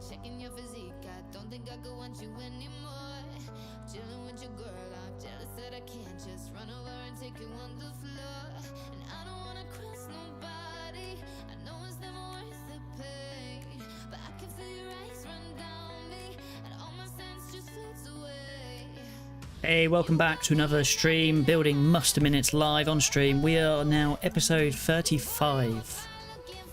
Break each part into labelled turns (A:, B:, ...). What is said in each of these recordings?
A: Checking your physique, I don't think I could want you anymore. Chilling with your girl, I'm jealous that I can't just run over and take you on the floor. And I don't wanna cross nobody, I know it's never worth the pain, but I can feel your eyes run down me, and all my sense just floats away.
B: Hey, welcome back to another stream, building muster minutes live on stream. We are now episode 35.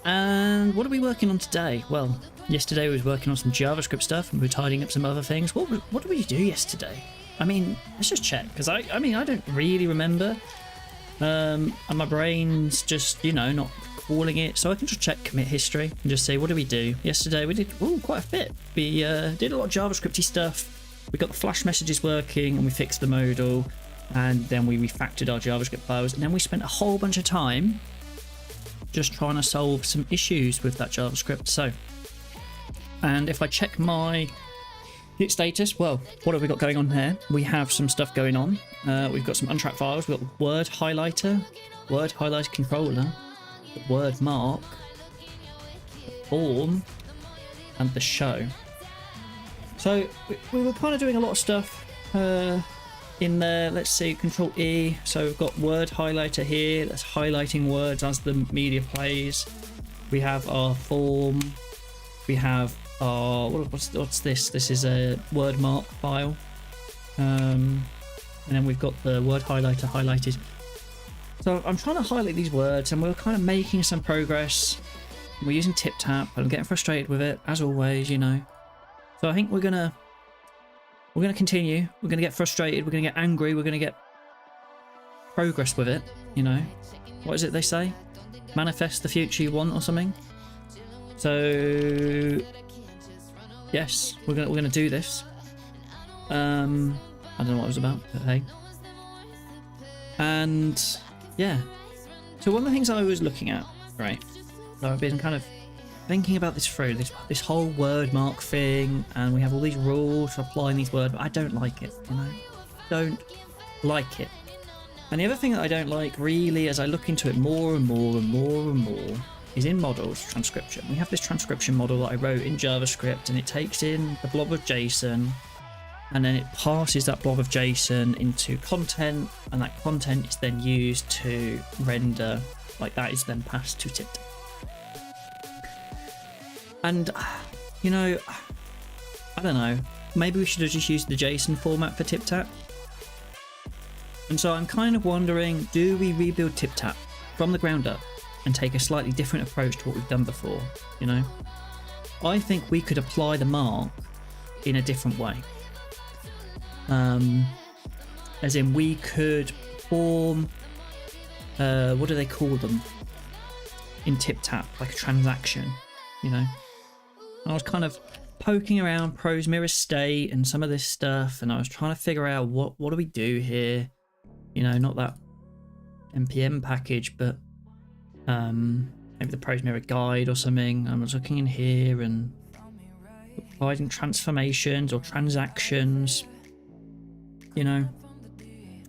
B: And what are we working on today? Well, yesterday we was working on some JavaScript stuff and we were tidying up some other things. What did we do yesterday? I mean, let's just check, because I don't really remember. And my brain's just, you know, not calling it. So I can just check commit history and just say, what did we do? Yesterday we did quite a bit. We did a lot of JavaScripty stuff. We got the flash messages working and we fixed the modal. And then we refactored our JavaScript files. And then we spent a whole bunch of time just trying to solve some issues with that JavaScript. So, and if I check my Git status, well, what have we got going on here? We have some stuff going on. We've got some untracked files. We've got word highlighter controller, the word mark, the form, and the show. So we were kind of doing a lot of stuff in there. Let's see, Control E. So we've got word highlighter here. That's highlighting words as the media plays. We have our form. We have our what's this? This is a word mark file. And then we've got the word highlighter highlighted. So I'm trying to highlight these words, and we're kind of making some progress. We're using tip tap. I'm getting frustrated with it as always, you know. So I think we're gonna continue. We're gonna get frustrated. We're gonna get angry. We're gonna get progress with it. You know, what is it they say? Manifest the future you want or something. So yes, we're gonna do this. I don't know what it was about, but hey. And yeah. So one of the things I was looking at, right? So I've been kind of thinking about this through this whole word mark thing, and we have all these rules for applying these words, but I don't like it, you know. Don't like it. And the other thing that I don't like really, as I look into it more and more and more and more, is in models transcription. We have this transcription model that I wrote in JavaScript, and it takes in the blob of JSON, and then it passes that blob of JSON into content, and that content is then used to render, like that is then passed to tip. And, you know, I don't know, maybe we should have just used the JSON format for TipTap. And so I'm kind of wondering, do we rebuild TipTap from the ground up and take a slightly different approach to what we've done before, you know? I think we could apply the mark in a different way. As in, we could form, what do they call them? In TipTap, like a transaction, you know? I was kind of poking around ProseMirror state and some of this stuff, and I was trying to figure out what do we do here, you know, not that npm package, but maybe the ProseMirror guide or something. I was looking in here and providing transformations or transactions, you know,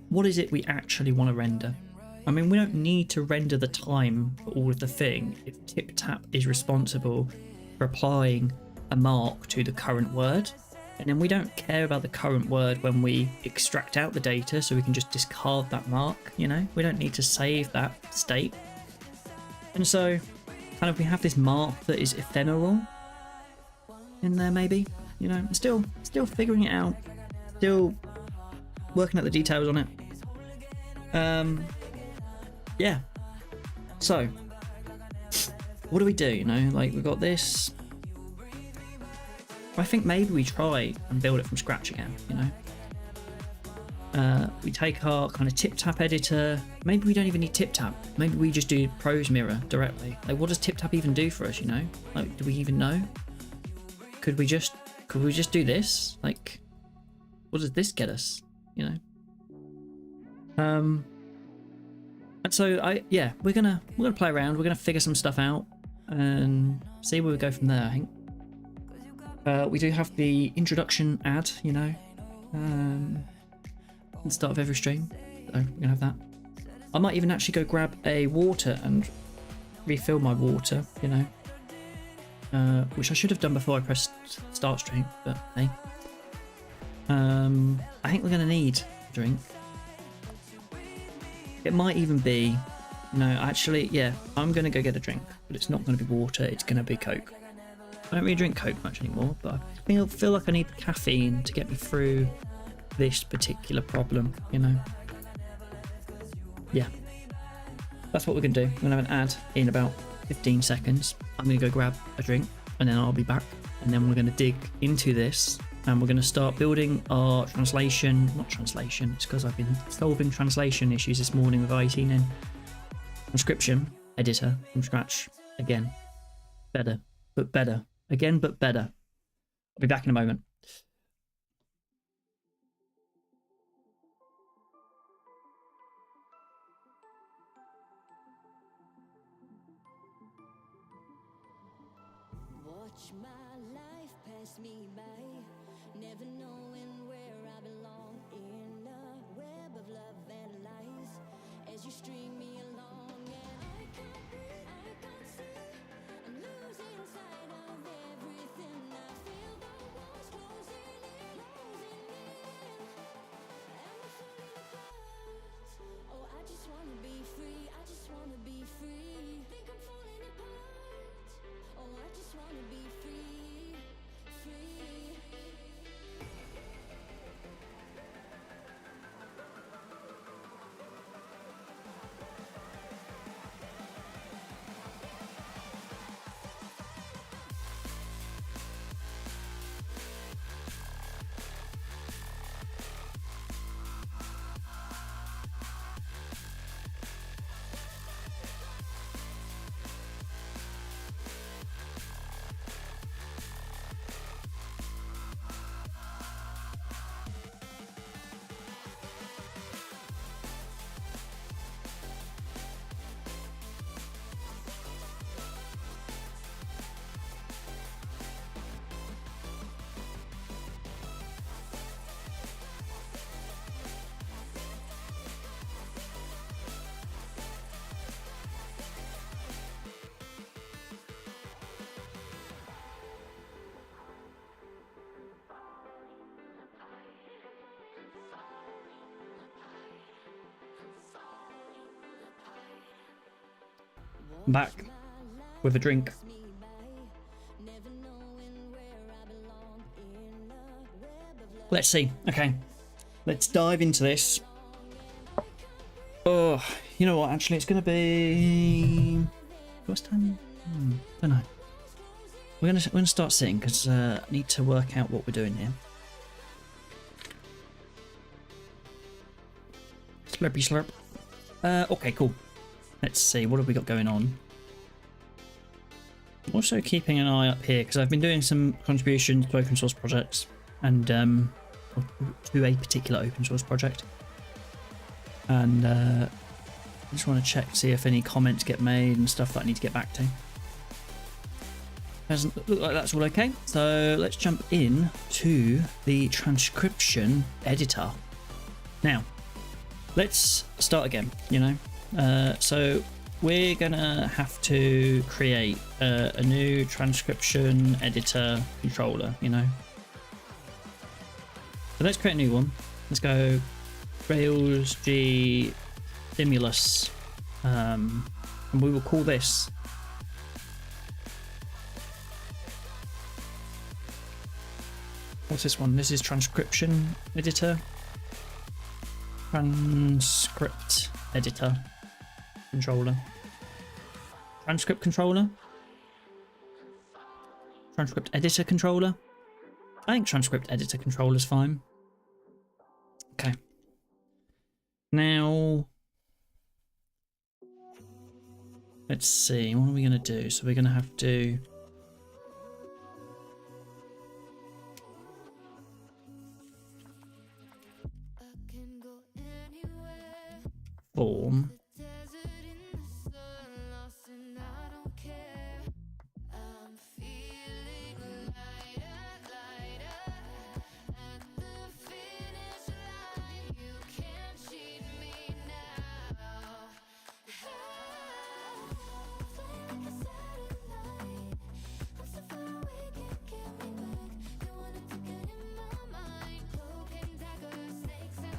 B: what is it we actually want to render? I mean, we don't need to render the time for all of the thing if TipTap is responsible for applying a mark to the current word, and then we don't care about the current word when we extract out the data, so we can just discard that mark, you know. We don't need to save that state. And so kind of we have this mark that is ephemeral in there, maybe, you know. Still figuring it out, still working out the details on it. Yeah, so what do we do, you know? Like, we've got this. I think maybe we try and build it from scratch again, you know. We take our kind of TipTap editor. Maybe we don't even need TipTap. Maybe we just do ProseMirror directly. Like, what does TipTap even do for us, you know? Like, do we even know? Could we just do this? Like, what does this get us, you know? And so we're gonna play around. We're gonna figure some stuff out and see where we go from there, I think. We do have the introduction ad, you know, at the start of every stream. So we're gonna have that. I might even actually go grab a water and refill my water, you know. which I should have done before I pressed start stream, but hey. I think we're going to need a drink. It might even be... No, actually, yeah, I'm going to go get a drink, but it's not going to be water, it's going to be Coke. I don't really drink Coke much anymore, but I feel like I need caffeine to get me through this particular problem, you know? Yeah. That's what we're going to do. We're going to have an ad in about 15 seconds. I'm going to go grab a drink, and then I'll be back. And then we're going to dig into this, and we're going to start building our not translation, it's because I've been solving translation issues this morning with IETN. Transcription editor from scratch. Again. Better. But better. Again, but better. I'll be back in a moment.
A: Watch my life pass me by, never knowing where I belong in a web of love and lies. As you string me along, and I can't breathe, I can't see. I'm losing sight of everything. I feel the walls closing in, and we're falling apart. Oh, I just wanna be free. I just wanna be free. Think I'm falling apart. Oh, I just wanna be free, free.
B: Back with a drink. Let's see. Okay, let's dive into this. Oh, you know what? Actually, it's going to be... What's time? Don't know. We're gonna start sitting because I need to work out what we're doing here. Slurpy slurp. Okay, cool. Let's see, what have we got going on? Also keeping an eye up here because I've been doing some contributions to open source projects and to a particular open source project. And I just want to check to see if any comments get made and stuff that I need to get back to. Doesn't look like that's all okay. So let's jump in to the transcription editor. Now, let's start again, you know. So we're gonna have to create a new transcription editor controller, you know. So let's create a new one. Let's go Rails G Stimulus, and we will call this what's this one? This is transcription editor. Transcript editor controller. Transcript controller. Transcript editor controller. I think transcript editor controller is fine. Okay. Now, let's see. What are we going to do? So we're going to have to form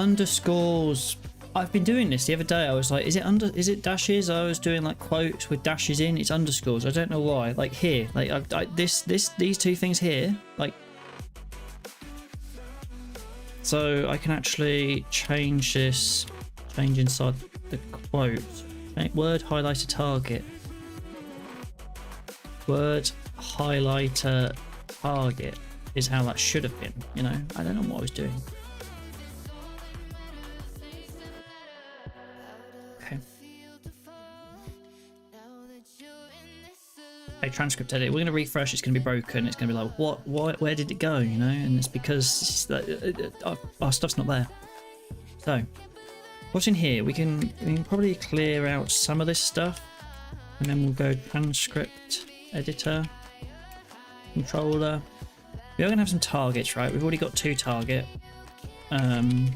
B: Underscores. I've been doing this the other day. I was like, is it dashes? I was doing like quotes with dashes in. It's underscores. I don't know why. Like here, like these two things here, like. So I can actually change this. Change inside the quote. Word highlighter target. Word highlighter target is how that should have been. You know, I don't know what I was doing. Okay, transcript edit. We're going to refresh. It's going to be broken. It's going to be like, what? Where did it go? You know, and it's because our stuff's not there. So, what's in here? We can probably clear out some of this stuff, and then we'll go transcript editor, controller. We are going to have some targets, right? We've already got 2 target. One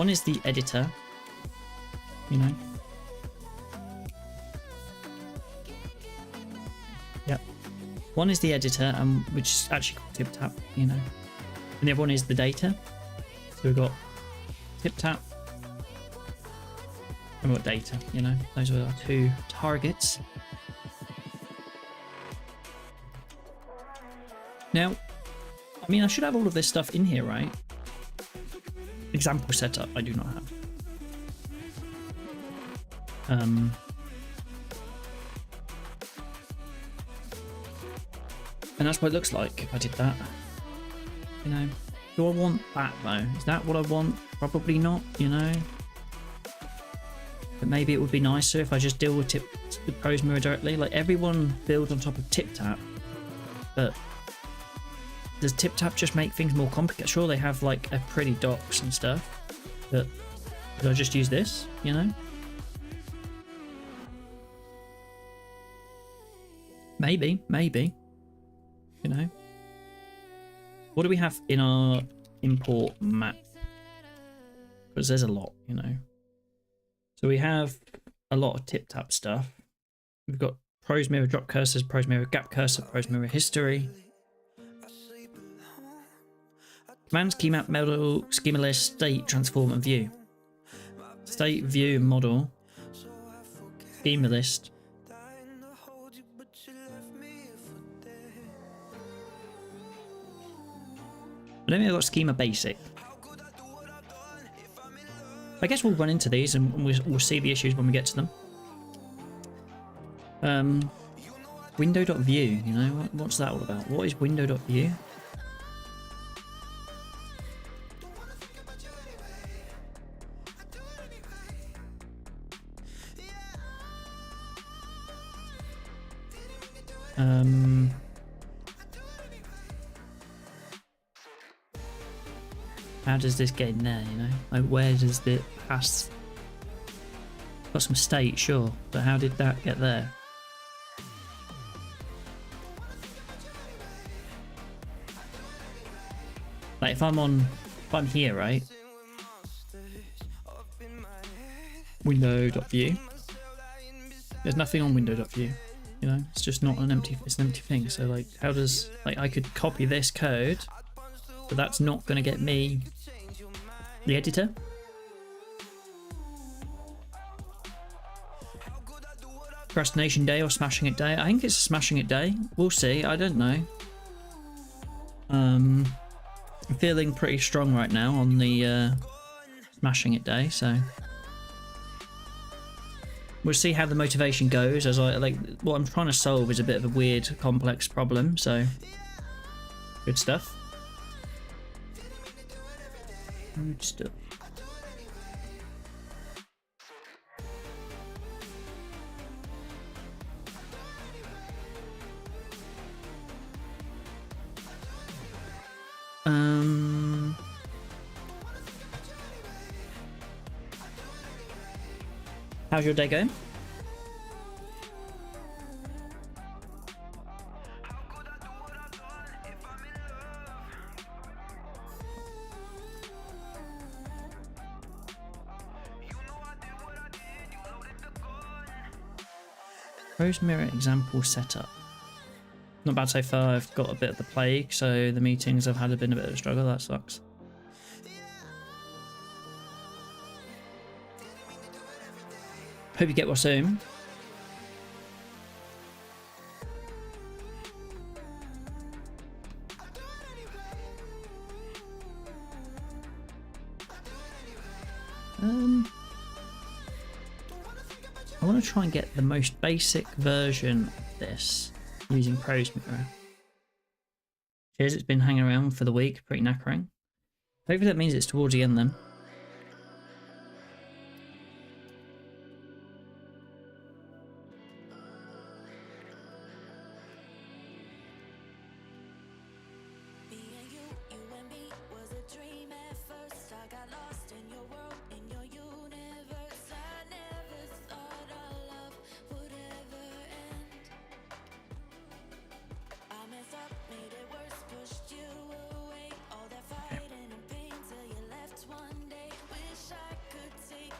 B: is the editor. You know. Yep. One is the editor, which is actually called tip tap, you know. And the other one is the data. So we've got tip tap. And we've got data, you know. Those are our 2 targets. Now, I mean, I should have all of this stuff in here, right? Example setup, I do not have. And that's what it looks like if I did that. You know, do I want that though? Is that what I want? Probably not, you know. But maybe it would be nicer if I just deal with the ProseMirror directly. Like everyone builds on top of TipTap, but does TipTap just make things more complicated? Sure, they have like a pretty docs and stuff, but could I just use this, you know? Maybe, you know. What do we have in our import map? Because there's a lot, you know. So we have a lot of tip-tap stuff. We've got ProseMirror drop cursors, ProseMirror gap cursor, ProseMirror history. Commands, key map, model, schema list, state, transform, and view. State, view, model, schema list. I don't think I've got schema basic. I guess we'll run into these and we'll see the issues when we get to them. Window.view, you know, what's that all about? What is window.view? How does this get in there, you know? Like, where does it pass? Got some state, sure, but how did that get there? Like, if I'm here, right? Window.view. There's nothing on window.view, you know? It's just not an empty, it's an empty thing. So, like, how does, like, I could copy this code, but that's not going to get me the editor. Procrastination day or smashing it day? I think it's a smashing it day. We'll see. I don't know. I'm feeling pretty strong right now on the smashing it day, so we'll see how the motivation goes. As I like, what I'm trying to solve is a bit of a weird, complex problem. So good stuff. Good stuff. How's your day going? ProseMirror example setup. Not bad so far. I've got a bit of the plague, so the meetings I've had have been a bit of a struggle. That sucks. Hope you get well soon. I want to try and get the most basic version of this using ProseMirror. Cheers, it's been hanging around for the week, pretty knackering. Hopefully that means it's towards the end then.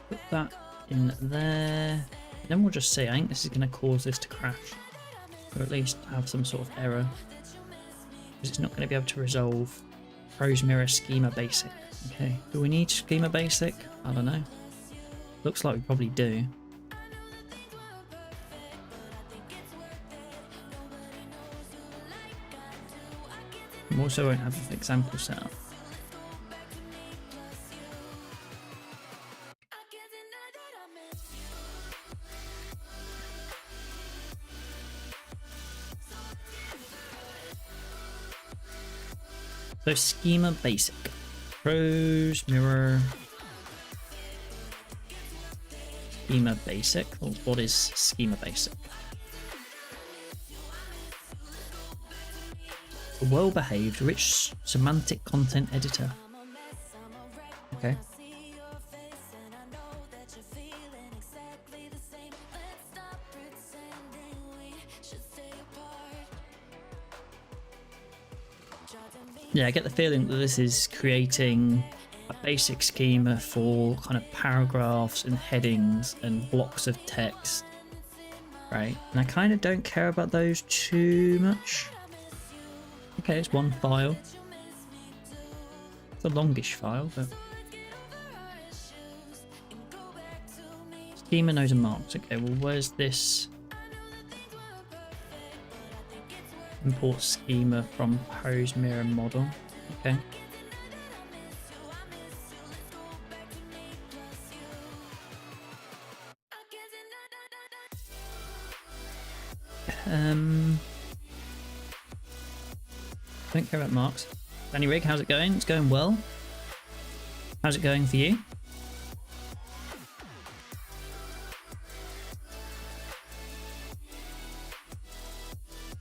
B: Put that in there. Then we'll just see. I think this is going to cause this to crash. Or at least have some sort of error. Because it's not going to be able to resolve ProseMirror Schema Basic. Okay, do we need Schema Basic? I don't know. Looks like we probably do. We also won't have an example set up. So Schema Basic, ProseMirror, Schema Basic. Well, what is Schema Basic? A well-behaved, rich semantic content editor. Okay. Yeah, I get the feeling that this is creating a basic schema for kind of paragraphs and headings and blocks of text, right? And I kind of don't care about those too much. Okay, it's one file. It's a longish file, but... Schema, nodes and marks. Okay, well, where's this? Import schema from ProseMirror model. Okay. Don't care about marks. Danny Rig, how's it going? It's going well. How's it going for you?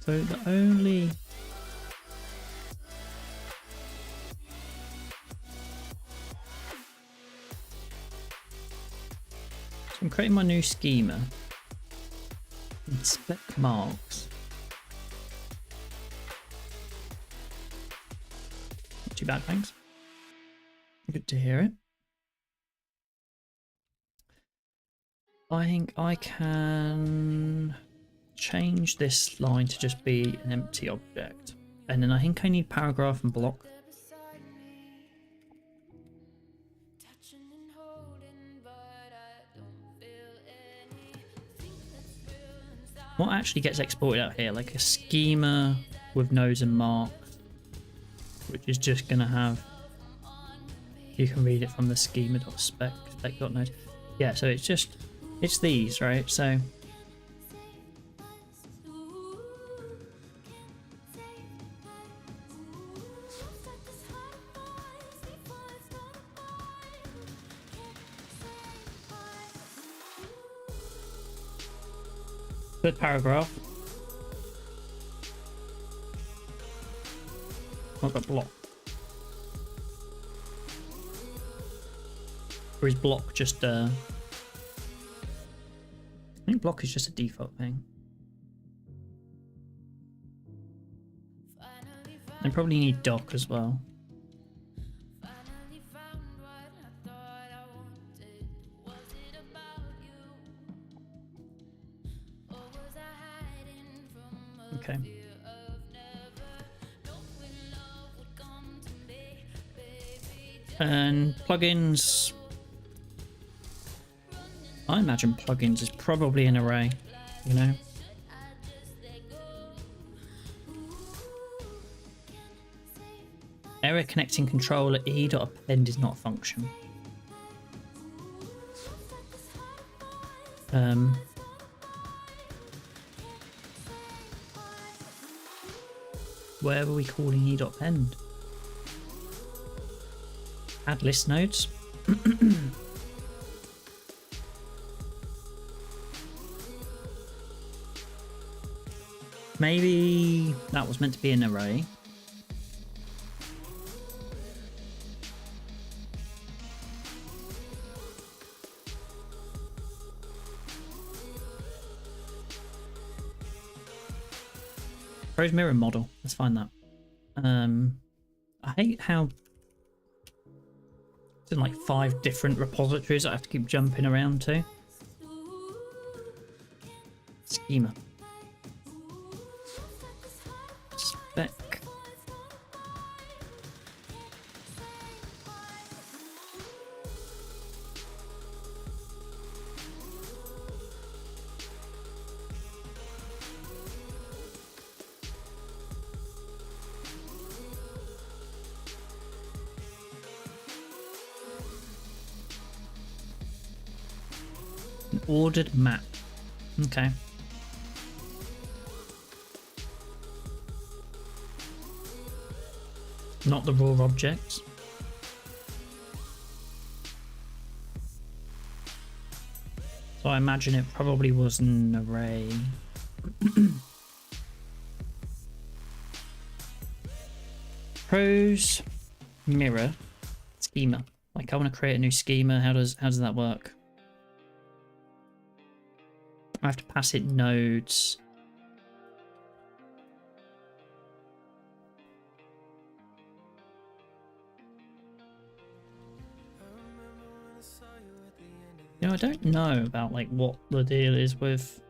B: So the only... So I'm creating my new schema. Inspect marks. Not too bad, thanks. Good to hear it. I think I can change this line to just be an empty object. And then I think I need paragraph and block. What actually gets exported out here? Like a schema with nodes and marks, which is just going to have, you can read it from the schema.spec, spec.node. Yeah, so it's these, right? So third paragraph. What about block? Or is block just I think block is just a default thing. I probably need doc as well. Okay. And plugins, I imagine plugins is probably an array, you know? Error connecting controller e.append is not a function. Where were we calling e.append? Add list nodes. Maybe that was meant to be an array. ProseMirror model. Let's find that. I hate how it's in like 5 different repositories I have to keep jumping around to. Schema. Spec. An ordered map. Okay. Not the raw objects. So I imagine it probably was an array. ProseMirror schema. Like I want to create a new schema. How does that work? I have to pass it nodes. You know, I don't know about like what the deal is with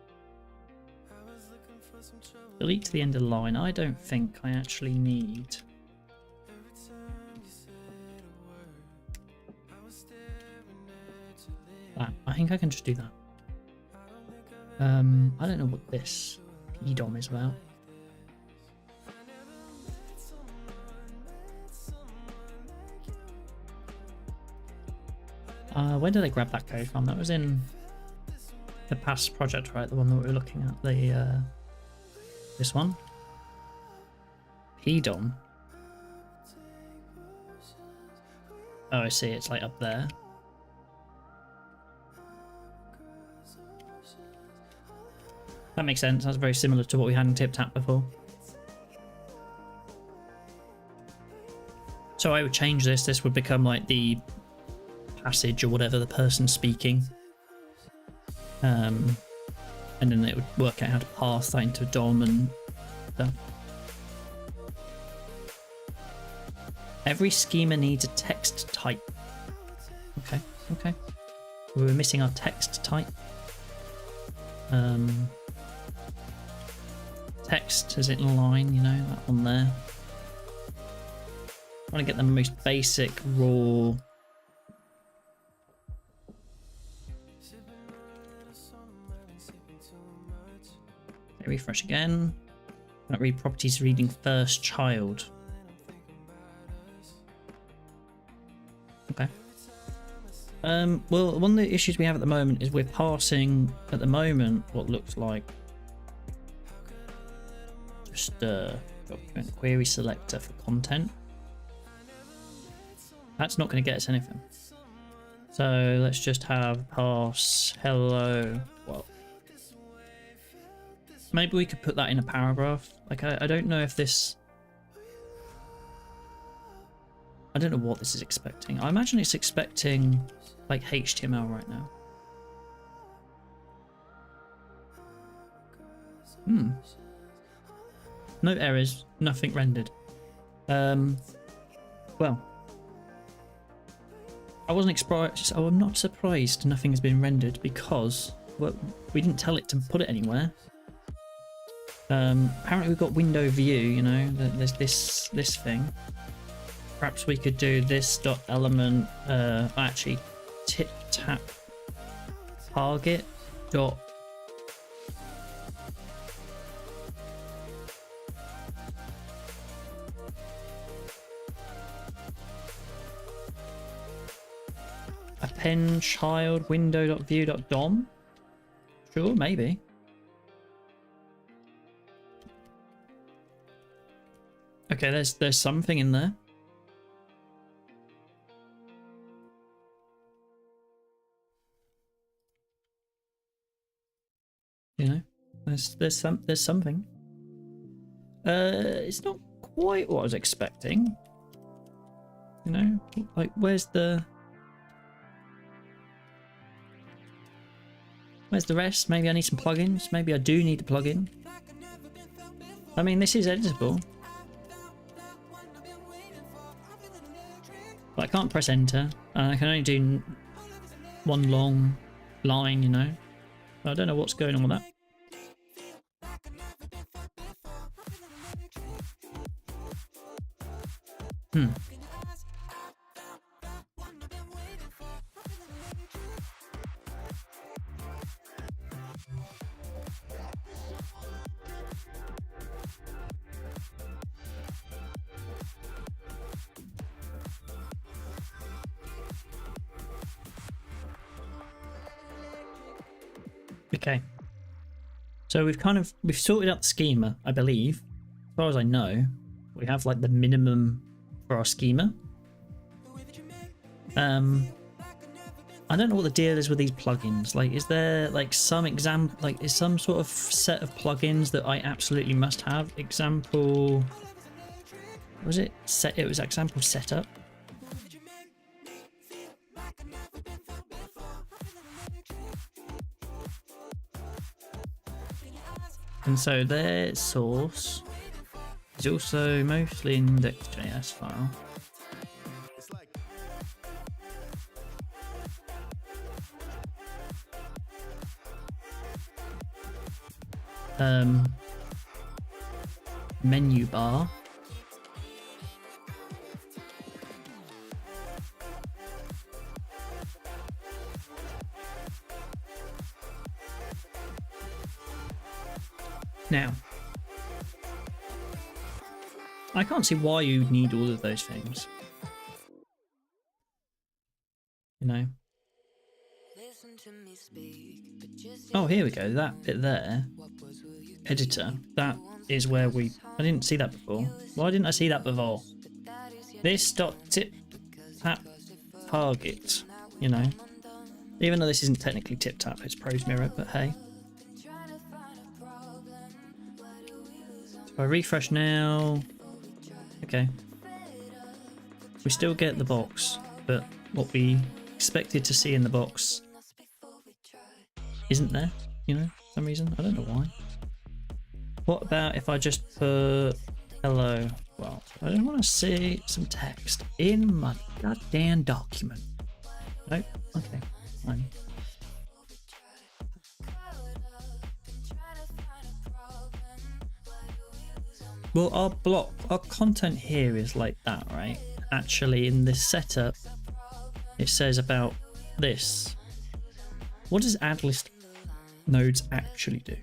B: delete to the end of the line. I don't think I actually need that. I think I can just do that. I don't know what this PDOM is about. Where did I grab that code from? That was in the past project, right? The one that we were looking at. The this one. PDOM. Oh, I see. It's like up there. That makes sense. That's very similar to what we had in TipTap before. So I would change this. This would become like the passage or whatever the person's speaking. And then it would work out how to pass that into DOM and stuff. Every schema needs a text type. Okay, okay. We were missing our text type. Text, is it in line, you know, that one there. I want to get the most basic, raw. Okay, refresh again. That read properties reading first child. Okay. Well, one of the issues we have at the moment is we're passing, at the moment, what looks like just document query selector for content. That's not going to get us anything. So let's just have pass hello. Well, maybe we could put that in a paragraph. Like I don't know if this. I don't know what this is expecting. I imagine it's expecting like HTML right now. No errors, nothing rendered. Well, I wasn't surprised. I'm not surprised nothing has been rendered because well, we didn't tell it to put it anywhere. Apparently we've got window view. You know, there's this thing. Perhaps we could do this dot element. Actually, tip tap target dot append child window.view.dom. Sure, maybe. Okay, there's something in there. You know, there's something. It's not quite what I was expecting. You know, like where's the rest? Maybe I need some plugins. Maybe I do need the plugin. I mean, this is editable. But I can't press enter. And I can only do one long line, you know. I don't know what's going on with that. Okay. So we've sorted out the schema, I believe. As far as I know, we have like the minimum for our schema. I don't know what the deal is with these plugins. Like, is there like some example, like is some sort of set of plugins that I absolutely must have? Example, what was it? It was example setup. And so their source is also mostly index.js file. Menu bar. Now, I can't see why you need all of those things. You know. Oh, here we go. That bit there. Editor. That is where we... I didn't see that before. Why didn't I see that before? This dot tip tap target. You know. Even though this isn't technically tip tap, it's ProseMirror, but hey. If I refresh now... Okay. We still get the box, but what we expected to see in the box isn't there, you know, for some reason. I don't know why. What about if I just put hello? Well, I don't want to see some text in my goddamn document. Nope. Okay. Fine. Well, our content here is like that, right? Actually, in this setup, it says about this. What does add list nodes actually do?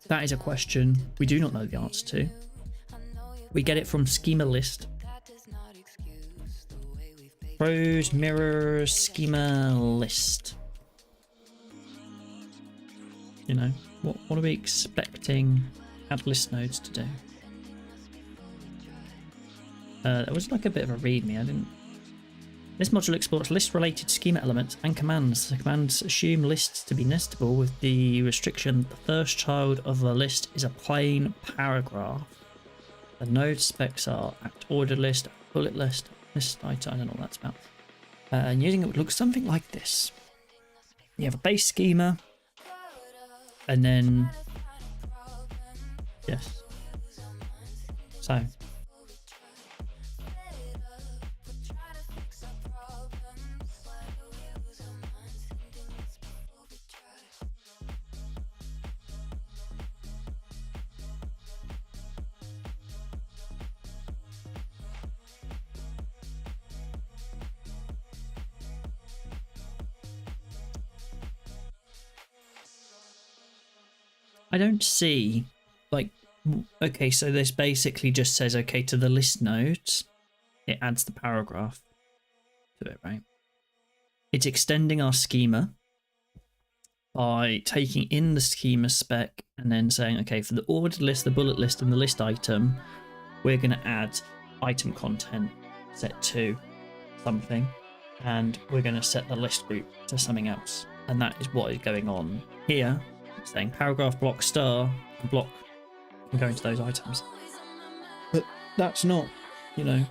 B: That is a question we do not know the answer to. We get it from schema list. ProseMirror schema list. You know, what are we expecting add list nodes to do? There was like a bit of a readme. I didn't. This module exports list-related schema elements and commands. The commands assume lists to be nestable with the restriction the first child of a list is a plain paragraph. The node specs are act ordered list, bullet list I don't know what that's about. And using it would look something like this. You have a base schema, and then yes. So. I don't see, like, okay, so this basically just says, okay, to the list nodes, it adds the paragraph to it, right? It's extending our schema by taking in the schema spec and then saying, okay, for the ordered list, the bullet list, and the list item, we're going to add item content set to something, and we're going to set the list group to something else. And that is what is going on here. It's saying paragraph, block, star, and block can go into those items. But that's not, you know,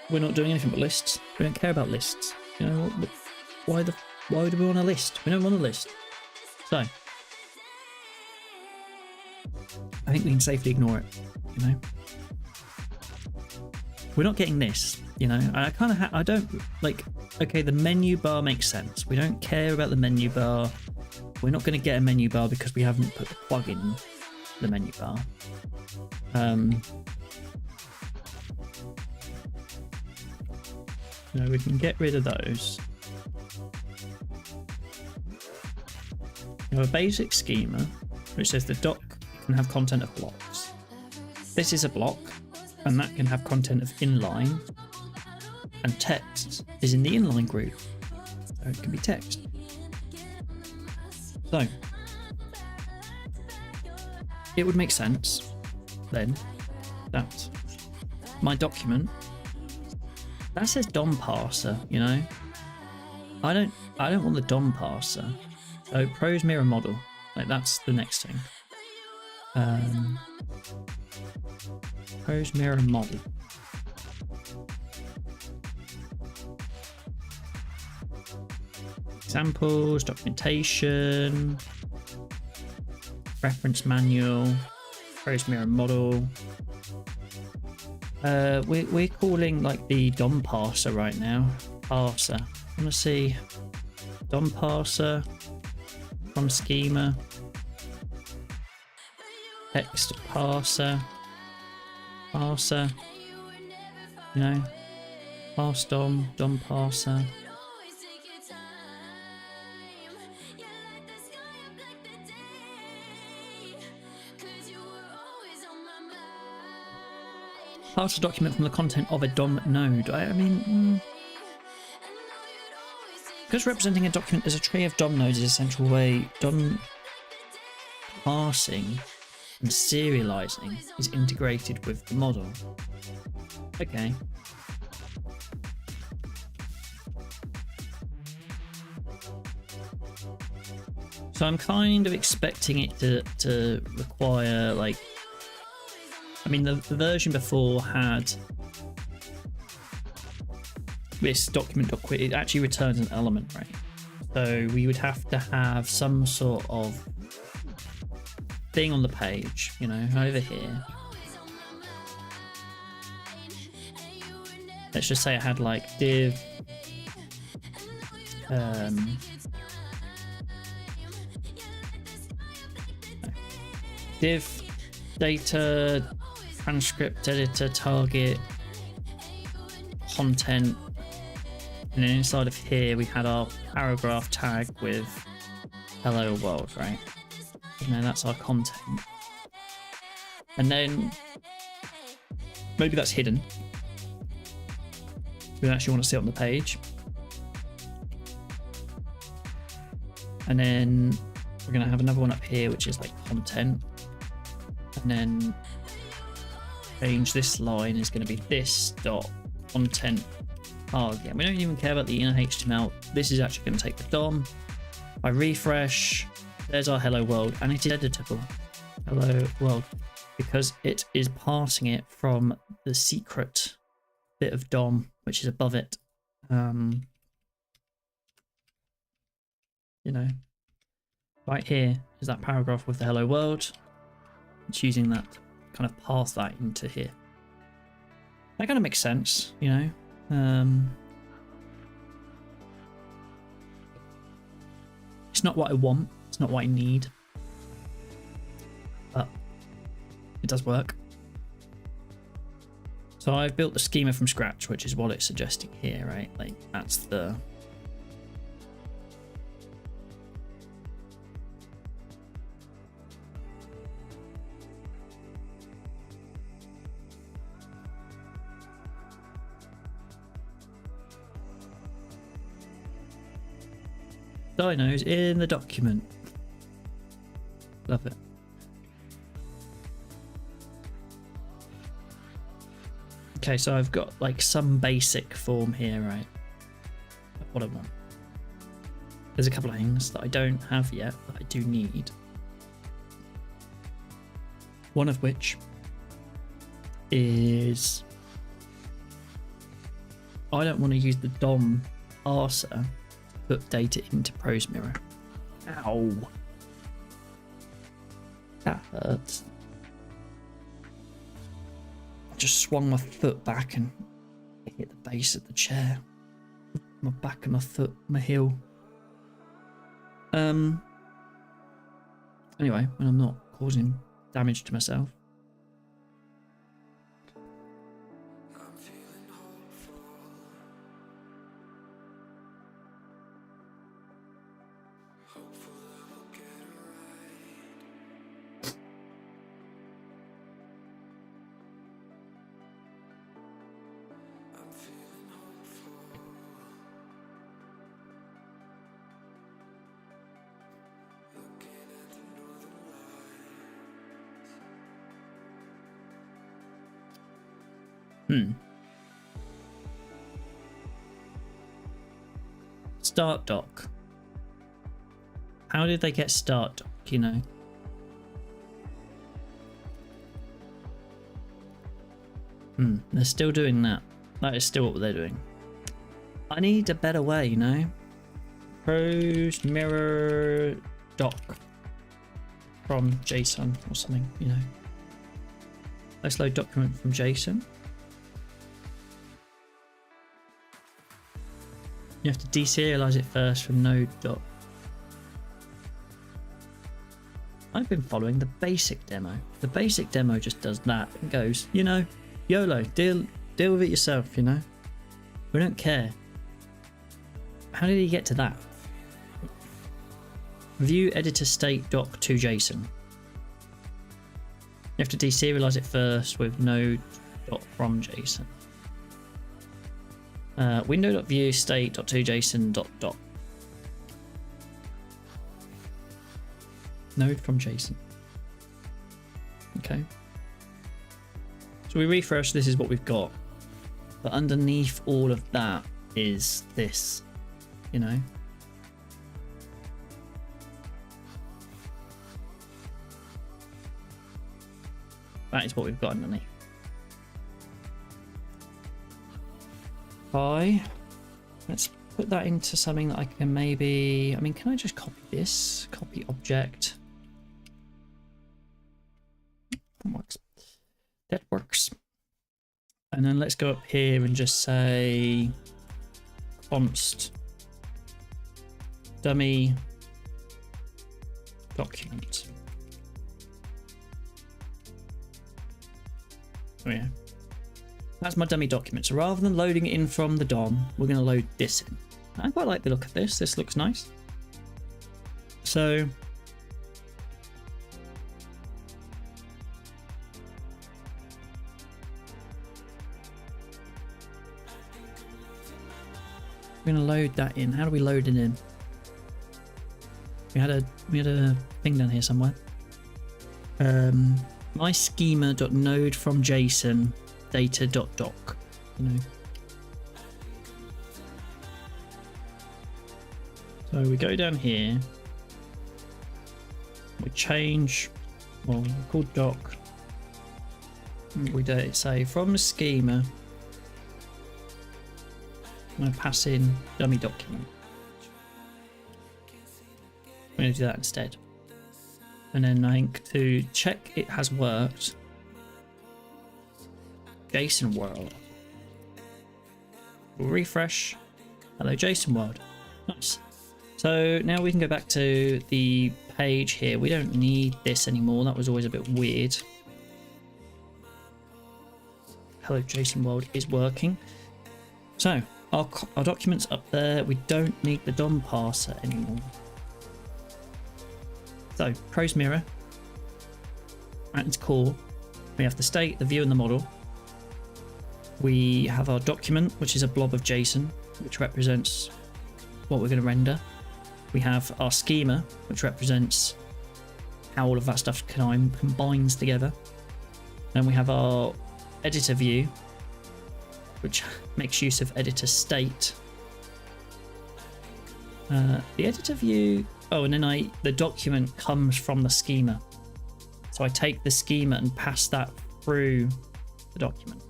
B: we're not doing anything but lists. We don't care about lists. You know, why do we want a list? We don't want a list. So I think we can safely ignore it, you know. We're not getting this, you know. I don't like, okay, the menu bar makes sense. We don't care about the menu bar. We're not going to get a menu bar because we haven't put the plug in the menu bar. You know, we can get rid of those. We have a basic schema which says the doc can have content of blocks. This is a block, and that can have content of inline, and text is in the inline group, so it can be text. So it would make sense then that my document that says DOM parser, you know. I don't want the DOM parser. So ProseMirror model, like that's the next thing. ProseMirror model. Examples, documentation, reference manual, ProseMirror model. We're calling like the DOM parser right now. Parser. I want to see DOM parser from schema. Text parser. Parser. You know. Parse DOM. DOM parser. Parse a document from the content of a DOM node. I mean, because representing a document as a tree of DOM nodes is a central way DOM parsing and serializing is integrated with the model. Okay. So I'm kind of expecting it to require, like, I mean, the version before had this document.quit. It actually returns an element, right? So we would have to have some sort of thing on the page, you know, over here. Let's just say I had like div div data transcript editor target content, and then inside of here we had our paragraph tag with hello world, right? You know, that's our content, and then maybe that's hidden. We don't actually want to see it on the page, and then we're going to have another one up here which is like content, and then change this line is going to be this dot content target. We don't even care about the inner HTML. This is actually going to take the DOM. I refresh, there's our hello world, and it is editable. Hello world, because it is parsing it from the secret bit of DOM which is above it. You know, right here is that paragraph with the hello world. It's using that, kind of pass that into here. That kind of makes sense, you know. It's not what I want, it's not what I need, but it does work. So I've built the schema from scratch, which is what it's suggesting here, right? Like that's the dynos in the document. Love it. Okay, so I've got like some basic form here, right? What I want. There's a couple of things that I don't have yet that I do need. One of which is I don't want to use the DOM parser to put data into ProseMirror. Ow. That hurts. I just swung my foot back and hit the base of the chair. My back and my foot, my heel. Anyway, when I'm not causing damage to myself. Start doc. How did they get start doc, you know? They're still doing that. That is still what they're doing. I need a better way, you know? ProseMirror doc from JSON or something, you know? Let's load document from JSON. You have to deserialize it first from node doc. I've been following the basic demo. The basic demo just does that and goes, you know, YOLO, deal with it yourself, you know? We don't care. How did he get to that? View editor state doc to JSON. You have to deserialize it first with node doc from JSON. Window.view state.toJSON.doc. Node from JSON. Okay. So we refresh, this is what we've got. But underneath all of that is this, you know? That is what we've got underneath. Let's put that into something that I can maybe, I mean, can I just copy this? Copy object. That works. That works. And then let's go up here and just say const dummy document. Oh yeah. That's my dummy document. So rather than loading it in from the DOM, we're going to load this in. I quite like the look of this. This looks nice. So we're going to load that in. How do we load it in? We had a thing down here somewhere. My schema.node from JSON data.doc, you know. So we go down here, we change, well, we call doc, we do say from the schema, I'm going to pass in dummy document. I'm going to do that instead. And then I think to check it has worked, JSON world. We'll refresh. Hello, JSON world. Nice. So now we can go back to the page here. We don't need this anymore. That was always a bit weird. Hello, JSON world is working. So our document's up there. We don't need the DOM parser anymore. So ProseMirror, at its core, we have the state, the view, and the model. We have our document, which is a blob of JSON, which represents what we're going to render. We have our schema, which represents how all of that stuff combines together. Then we have our editor view, which makes use of editor state. The editor view, oh, and then the document comes from the schema. So I take the schema and pass that through the document.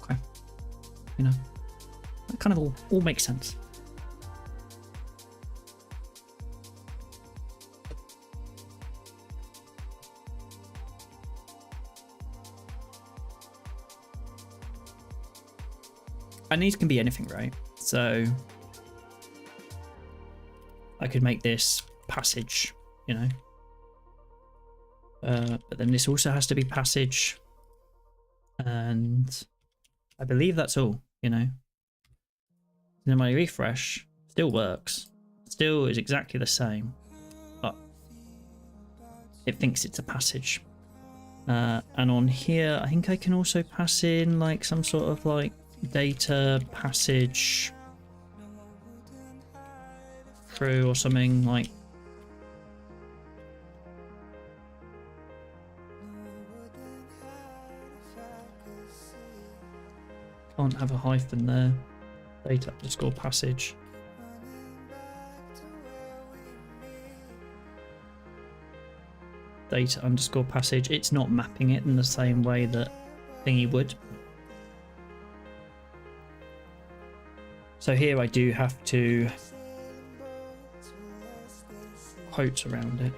B: Okay. You know, that kind of all makes sense. And these can be anything, right? So I could make this passage, you know. But then this also has to be passage. And I believe that's all, you know. Then my refresh still works. Still is exactly the same. But it thinks it's a passage. And on here, I think I can also pass in like some sort of like data passage through or something like. Can't have a hyphen there. Data underscore passage. Data underscore passage. It's not mapping it in the same way that thingy would. So here I do have to quotes around it.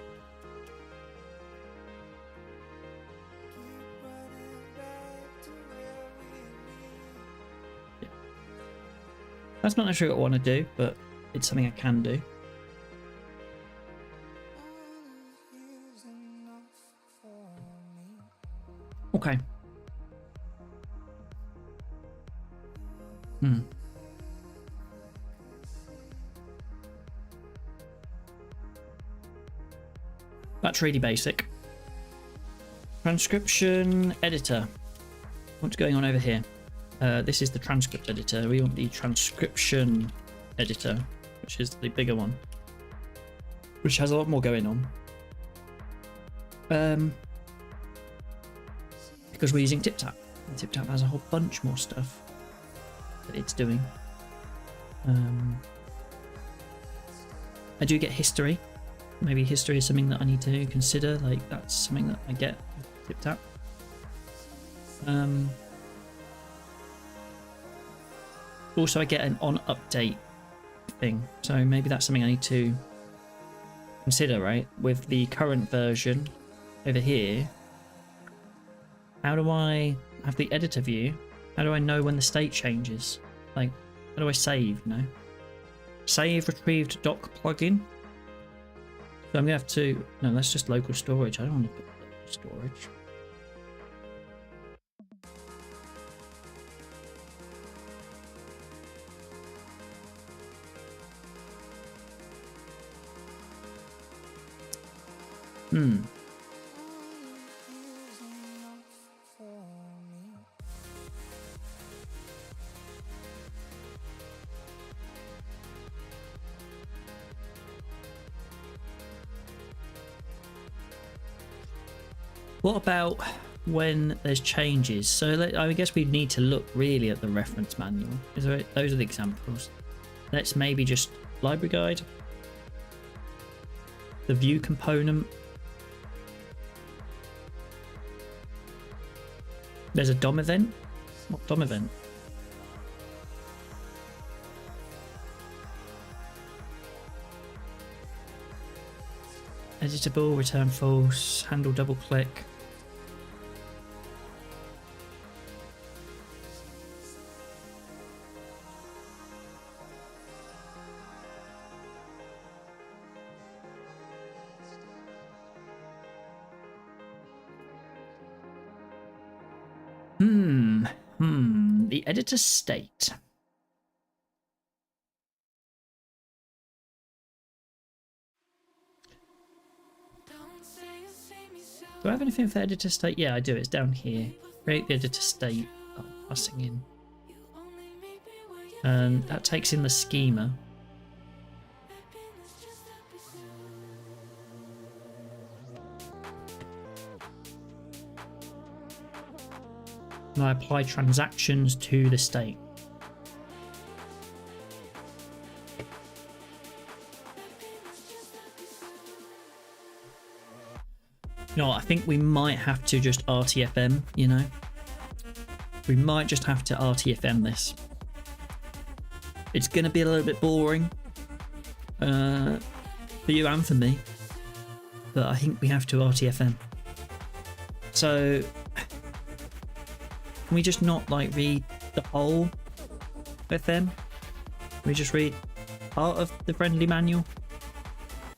B: Yeah. That's not necessarily what I want to do, but it's something I can do. Okay. That's really basic. Transcription editor. What's going on over here? This is the transcript editor. We want the transcription editor, which is the bigger one, which has a lot more going on. Because we're using TipTap. And TipTap has a whole bunch more stuff that it's doing. I do get history. Maybe history is something that I need to consider. Like that's something that I get with TipTap. Also, I get an on update thing, so maybe that's something I need to consider. Right, with the current version over here, how do I have the editor view? How do I know when the state changes? Like, how do I save? You know, save retrieved doc plugin. So I'm gonna have to. No, that's just local storage. I don't want to put local storage. What about when there's changes? So I guess we need to look really at the reference manual. Those are the examples. Let's maybe just library guide, the view component. There's a DOM event. What DOM event? Editable, return false, handle double click. The editor state. Do I have anything for editor state? Yeah, I do. It's down here. Create the editor state. Oh, passing in. And that takes in the schema. and I apply transactions to the state. You know, I think we might have to just RTFM, you know? We might just have to RTFM this. It's going to be a little bit boring for you and for me, but I think we have to RTFM. So, can we just not like read the whole FM? Can we just read part of the friendly manual?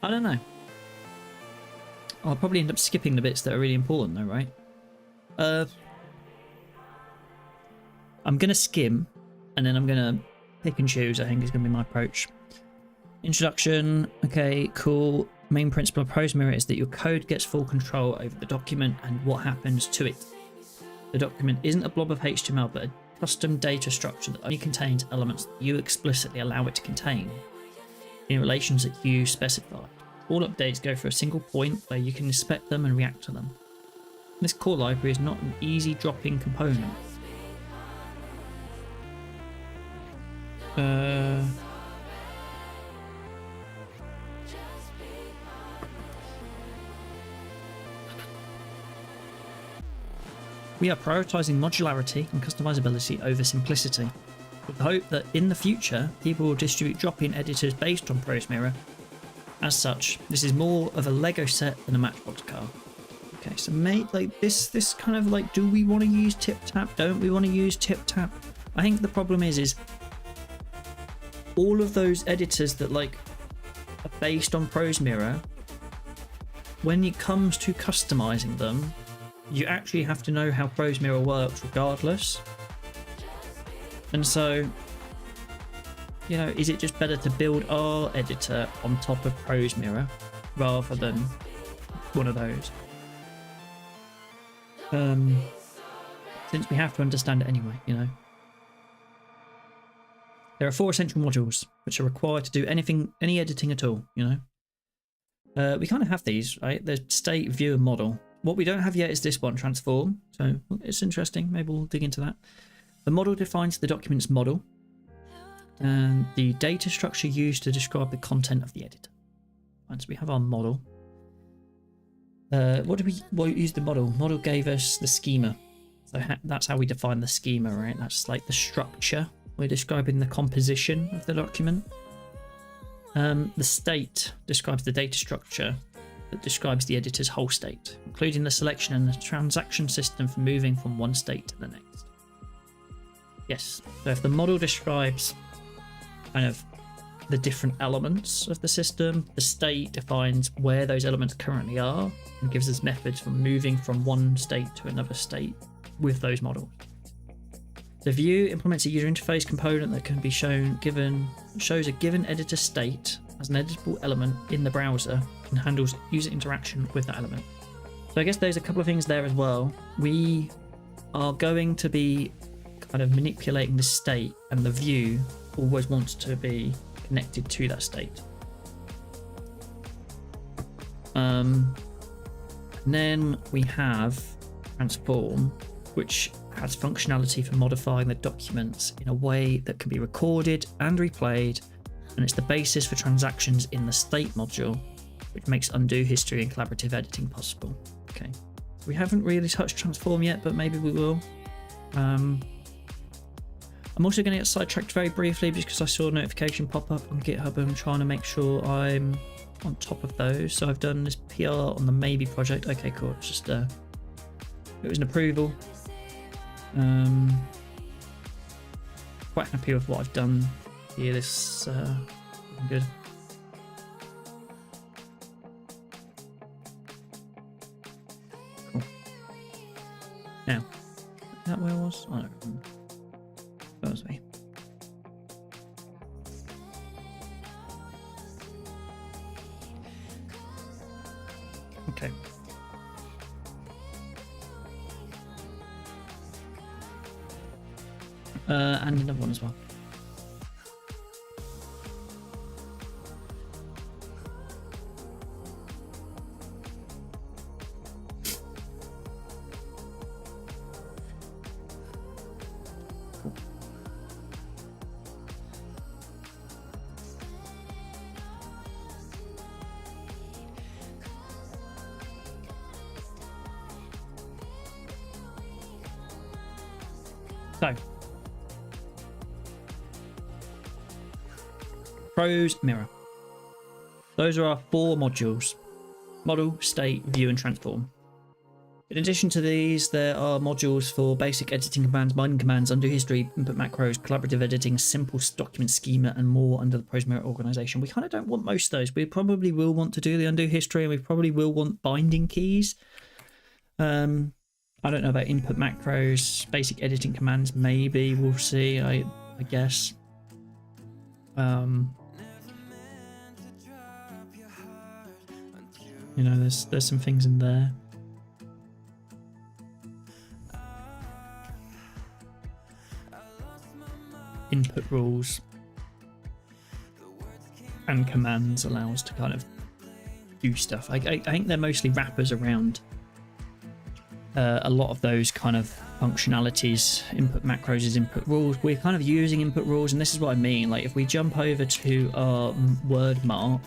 B: I don't know. I'll probably end up skipping the bits that are really important though, right? I'm going to skim, and then I'm going to pick and choose, I think is going to be my approach. Introduction. Okay, cool. Main principle of ProseMirror is that your code gets full control over the document and what happens to it. The document isn't a blob of HTML, but a custom data structure that only contains elements that you explicitly allow it to contain in relations that you specify. All updates go for a single point where you can inspect them and react to them. This core library is not an easy drop-in component. We are prioritizing modularity and customizability over simplicity, with the hope that in the future people will distribute drop-in editors based on ProseMirror. As such, this is more of a Lego set than a Matchbox car. Okay, so mate, like this kind of like, do we want to use TipTap? Don't we want to use TipTap? I think the problem is all of those editors that like are based on ProseMirror, when it comes to customizing them, you actually have to know how ProseMirror works regardless. And so, you know, is it just better to build our editor on top of ProseMirror rather than one of those? Since we have to understand it anyway, you know. There are 4 essential modules which are required to do any editing at all, you know. We kind of have these, right? There's state, view, and model. What we don't have yet is this one, transform. So it's interesting. Maybe we'll dig into that. The model defines the document's model and the data structure used to describe the content of the editor. And so we have our model. What used the model? Model gave us the schema. So that's how we define the schema, right? That's like the structure. We're describing the composition of the document. The state describes the data structure that describes the editor's whole state, including the selection and the transaction system for moving from one state to the next. Yes, so if the model describes kind of the different elements of the system, the state defines where those elements currently are and gives us methods for moving from one state to another state with those models. The view implements a user interface component that can be shows a given editor state as an editable element in the browser and handles user interaction with that element. So I guess there's a couple of things there as well. We are going to be kind of manipulating the state, and the view always wants to be connected to that state. And then we have transform, which has functionality for modifying the documents in a way that can be recorded and replayed, and it's the basis for transactions in the state module, which makes undo history and collaborative editing possible. Okay, we haven't really touched transform yet, but maybe we will. I'm also going to get sidetracked very briefly because I saw a notification pop up on GitHub and I'm trying to make sure I'm on top of those. So I've done this PR on the Maybe project. Okay, cool. It's just it was an approval. Quite happy with what I've done here. This good. Cool. Now, is that where I was? I don't remember. That was me. Okay. And another one as well. So, ProseMirror. Those are our 4 modules: model, state, view, and transform. In addition to these, there are modules for basic editing commands, mining commands, undo history, input macros, collaborative editing, simple document schema, and more under the ProseMirror organization. We kind of don't want most of those. We probably will want to do the undo history, and we probably will want binding keys. I don't know about input macros, basic editing commands. Maybe we'll see. I guess. You know, there's some things in there. Input rules and commands allow us to kind of do stuff. I think they're mostly wrappers around a lot of those kind of functionalities. Input macros is input rules. We're kind of using input rules, and this is what I mean. Like if we jump over to our word mark,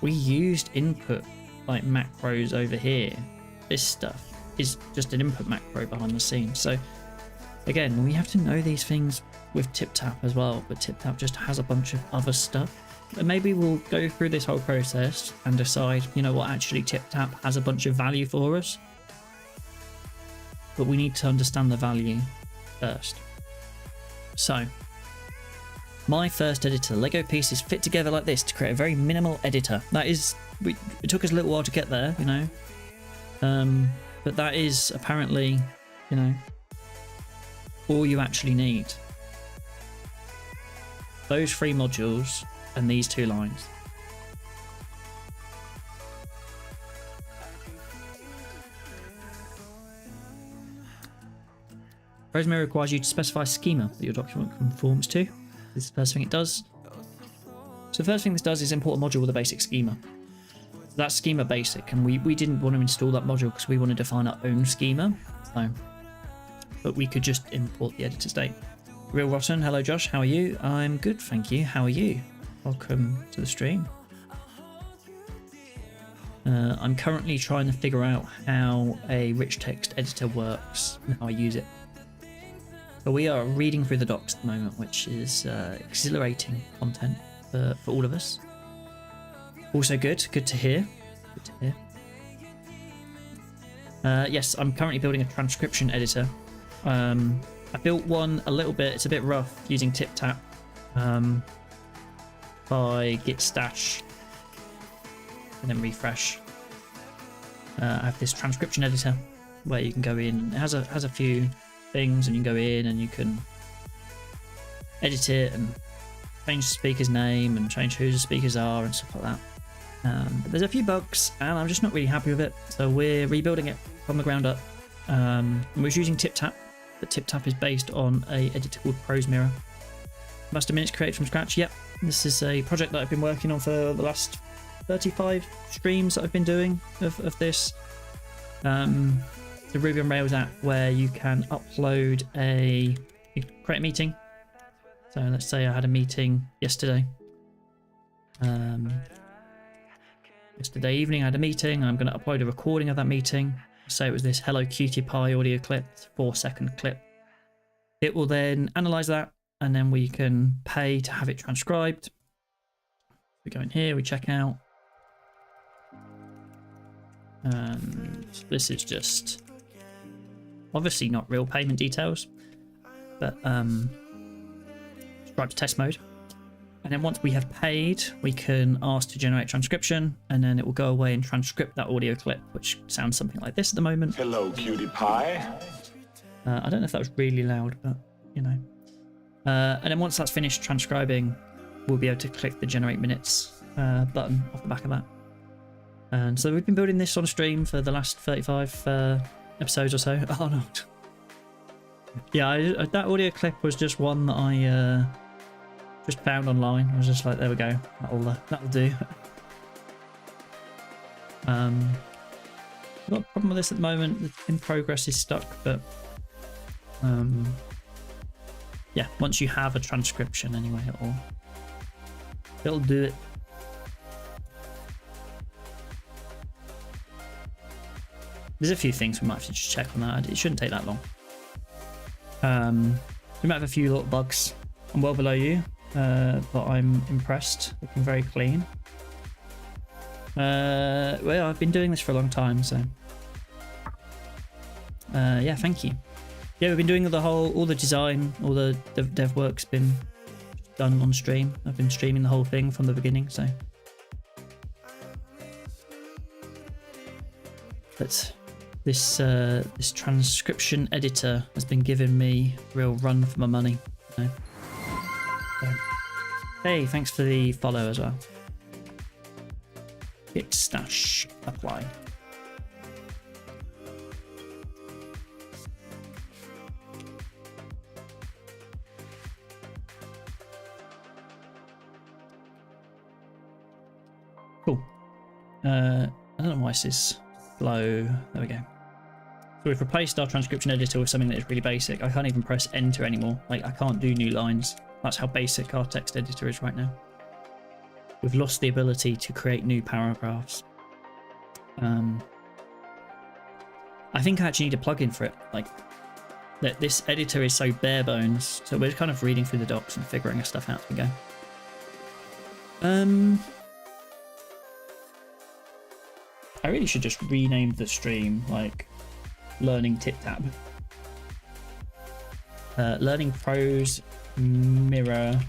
B: we used input like macros over here. This stuff is just an input macro behind the scenes. So again, we have to know these things with TipTap as well, but TipTap just has a bunch of other stuff. And maybe we'll go through this whole process and decide, you know what, actually TipTap has a bunch of value for us. But we need to understand the value first. So, my first editor, Lego pieces fit together like this to create a very minimal editor. That is, it took us a little while to get there, you know. But that is apparently, you know, all you actually need. Those 3 modules and these 2 lines. ProseMirror requires you to specify a schema that your document conforms to. This is the first thing it does. So the first thing this does is import a module with a basic schema. So that's schema basic, and we didn't want to install that module because we want to define our own schema. So, but we could just import the editor state. Real Rotten, hello Josh, how are you? I'm good, thank you. How are you? Welcome to the stream. I'm currently trying to figure out how a rich text editor works and how I use it. But we are reading through the docs at the moment, which is exhilarating content for all of us. Also good to hear. Good to hear. Yes, I'm currently building a transcription editor. I built one a little bit, it's a bit rough using TipTap by git stash and then refresh. I have this transcription editor where you can go in, it has a few things, and you can go in and you can edit it and change the speaker's name and change who the speakers are and stuff like that. But there's a few bugs and I'm just not really happy with it, so we're rebuilding it from the ground up. We're using TipTap, but TipTap is based on a editor called ProseMirror. Master Minutes created from scratch. Yep, this is a project that I've been working on for the last 35 streams that I've been doing of this. The Ruby on Rails app where you can upload you create a meeting. So let's say I had a meeting yesterday. Yesterday evening I had a meeting. I'm going to upload a recording of that meeting. Say it was this Hello Cutie Pie audio clip, it's a 4-second clip. It will then analyze that, and then we can pay to have it transcribed. We go in here, we check out. And this is just obviously not real payment details, but subscribe to test mode. And then once we have paid, we can ask to generate transcription, and then it will go away and transcript that audio clip, which sounds something like this at the moment.
C: Hello, cutie pie.
B: I don't know if that was really loud, but you know. And then once that's finished transcribing, we'll be able to click the generate minutes button off the back of that. And so we've been building this on stream for the last 35 episodes or so. Oh no. Yeah, that audio clip was just one that I just found online. I was just like, there we go, that'll do. I've got a problem with this at the moment. The in progress is stuck, but yeah, once you have a transcription anyway, it'll do it. There's a few things we might have to just check on that. It shouldn't take that long. We might have a few little bugs. I'm well below you, but I'm impressed. Looking very clean. Well, I've been doing this for a long time, so yeah, thank you. Yeah, we've been doing all the design, all the dev work's been done on stream. I've been streaming the whole thing from the beginning, so. But this transcription editor has been giving me a real run for my money. You know? So, hey, thanks for the follow as well. Git stash apply. Cool. I don't know why this is slow. There we go. So we've replaced our transcription editor with something that is really basic. I can't even press enter anymore. Like, I can't do new lines. That's how basic our text editor is right now. We've lost the ability to create new paragraphs. I think I actually need a plugin for it. Like, that this editor is so bare bones. So we're kind of reading through the docs and figuring stuff out as we go. I really should just rename the stream like Learning TipTap. Learning ProseMirror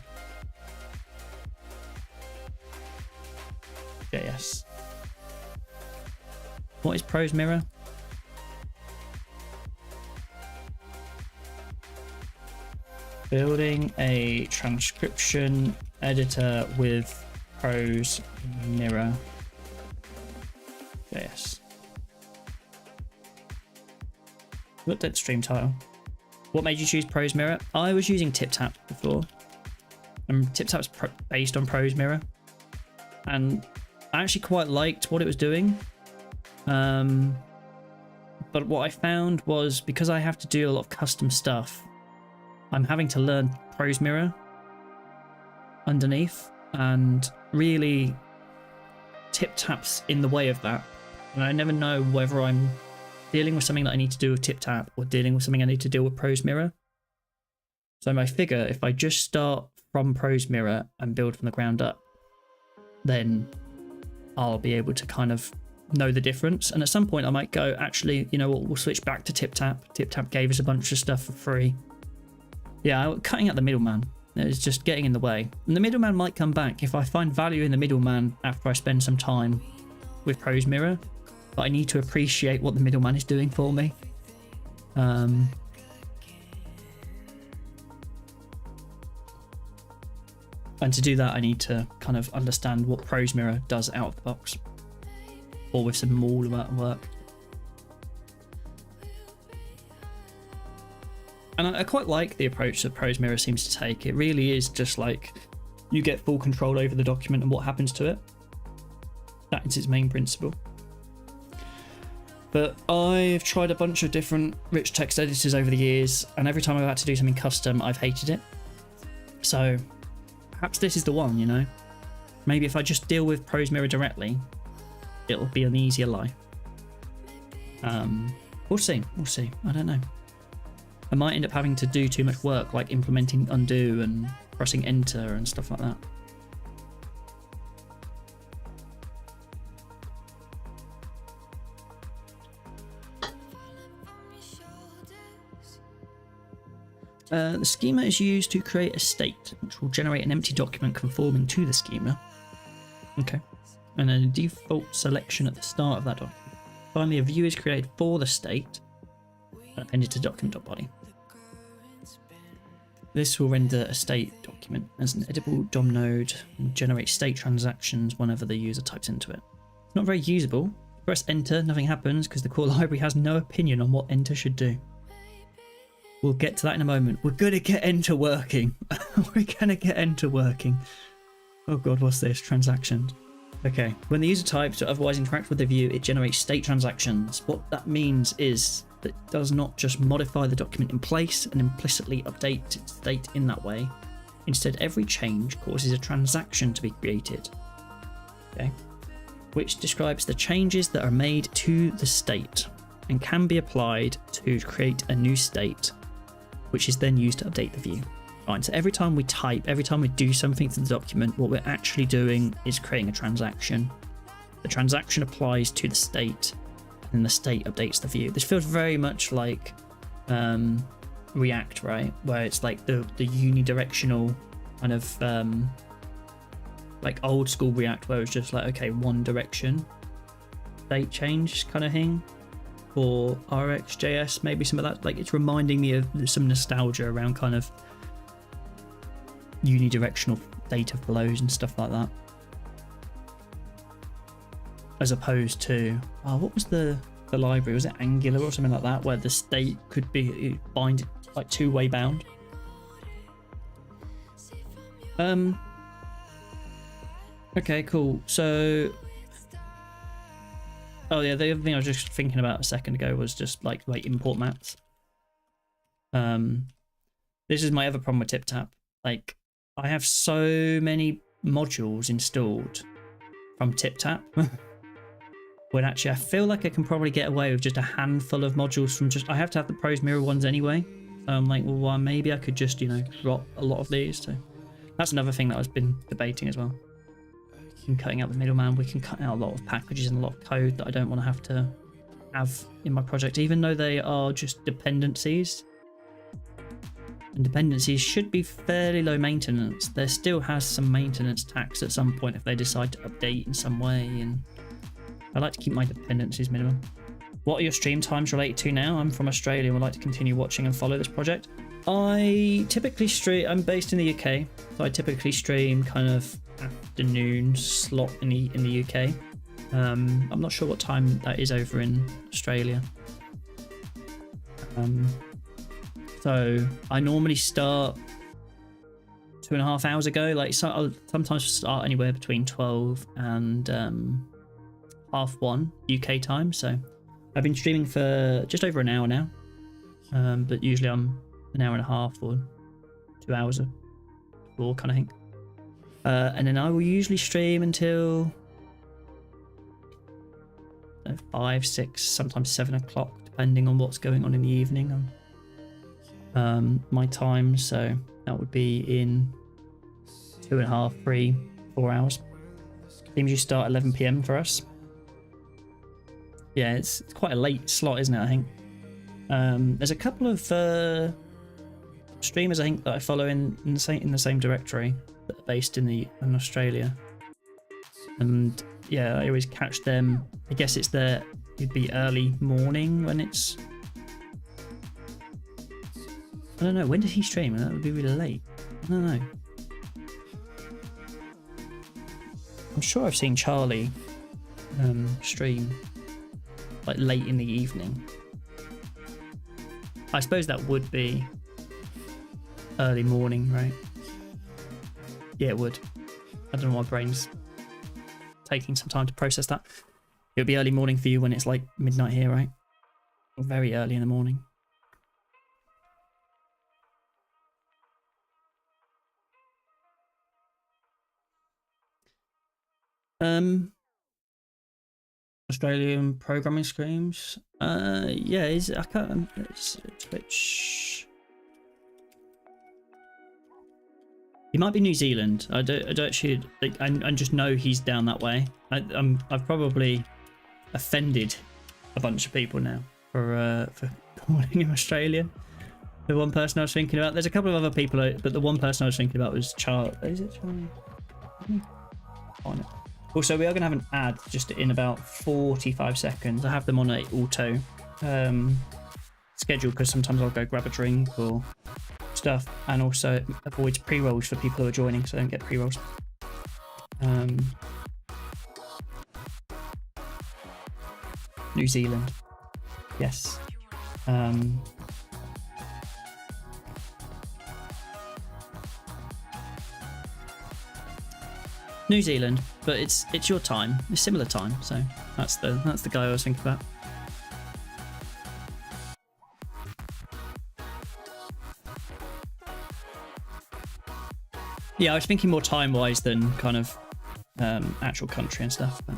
B: JS. What is ProseMirror? Building a transcription editor with ProseMirror JS. Looked at the stream title. What made you choose ProseMirror? I was using TipTap before, and TipTap's based on ProseMirror, and I actually quite liked what it was doing. But what I found was, because I have to do a lot of custom stuff, I'm having to learn ProseMirror underneath, and really TipTap's in the way of that. And I never know whether I'm dealing with something that I need to do with TipTap or dealing with something I need to deal with ProseMirror. So I figure if I just start from ProseMirror and build from the ground up, then I'll be able to kind of know the difference. And at some point I might go, actually, you know what, we'll switch back to TipTap. TipTap gave us a bunch of stuff for free. Yeah, cutting out the middleman is just getting in the way. And the middleman might come back if I find value in the middleman after I spend some time with ProseMirror. But I need to appreciate what the middleman is doing for me. And to do that, I need to kind of understand what ProseMirror does out of the box, or with some more work. And I quite like the approach that ProseMirror seems to take. It really is just like you get full control over the document and what happens to it. That is its main principle. But I've tried a bunch of different rich text editors over the years, and every time I've had to do something custom, I've hated it. So perhaps this is the one, you know? Maybe if I just deal with ProseMirror directly, it'll be an easier life. We'll see. I don't know. I might end up having to do too much work, like implementing undo and pressing enter and stuff like that. The schema is used to create a state, which will generate an empty document conforming to the schema. Okay. And then a default selection at the start of that document. Finally, a view is created for the state and appended to document.body. This will render a state document as an editable DOM node and generate state transactions whenever the user types into it. It's not very usable. Press enter, nothing happens because the core library has no opinion on what enter should do. We'll get to that in a moment. We're going to get enter working. We're going to get enter working. Oh god, what's this? Transactions. Okay. When the user types or otherwise interacts with the view, it generates state transactions. What that means is that it does not just modify the document in place and implicitly update its state in that way. Instead, every change causes a transaction to be created. Okay. Which describes the changes that are made to the state. and can be applied to create a new state, which is then used to update the view. Right, so every time we type, every time we do something to the document, what we're actually doing is creating a transaction. The transaction applies to the state, and the state updates the view. This feels very much like React, right? Where it's like the unidirectional kind of like old school React, where it's just like, okay, one direction state change kind of thing. Or RxJS, maybe some of that. Like, it's reminding me of some nostalgia around kind of unidirectional data flows and stuff like that, as opposed to what was the library, was it Angular or something like that, where the state could be bind like two-way bound. Okay, cool. So the other thing I was just thinking about a second ago was just like import mats. This is my other problem with TipTap. Like, I have so many modules installed from TipTap when actually I feel like I can probably get away with just a handful of modules from I have to have the ProseMirror ones anyway. So I'm like, well, maybe I could just, drop a lot of these. So that's another thing that I've been debating as well. In cutting out the middleman, we can cut out a lot of packages and a lot of code that I don't want to have in my project, even though they are just dependencies. And dependencies should be fairly low maintenance. There still has some maintenance tax at some point if they decide to update in some way, and I like to keep my dependencies minimum. What are your stream times related to now? I'm from Australia and would like to continue watching and follow this project. I typically stream, I'm based in the UK, so I typically stream kind of afternoon slot in the UK. I'm not sure what time that is over in Australia. So I normally start 2.5 hours ago. Like, so I'll sometimes start anywhere between 12 and 1:30 UK time. So I've been streaming for just over an hour now, but usually I'm an hour and a half or 2 hours or kind of thing. And then I will usually stream until 5, 6, sometimes 7 o'clock, depending on what's going on in the evening. My time, so that would be in 2.5, 3, 4 hours. Seems you start 11 PM for us. Yeah, it's quite a late slot, isn't it? I think there's a couple of streamers I think that I follow in the same directory that are based in Australia, and yeah, I always catch them. I guess it'd be early morning when it's. I don't know, when did he stream? That would be really late. I don't know. I'm sure I've seen Charlie stream like late in the evening. I suppose that would be early morning, right? Yeah, it would. I don't know why my brain's taking some time to process that. It would be early morning for you when it's like midnight here, right? Or very early in the morning. Australian programming streams. Yeah, I can't. It's Twitch. He might be New Zealand. I don't actually. Like, I just know he's down that way. I've probably offended a bunch of people now for calling him Australian. The one person I was thinking about. There's a couple of other people, but the one person I was thinking about was Charlie. Is it Charlie? On it. Also, we are going to have an ad just in about 45 seconds. I have them on a auto schedule because sometimes I'll go grab a drink or stuff, and also it avoids pre-rolls for people who are joining, so I don't get pre-rolls. New Zealand, yes. New Zealand, but it's your time. It's similar time, so that's the guy I was thinking about. Yeah, I was thinking more time-wise than kind of actual country and stuff, but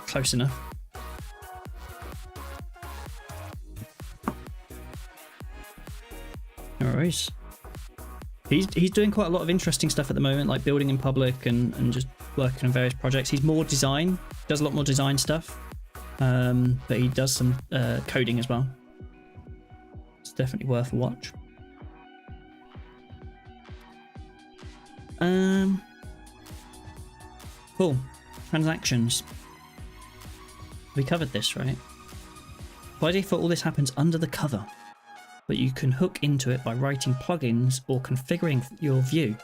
B: close enough. No worries. He's doing quite a lot of interesting stuff at the moment, like building in public and just working on various projects. He's more design, does a lot more design stuff, but he does some coding as well. It's definitely worth a watch. Cool. Transactions. We covered this, right? By default, all this happens under the cover, but you can hook into it by writing plugins or configuring your view.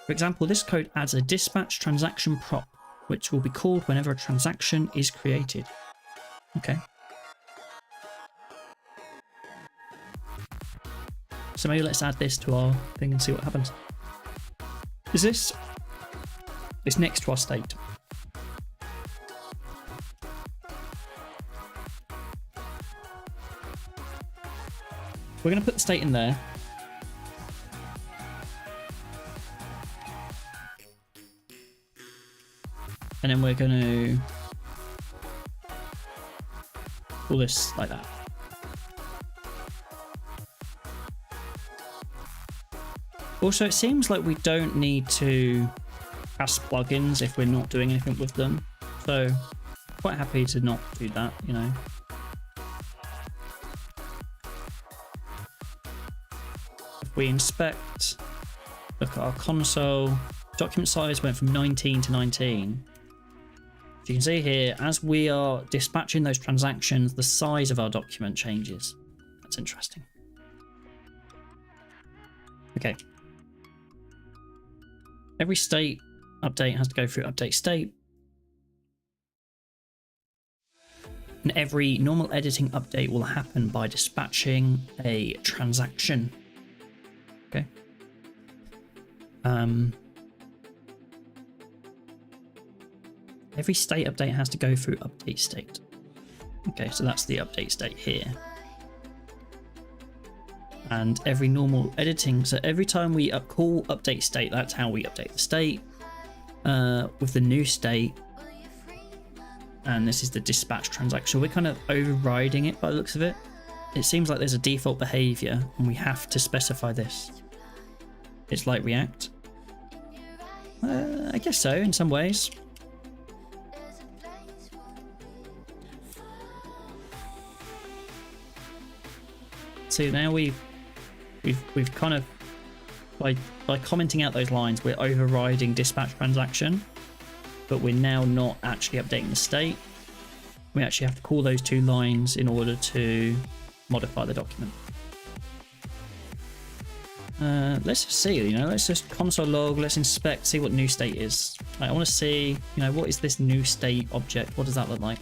B: For example, this code adds a dispatch transaction prop, which will be called whenever a transaction is created. Okay. So maybe let's add this to our thing and see what happens. Is this? It's next to our state. We're going to put the state in there. And then we're going to pull this like that. Also, it seems like we don't need to pass plugins if we're not doing anything with them. So, quite happy to not do that, you know. If we inspect, look at our console, document size went from 19 to 19. As you can see here, as we are dispatching those transactions, the size of our document changes. That's interesting. Okay. Every state update has to go through update state. And every normal editing update will happen by dispatching a transaction. Okay. Every state update has to go through update state. Okay, so that's the update state here. And every normal editing, so every time we call update state, that's how we update the state with the new state. And this is the dispatch transaction. We're kind of overriding it by the looks of it. It seems like there's a default behavior and we have to specify this. It's like React. I guess so in some ways. So now we've kind of, by commenting out those lines, we're overriding dispatch transaction, but we're now not actually updating the state. We actually have to call those two lines in order to modify the document. Let's just see, you know, let's just console log, let's inspect, see what new state is. I want to see, you know, what is this new state object? What does that look like?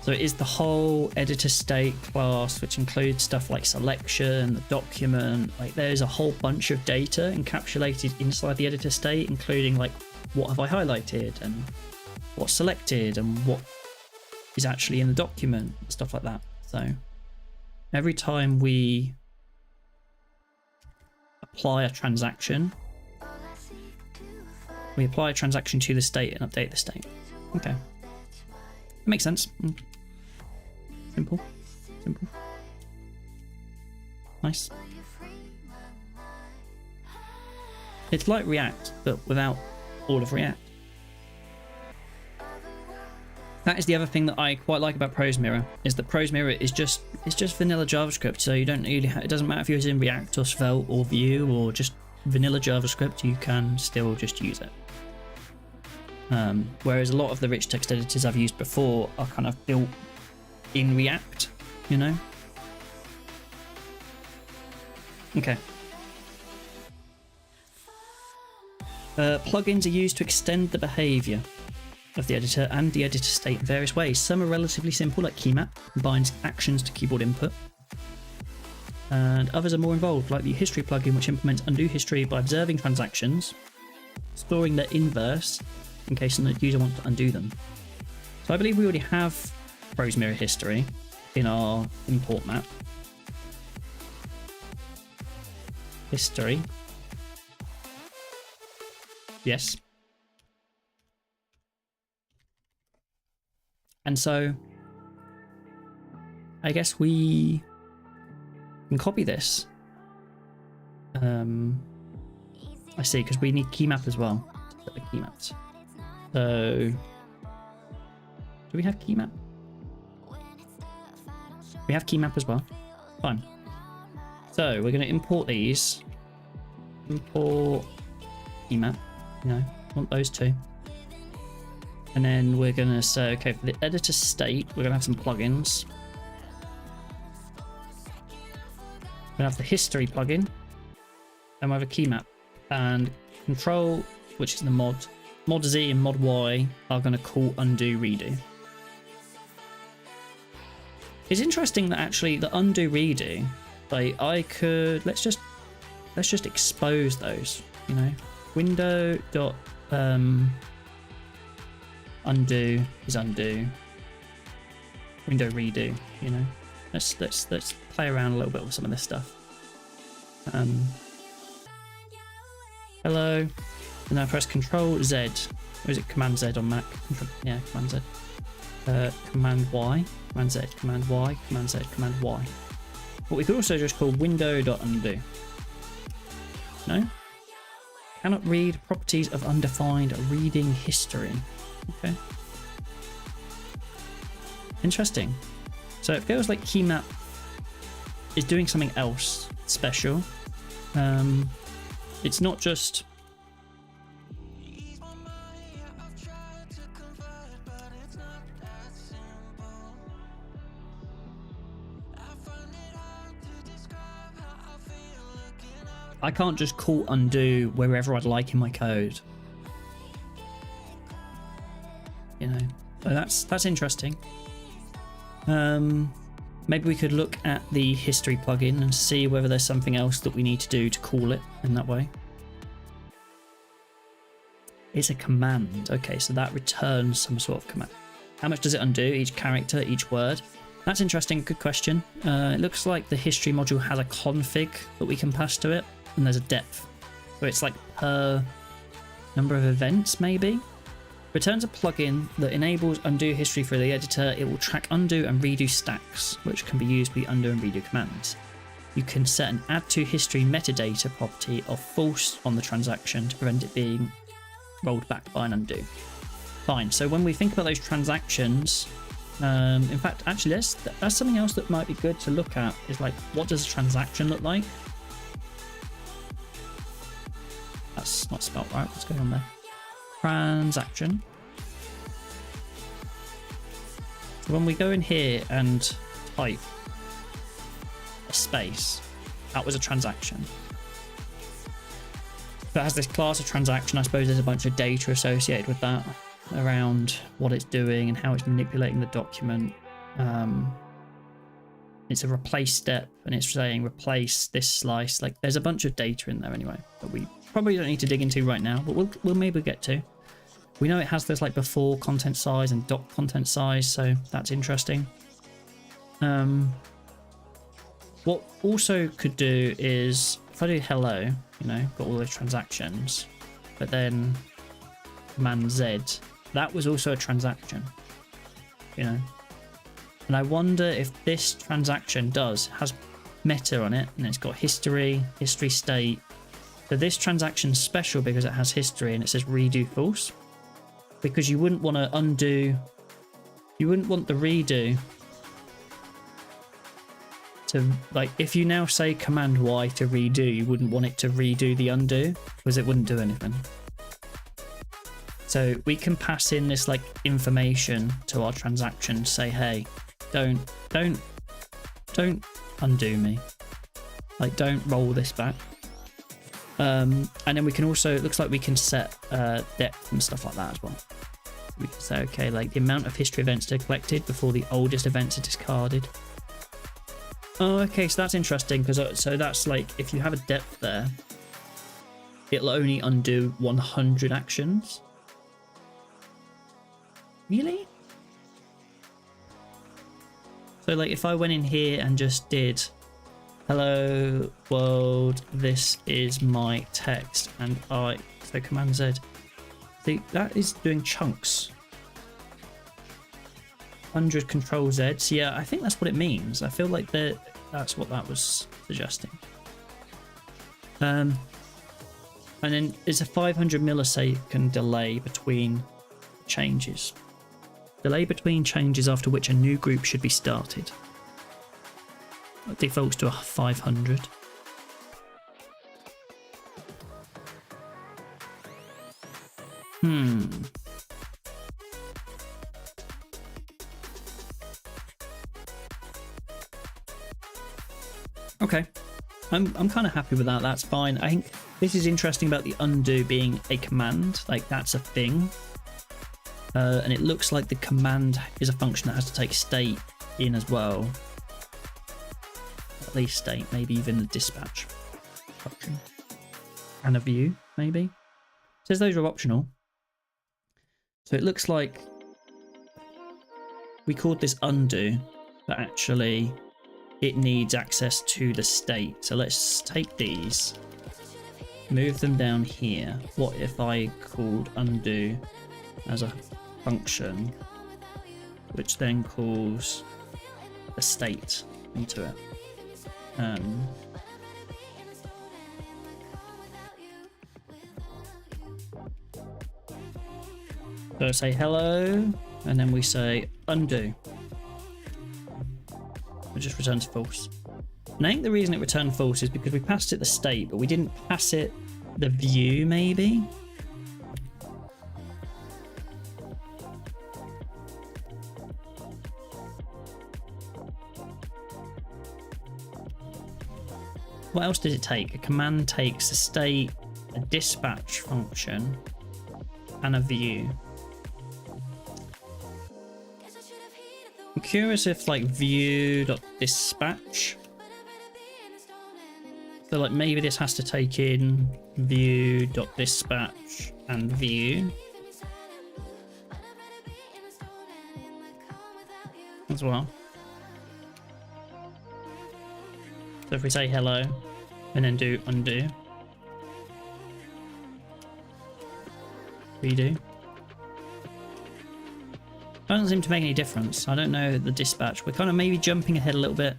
B: So it is the whole editor state class, which includes stuff like selection, the document, like there's a whole bunch of data encapsulated inside the editor state, including like what have I highlighted and what's selected and what is actually in the document, stuff like that. So every time we apply a transaction, we apply a transaction to the state and update the state. Okay. That makes sense. Simple. Simple. Nice. It's like React, but without all of React. That is the other thing that I quite like about ProseMirror, is that ProseMirror is just vanilla JavaScript, so you don't really it doesn't matter if you're using React or Svelte or Vue or just vanilla JavaScript, you can still just use it. Whereas a lot of the rich text editors I've used before are kind of built in React, you know? Okay. Plugins are used to extend the behavior of the editor and the editor state in various ways. Some are relatively simple, like keymap, combines actions to keyboard input. And others are more involved, like the history plugin, which implements undo history by observing transactions, storing their inverse in case the user wants to undo them. So I believe we already have ProseMirror history in our import map. History. Yes. And so I guess we can copy this. I see, because we need key map as well. Set the key maps. So, do we have key map? We have key map as well. Fine. So we're going to import these. Import key map. You know, want those two. And then we're going to say, okay, for the editor state, we're going to have some plugins. We're going to have the history plugin. And we have a key map. And control, which is the mod Z and mod Y, are going to call undo redo. It's interesting that actually the undo redo, like I could let's just expose those, you know. Window dot undo is undo. Window redo, you know. Let's play around a little bit with some of this stuff. Hello. And now press Control Z. Or is it Command Z on Mac? Yeah, Command Z. Command Y. Command Z. Command Y. Command Z. Command Y. What we could also just call window.undo. No? Cannot read properties of undefined reading history. Okay. Interesting. So it feels like keymap is doing something else special. It's not just I can't just call undo wherever I'd like in my code. You know, so that's interesting. Maybe we could look at the history plugin and see whether there's something else that we need to do to call it in that way. It's a command. Okay, so that returns some sort of command. How much does it undo? Each character, each word? That's interesting. Good question. It looks like the history module has a config that we can pass to it, and there's a depth. So it's like per number of events, maybe? Returns a plugin that enables undo history for the editor. It will track undo and redo stacks, which can be used with the undo and redo commands. You can set an add to history metadata property of false on the transaction to prevent it being rolled back by an undo. Fine, so when we think about those transactions, in fact, actually, that's something else that might be good to look at, is like, what does a transaction look like? That's not spelled right. What's going on there? Transaction. So when we go in here and type a space, that was a transaction. So it has this class of transaction. I suppose there's a bunch of data associated with that around what it's doing and how it's manipulating the document. It's a replace step, and it's saying replace this slice. Like, there's a bunch of data in there anyway that we probably don't need to dig into right now, but we'll maybe get to. We know it has this like before content size and dot content size, so that's interesting. What also could do is, if I do hello, you know, got all those transactions, but then Command Z, that was also a transaction, you know. And I wonder if this transaction has meta on it, and it's got history state. So this transaction's special because it has history and it says redo false. Because you wouldn't want to undo, you wouldn't want the redo to, like, if you now say Command Y to redo, you wouldn't want it to redo the undo because it wouldn't do anything. So we can pass in this like information to our transaction, say, hey, don't undo me. Like, don't roll this back. And then we can also, it looks like we can set depth and stuff like that as well. We can say, okay, like the amount of history events that are collected before the oldest events are discarded. Oh, okay, so that's interesting, because so that's like, if you have a depth there, it'll only undo 100 actions. Really? So like if I went in here and just did hello world, this is my text, and so Command Z, see, that is doing chunks. 100 control Zs. Yeah, I think that's what it means. I feel like that's what that was suggesting. And then it's a 500 millisecond delay between changes. Delay between changes after which a new group should be started. It defaults to a 500. Okay. I'm kind of happy with that. That's fine. I think this is interesting about the undo being a command. Like, that's a thing. And it looks like the command is a function that has to take state in as well. At least state, maybe even the dispatch function. And a view, maybe. It says those are optional. So it looks like we called this undo, but actually it needs access to the state. So let's take these, move them down here. What if I called undo as a function, which then calls a state into it? So say hello, and then we say undo. It just returns false. And I think the reason it returned false is because we passed it the state, but we didn't pass it the view, maybe? What else did it take? A command takes a state, a dispatch function, and a view. I'm curious if like view.dispatch. So like maybe this has to take in view.dispatch and view as well. So if we say hello and then do undo, redo. Doesn't seem to make any difference. I don't know the dispatch. We're kind of maybe jumping ahead a little bit.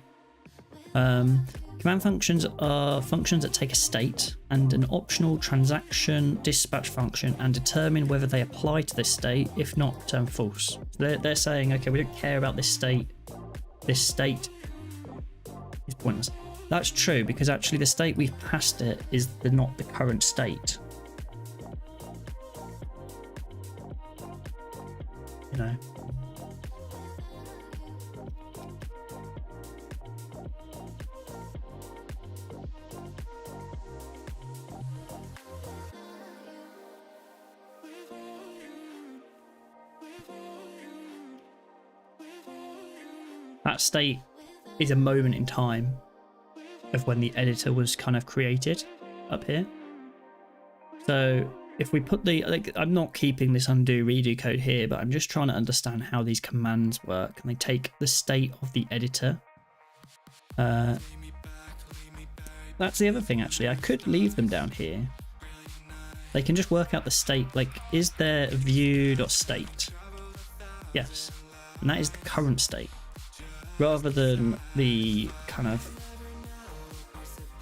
B: Command functions are functions that take a state and an optional transaction dispatch function and determine whether they apply to this state. If not, return false. So they're saying, okay, we don't care about this state. This state is pointless. That's true, because actually the state we've passed it is not the current state. You know. That state is a moment in time of when the editor was kind of created up here. So if we put the, like, I'm not keeping this undo redo code here, but I'm just trying to understand how these commands work. And they take the state of the editor. That's the other thing, actually. I could leave them down here. They can just work out the state. Like, is there view.state? Yes. And that is the current state, rather than the kind of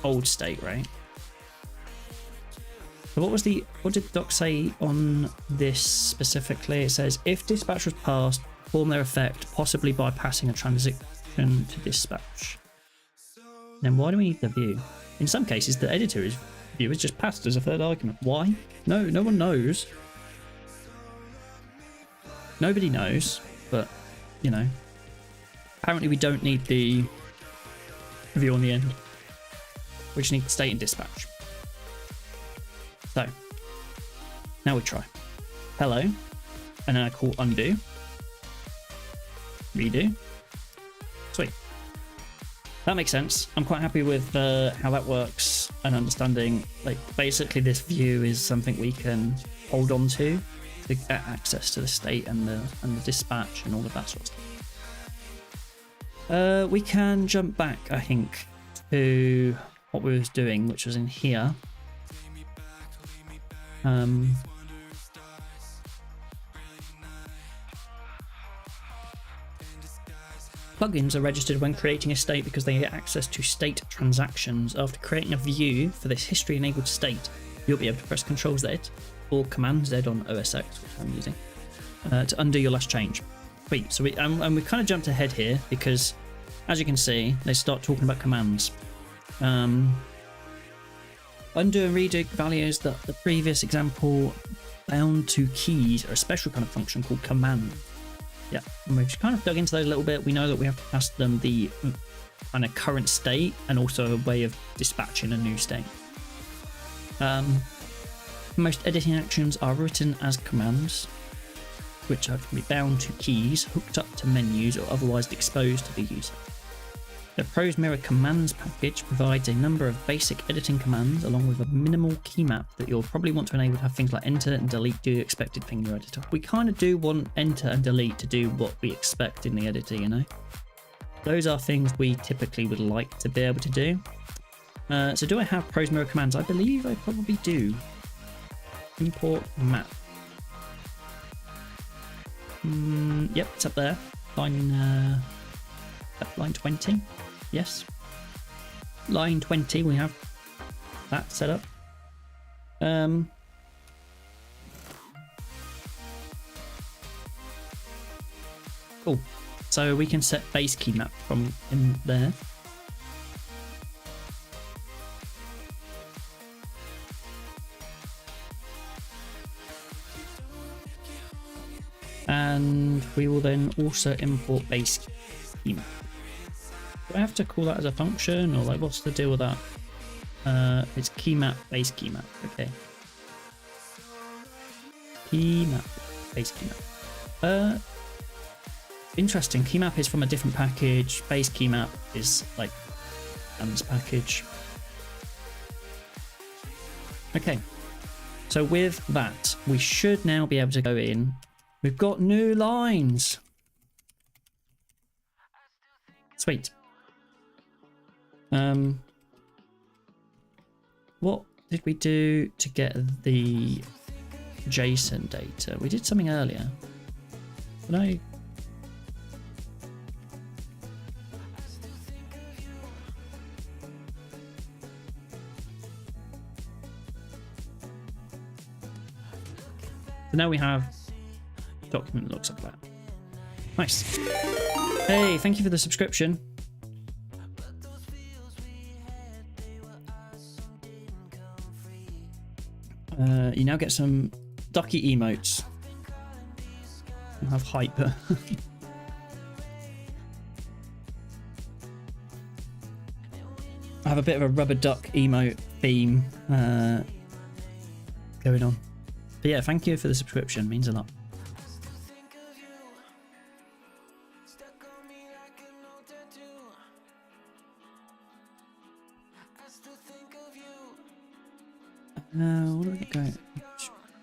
B: old state, right? So what did doc say on this specifically? It says, if dispatch was passed, perform their effect, possibly by passing a transition to dispatch. Then why do we need the view? In some cases, the editor view is just passed as a third argument. Why? No one knows. Nobody knows, but, you know. Apparently we don't need the view on the end. We just need state and dispatch. So, now we try. Hello, and then I call undo. Redo. Sweet. That makes sense. I'm quite happy with how that works and understanding, like, basically this view is something we can hold on to get access to the state and the dispatch and all of that sort of stuff. We can jump back, I think, to what we was doing, which was in here. Plugins are registered when creating a state because they get access to state transactions. After creating a view for this history-enabled state, you'll be able to press Ctrl Z or Command Z on OS X, which I'm using, to undo your last change. Sweet. So we kind of jumped ahead here because, as you can see, they start talking about commands. Undo and redo values that the previous example bound to keys are a special kind of function called command. Yeah, and we've just kind of dug into those a little bit. We know that we have to pass them the kind of current state and also a way of dispatching a new state. Most editing actions are written as commands, which can be bound to keys, hooked up to menus, or otherwise exposed to the user. The ProseMirror commands package provides a number of basic editing commands along with a minimal key map that you'll probably want to enable to have things like enter and delete do expected thing in your editor. We kind of do want enter and delete to do what we expect in the editor, you know? Those are things we typically would like to be able to do. So do I have ProseMirror commands? I believe I probably do. Import map. Yep, it's up there. Line 20. Yes. Line 20, we have that set up. Cool. So we can set base key map from in there. And we will then also import base key map. Do I have to call that as a function, or like what's the deal with that? It's key map, base key map. Okay. Key map, base key map. Interesting. Key map is from a different package. Base key map is like this package. Okay. So with that, we should now be able to go in. We've got new lines. Sweet. What did we do to get the JSON data? We did something earlier. Did I? So now we have a document that looks like that. Nice. Hey, thank you for the subscription. You now get some ducky emotes. You have hyper. I have a bit of a rubber duck emote theme going on. But yeah, thank you for the subscription. It means a lot. What are we going?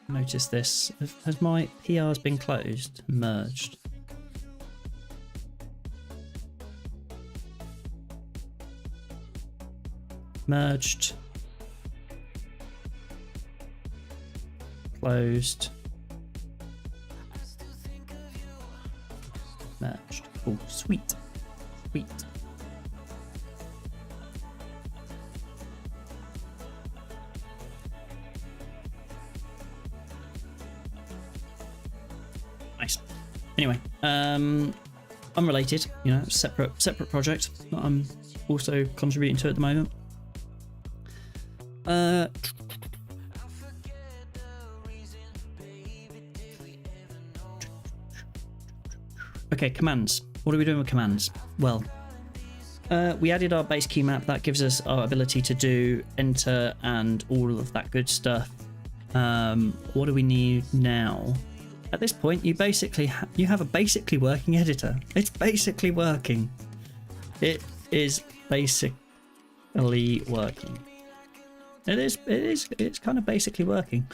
B: Notice this. Has my PRs been closed? Merged. Merged. Closed. Merged. Oh, sweet. Sweet. Nice. Anyway, unrelated, you know, separate project that I'm also contributing to at the moment. Okay, commands. What are we doing with commands? Well, we added our base key map. That gives us our ability to do enter and all of that good stuff. What do we need now? At this point, you basically you have a basically working editor. It's basically working. It is basically working. It's kind of basically working.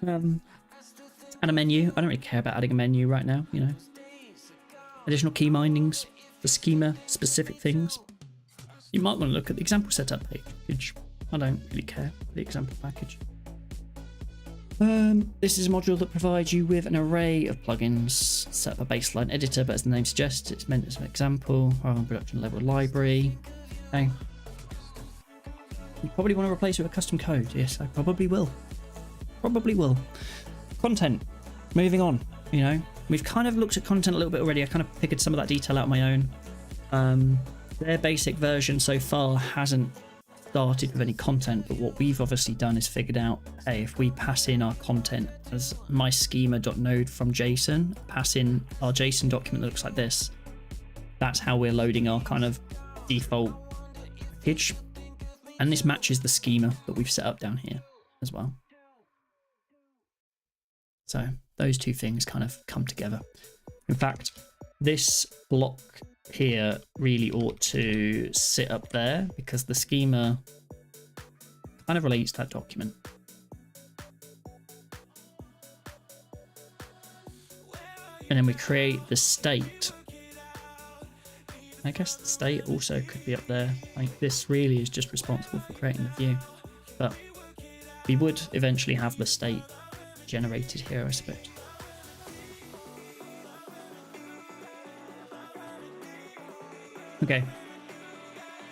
B: Add a menu. I don't really care about adding a menu right now, you know. Additional key mindings, the schema specific things. You might want to look at the example setup page. I don't really care for the example package. This is a module that provides you with an array of plugins. Set up a baseline editor, but as the name suggests, it's meant as an example rather than production level library. Okay. You probably want to replace it with a custom code. Yes, I probably will. Probably will. Content. Moving on. You know, we've kind of looked at content a little bit already. I kind of figured some of that detail out on my own. Their basic version so far hasn't started with any content, but what we've obviously done is figured out, hey, if we pass in our content as my schema.node from JSON, pass in our JSON document that looks like this, that's how we're loading our kind of default package. And this matches the schema that we've set up down here as well. So those two things kind of come together. In fact, this block here really ought to sit up there because the schema kind of relates to that document. And then we create the state. I guess the state also could be up there. Like this really is just responsible for creating the view, but we would eventually have the state generated here, I suppose. Okay.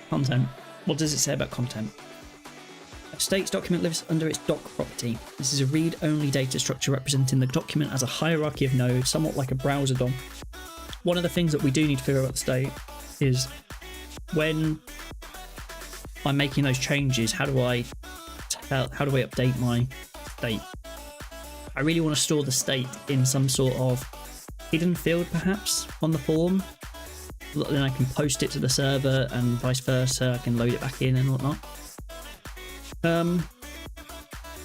B: Content. What does it say about content? A states document lives under its doc property. This is a read-only data structure representing the document as a hierarchy of nodes, somewhat like a browser DOM. One of the things that we do need to figure out about the state is when I'm making those changes, how do I update my state? I really want to store the state in some sort of hidden field, perhaps, on the form. Then I can post it to the server and vice versa. I can load it back in and whatnot. A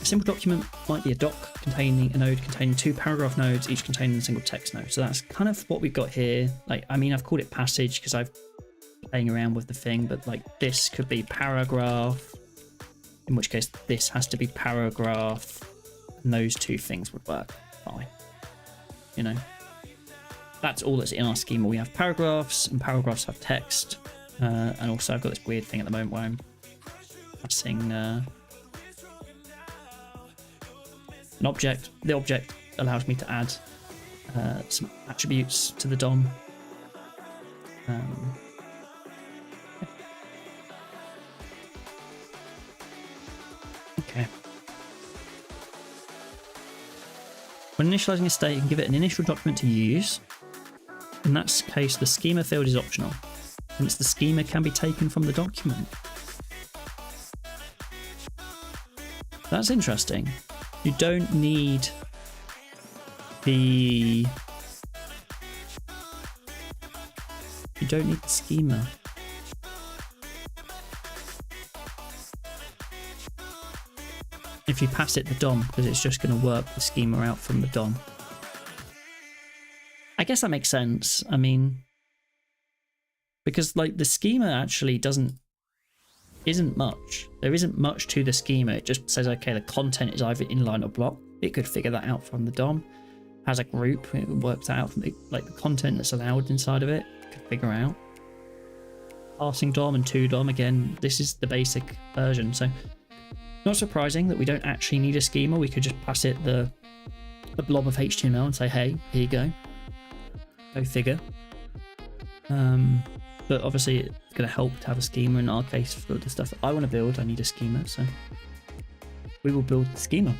B: simple document might be a doc containing a node containing 2 paragraph nodes, each containing a single text node. So that's kind of what we've got here. Like, I mean, I've called it passage because I've playing around with the thing, but like this could be paragraph, in which case this has to be paragraph, and those two things would work fine. You know. That's all that's in our schema. We have paragraphs, and paragraphs have text. And also I've got this weird thing at the moment where I'm passing an object. The object allows me to add some attributes to the DOM. Okay. When initializing a state, you can give it an initial document to use. In that case, the schema field is optional, since the schema can be taken from the document. That's interesting. You don't need the schema. If you pass it the DOM, because it's just going to work the schema out from the DOM. I guess that makes sense. I mean, because like the schema actually isn't much. There isn't much to the schema. It just says, okay, the content is either inline or block. It could figure that out from the DOM. Has a group, it works out from like the content that's allowed inside of it. It could figure out. Passing DOM and to DOM, again, this is the basic version. So not surprising that we don't actually need a schema. We could just pass it the blob of HTML and say, hey, here you go. Go figure. But obviously it's going to help to have a schema. In our case, for the stuff that I want to build, I need a schema, so we will build the schema.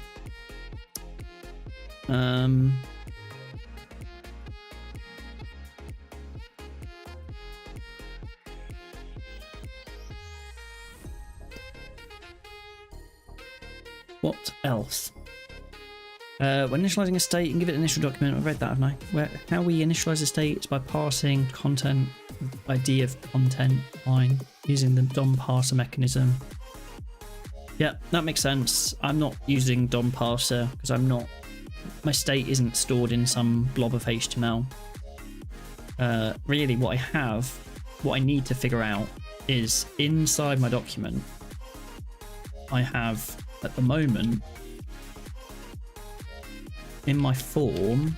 B: What else? When initializing a state, you can give it an initial document. I've read that, haven't I? How we initialize a state is by parsing content, ID of content line, using the DOM parser mechanism. Yeah, that makes sense. I'm not using DOM parser because my state isn't stored in some blob of HTML. Really, what I need to figure out is inside my document, I have at the moment, in my form,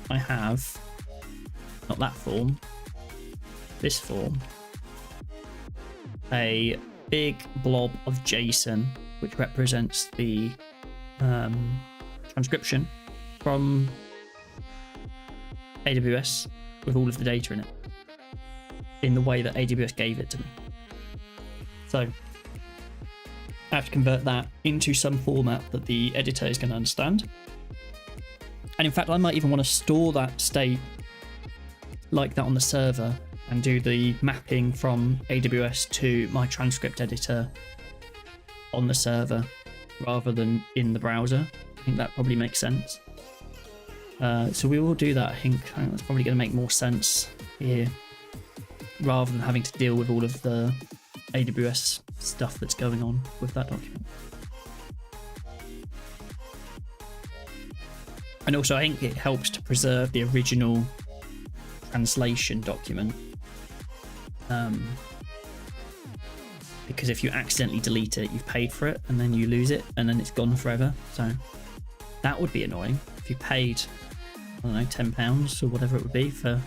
B: I have, not that form, this form, a big blob of JSON, which represents the transcription from AWS with all of the data in it, in the way that AWS gave it to me. So I have to convert that into some format that the editor is going to understand. And in fact, I might even want to store that state like that on the server and do the mapping from AWS to my transcript editor on the server rather than in the browser. I think that probably makes sense. So we will do that. I think that's probably going to make more sense here rather than having to deal with all of the AWS stuff that's going on with that document. And also I think it helps to preserve the original translation document, because if you accidentally delete it, you've paid for it and then you lose it and then it's gone forever. So that would be annoying if you paid, I don't know, £10 or whatever it would be for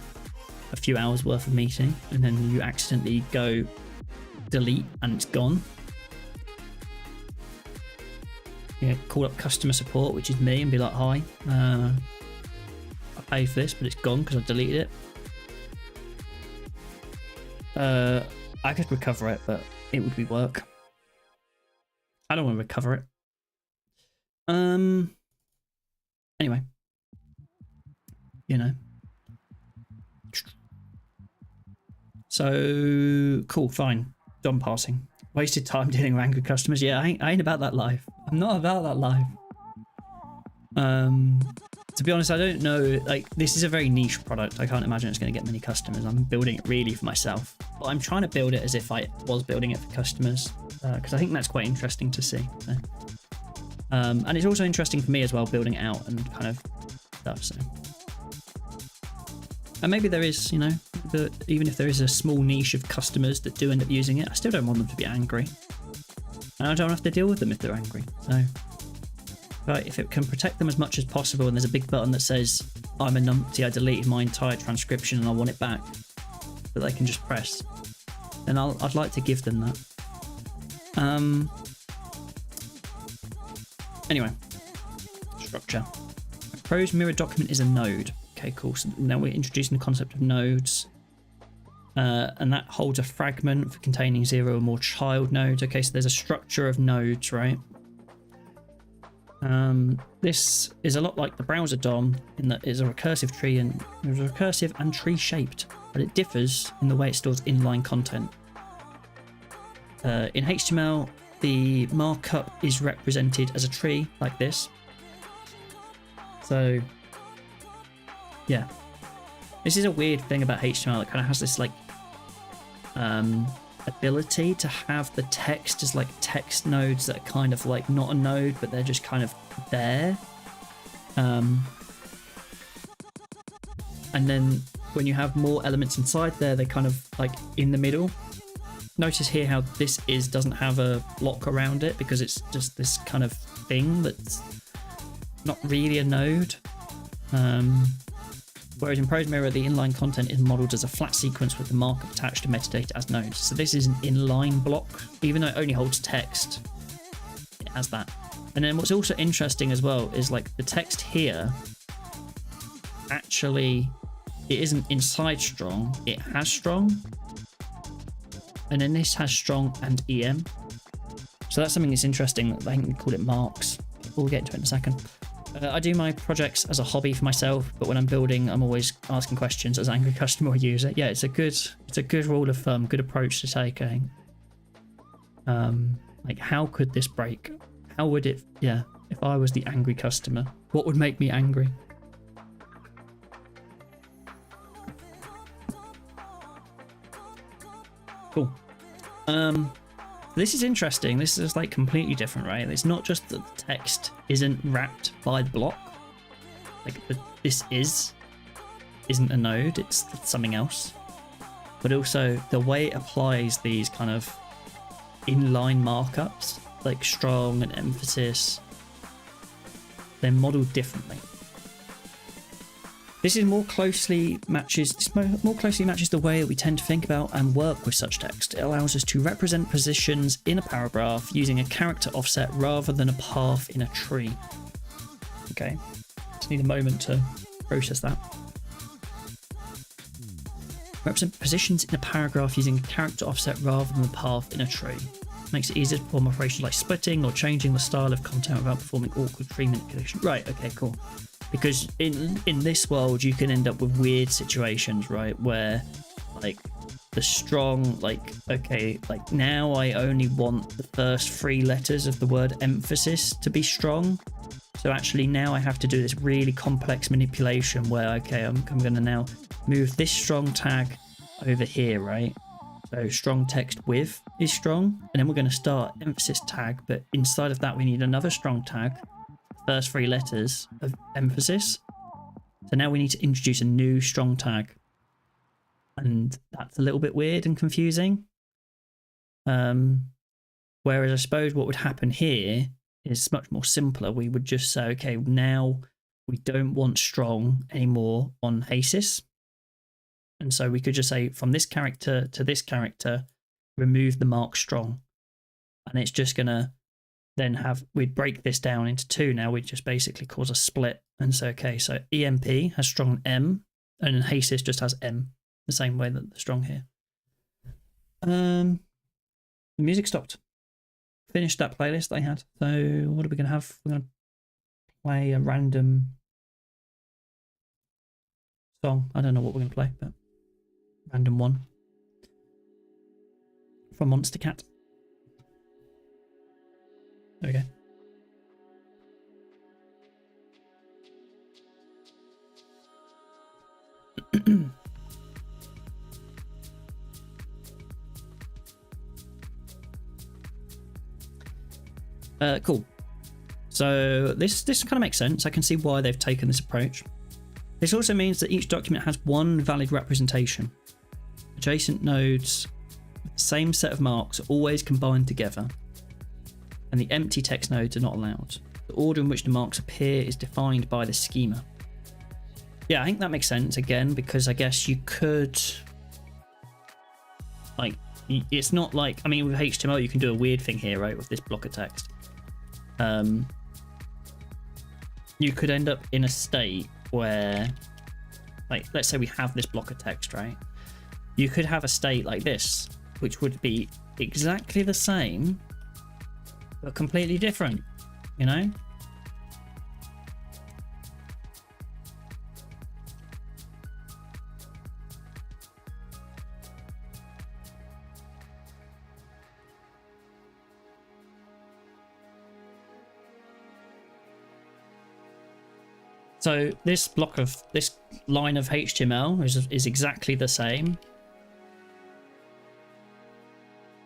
B: a few hours worth of meeting and then you accidentally go delete and it's gone. Yeah, call up customer support, which is me, and be like, hi, I paid for this but it's gone because I deleted it. I could recover it, but it would be work. I don't want to recover it. Anyway, you know. So cool, fine. Done passing. Wasted time dealing with angry customers. Yeah, I ain't about that life. I'm not about that life. To be honest, I don't know. Like, this is a very niche product. I can't imagine it's going to get many customers. I'm building it really for myself. But I'm trying to build it as if I was building it for customers, because I think that's quite interesting to see. So. And it's also interesting for me as well, building it out and kind of stuff. So. And maybe there is, you know, even if there is a small niche of customers that do end up using it, I still don't want them to be angry. And I don't have to deal with them if they're angry. So, but if it can protect them as much as possible and there's a big button that says, I'm a numpty, I deleted my entire transcription and I want it back, that they can just press, then I'd like to give them that. Anyway, structure. A ProseMirror document is a node. Okay, cool. So now we're introducing the concept of nodes. And that holds a fragment for containing 0 or more child nodes. Okay, so there's a structure of nodes, right? This is a lot like the browser DOM in that it's a recursive tree and it's recursive and tree shaped, but it differs in the way it stores inline content. In HTML, the markup is represented as a tree like this. So yeah, this is a weird thing about HTML. It kind of has this like ability to have the text as like text nodes that are kind of like not a node, but they're just kind of there. And then when you have more elements inside there, they're kind of like in the middle. Notice here how this doesn't have a block around it because it's just this kind of thing that's not really a node. Whereas in ProseMirror, the inline content is modeled as a flat sequence with the markup attached to metadata as nodes. So this is an inline block, even though it only holds text, it has that. And then what's also interesting as well is like the text here, actually, it isn't inside strong, it has strong. And then this has strong and EM. So that's something that's interesting. I think we call it marks. We'll get into it in a second. I do my projects as a hobby for myself, but when I'm building, I'm always asking questions as an angry customer or user. Yeah, it's a good rule of thumb, good approach to take, I think. Like, how could this break? How would it, yeah, if I was the angry customer, what would make me angry? Cool. This is interesting. This is like completely different, right? It's not just that the text isn't wrapped by the block. Like this isn't a node, it's something else. But also the way it applies these kind of inline markups, like strong and emphasis, they're modeled differently. This more closely matches the way that we tend to think about and work with such text. It allows us to represent positions in a paragraph using a character offset rather than a path in a tree. Okay, just need a moment to process that. Represent positions in a paragraph using a character offset rather than the path in a tree. Makes it easier to perform operations like splitting or changing the style of content without performing awkward tree manipulation. Right, okay, cool. Because in this world, you can end up with weird situations, right? Where, like, the strong, like, okay, like, now I only want the first 3 letters of the word emphasis to be strong. So actually now I have to do this really complex manipulation where, okay, I'm going to now move this strong tag over here, right? So strong text with is strong, and then we're going to start emphasis tag, but inside of that we need another strong tag, first 3 letters of emphasis. So now we need to introduce a new strong tag, and that's a little bit weird and confusing. Whereas I suppose what would happen here is much more simpler. We would just say, okay, now we don't want strong anymore on hasis. And so we could just say from this character to this character, remove the mark strong. And it's just going to then have, we'd break this down into 2 now. We'd just basically cause a split. And so, okay, so EMP has strong M and then hasis just has M, the same way that the strong here. The music stopped. Finished that playlist I had. So what are we going to have? We're going to play a random song. I don't know what we're going to play, but random one from Monster Cat. There we go. Cool. So this kind of makes sense. I can see why they've taken this approach. This also means that each document has one valid representation. Adjacent nodes with the same set of marks are always combined together, and the empty text nodes are not allowed. The order in which the marks appear is defined by the schema. Yeah, I think that makes sense again, because I guess you could, like, it's not like, I mean, with HTML you can do a weird thing here, right, with this block of text. You could end up in a state where, like, let's say we have this block of text, right? You could have a state like this, which would be exactly the same, but completely different, you know? So this line of HTML is exactly the same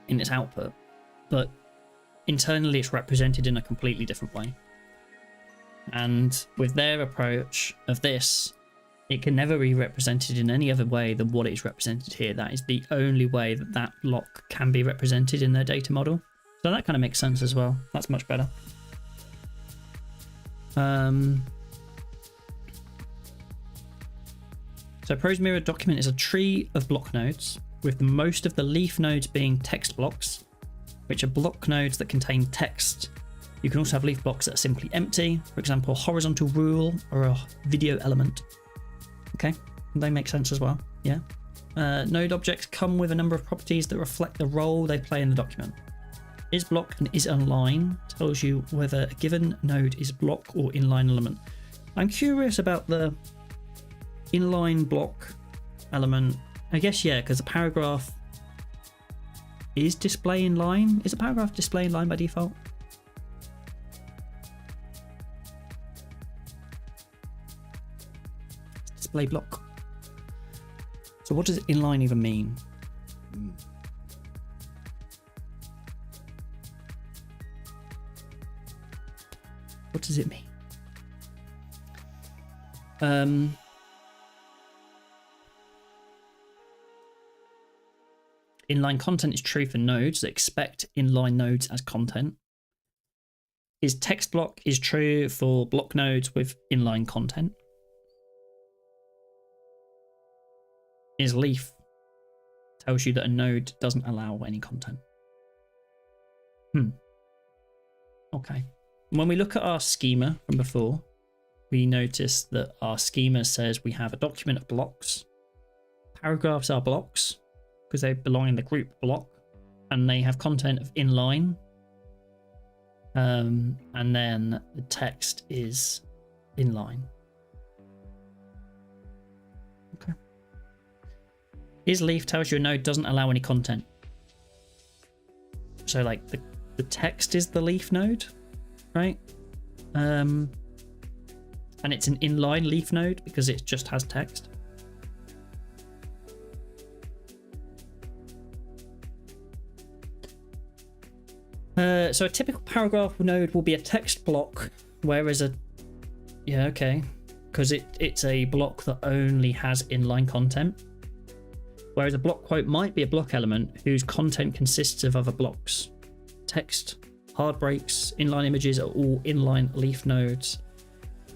B: in its output, but internally it's represented in a completely different way. And with their approach of this, it can never be represented in any other way than what is represented here. That is the only way that that block can be represented in their data model. So that kind of makes sense as well. That's much better. So ProseMirror document is a tree of block nodes, with most of the leaf nodes being text blocks, which are block nodes that contain text. You can also have leaf blocks that are simply empty, for example, a horizontal rule or a video element. Okay, they make sense as well, yeah. Node objects come with a number of properties that reflect the role they play in the document. Is block and is inline tells you whether a given node is block or inline element. I'm curious about the inline block element. I guess, yeah, because the paragraph is display inline. Is a paragraph display inline by default? Display block. So what does inline even mean? What does it mean? Inline content is true for nodes that expect inline nodes as content. Is text block is true for block nodes with inline content. Is leaf tells you that a node doesn't allow any content. Okay. When we look at our schema from before, we notice that our schema says we have a document of blocks. Paragraphs are blocks because they belong in the group block, and they have content of inline. And then the text is inline. Okay. IsLeaf tells you a node doesn't allow any content. So like the text is the leaf node, right? And it's an inline leaf node because it just has text. So a typical paragraph node will be a text block, whereas because it's a block that only has inline content. Whereas a block quote might be a block element whose content consists of other blocks. Text, hard breaks, inline images are all inline leaf nodes,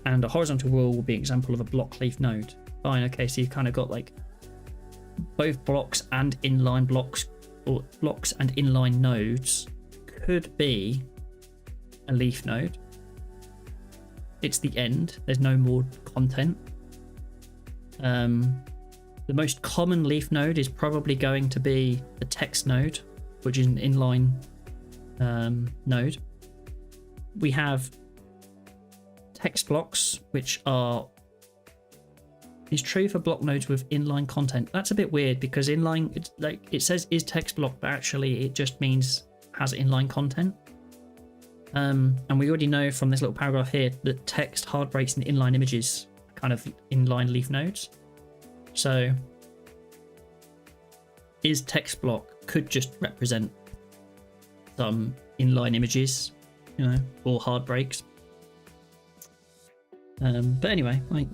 B: and a horizontal rule will be an example of a block leaf node. Fine, okay, so you've kind of got like both blocks and inline blocks, or blocks and inline nodes could be a leaf node. It's the end, there's no more content. The most common leaf node is probably going to be the text node, which is an inline node. We have text blocks, which is true for block nodes with inline content. That's a bit weird because inline, it's like it says is text block, but actually it just means has inline content. And we already know from this little paragraph here that text, hard breaks, and inline images are kind of inline leaf nodes. So is text block could just represent some inline images, or hard breaks. But anyway, like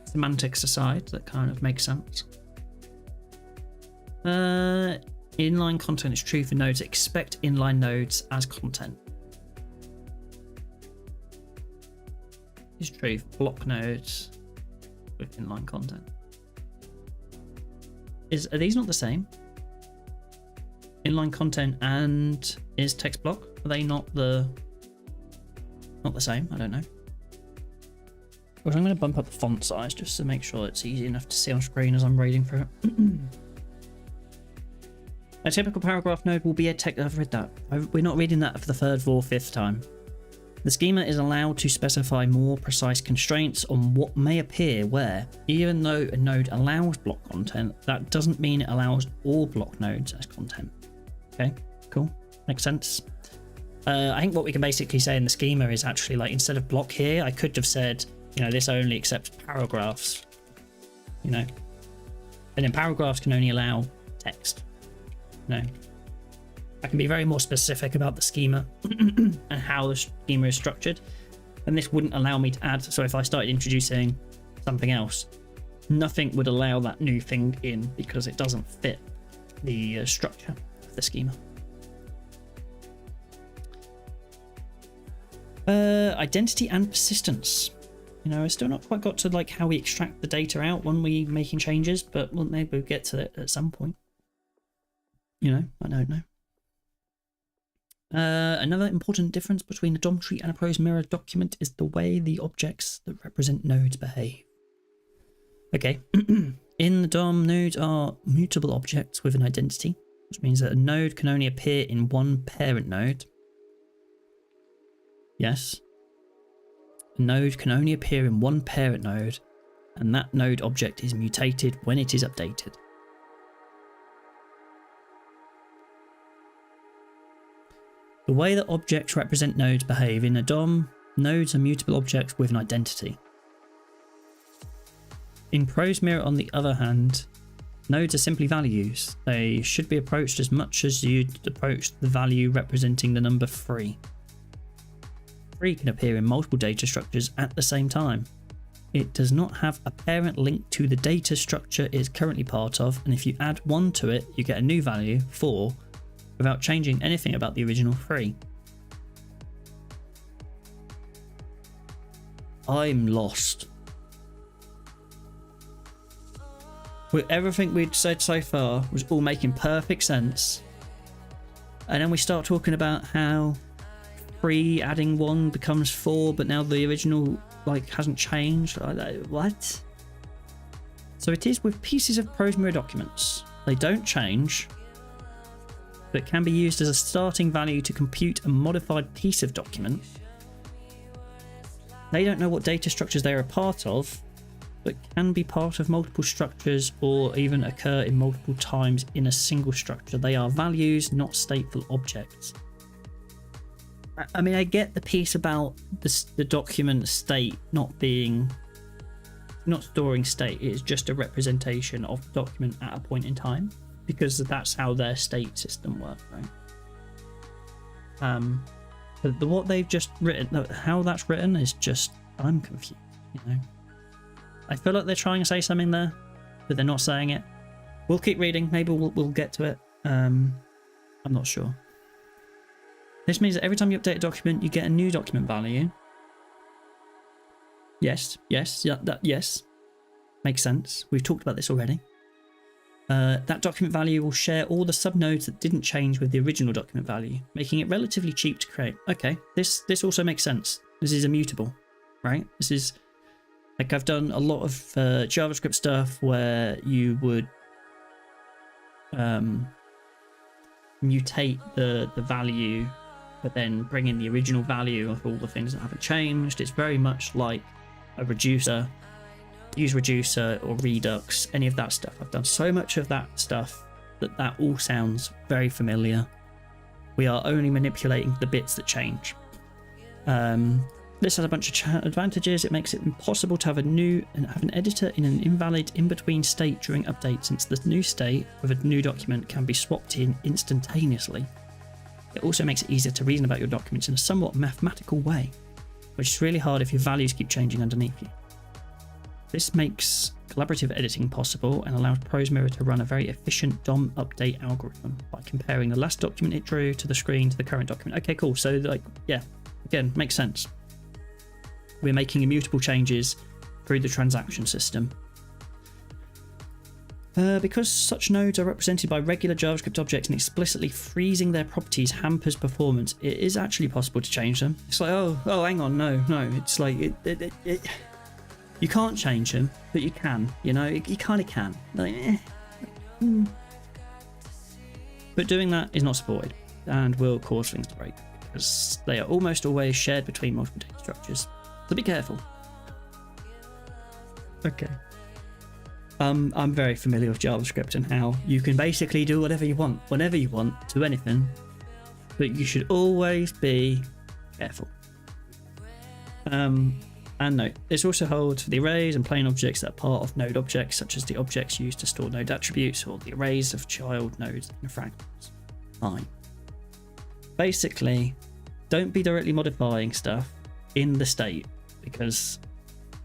B: semantics aside, that kind of makes sense. Inline content is true for nodes. Expect inline nodes as content. Is true for block nodes with inline content. Are these not the same? Inline content and is text block? Are they not the same? I don't know. Well, I'm going to bump up the font size just to make sure it's easy enough to see on screen as I'm reading through it. A typical paragraph node will be a text. I've read that. We're not reading that for the third or fifth time. The schema is allowed to specify more precise constraints on what may appear where. Even though a node allows block content, that doesn't mean it allows all block nodes as content. Okay, cool. Makes sense. I think what we can basically say in the schema is actually like instead of block here, I could have said, this only accepts paragraphs, and then paragraphs can only allow text. I can be very more specific about the schema and how the schema is structured, and this wouldn't allow me to add. So if I started introducing something else, nothing would allow that new thing in because it doesn't fit the structure of the schema. Identity and persistence. I still not quite got to like how we extract the data out when we making changes, but maybe we'll get to it at some point. I don't know. Another important difference between a DOM tree and a ProseMirror document is the way the objects that represent nodes behave. Okay, in the DOM, nodes are mutable objects with an identity, which means that a node can only appear in one parent node. Yes. A node can only appear in one parent node, and that node object is mutated when it is updated. The way that objects represent nodes behave in a DOM, nodes are mutable objects with an identity. In ProseMirror, on the other hand, nodes are simply values. They should be approached as much as you'd approach the value representing the number 3. 3 can appear in multiple data structures at the same time. It does not have a parent link to the data structure it is currently part of, and if you add 1 to it, you get a new value, 4, without changing anything about the original 3. I'm lost. With everything we'd said so far was all making perfect sense, and then we start talking about how pre-adding 1 becomes 4, but now the original like hasn't changed. What? So it is with pieces of ProseMirror documents. They don't change, but can be used as a starting value to compute a modified piece of document. They don't know what data structures they are a part of, but can be part of multiple structures or even occur in multiple times in a single structure. They are values, not stateful objects. I mean, I get the piece about the document state not storing state. It is just a representation of the document at a point in time, because that's how their state system works, right? But what they've just written, how that's written is just, I'm confused, you know? I feel like they're trying to say something there, but they're not saying it. We'll keep reading. Maybe we'll get to it. I'm not sure. This means that every time you update a document, you get a new document value. Yes. Makes sense. We've talked about this already. That document value will share all the subnodes that didn't change with the original document value, making it relatively cheap to create. Okay, this also makes sense. This is immutable, right? This is like, I've done a lot of JavaScript stuff where you would mutate the value, but then bring in the original value of all the things that haven't changed. It's very much like a reducer. Use reducer or redux, any of that stuff. I've done so much of that stuff that all sounds very familiar. We are only manipulating the bits that change. This has a bunch of advantages. It makes it impossible to have an editor in an invalid in-between state during update, since the new state with a new document can be swapped in instantaneously. It also makes it easier to reason about your documents in a somewhat mathematical way, which is really hard if your values keep changing underneath you. This makes collaborative editing possible and allows ProseMirror to run a very efficient DOM update algorithm by comparing the last document it drew to the screen to the current document. Okay, cool. So, like, yeah, again, makes sense. We're making immutable changes through the transaction system. Because such nodes are represented by regular JavaScript objects and explicitly freezing their properties hampers performance, it is actually possible to change them. It's like, oh, hang on, no. It's like, you can't change them, but you can, you know, you kind of can. Like, But doing that is not supported and will cause things to break, because they are almost always shared between multiple data structures. So be careful. Okay. I'm very familiar with JavaScript and how you can basically do whatever you want, whenever you want, to anything, but you should always be careful. And note, this also holds for the arrays and plain objects that are part of node objects, such as the objects used to store node attributes or the arrays of child nodes and fragments. Fine. Basically, don't be directly modifying stuff in the state, because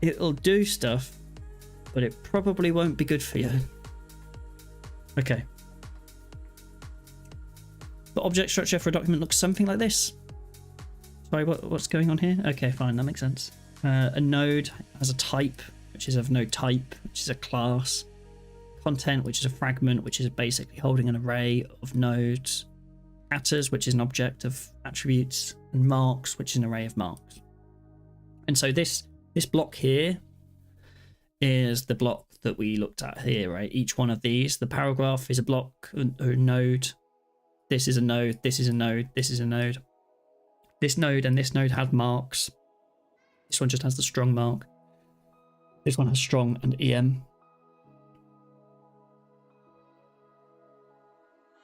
B: it'll do stuff, but it probably won't be good for you. Okay. The object structure for a document looks something like this. Sorry, what's going on here? Okay, fine, that makes sense. A node has a type, which is of node type, which is a class. Content, which is a fragment, which is basically holding an array of nodes. Attrs, which is an object of attributes. And marks, which is an array of marks. And so this block here is the block that we looked at here, right? Each one of these, the paragraph is a block, a node. This is a node, this is a node, this is a node. This node and this node had marks. This one just has the strong mark. This one has strong and EM.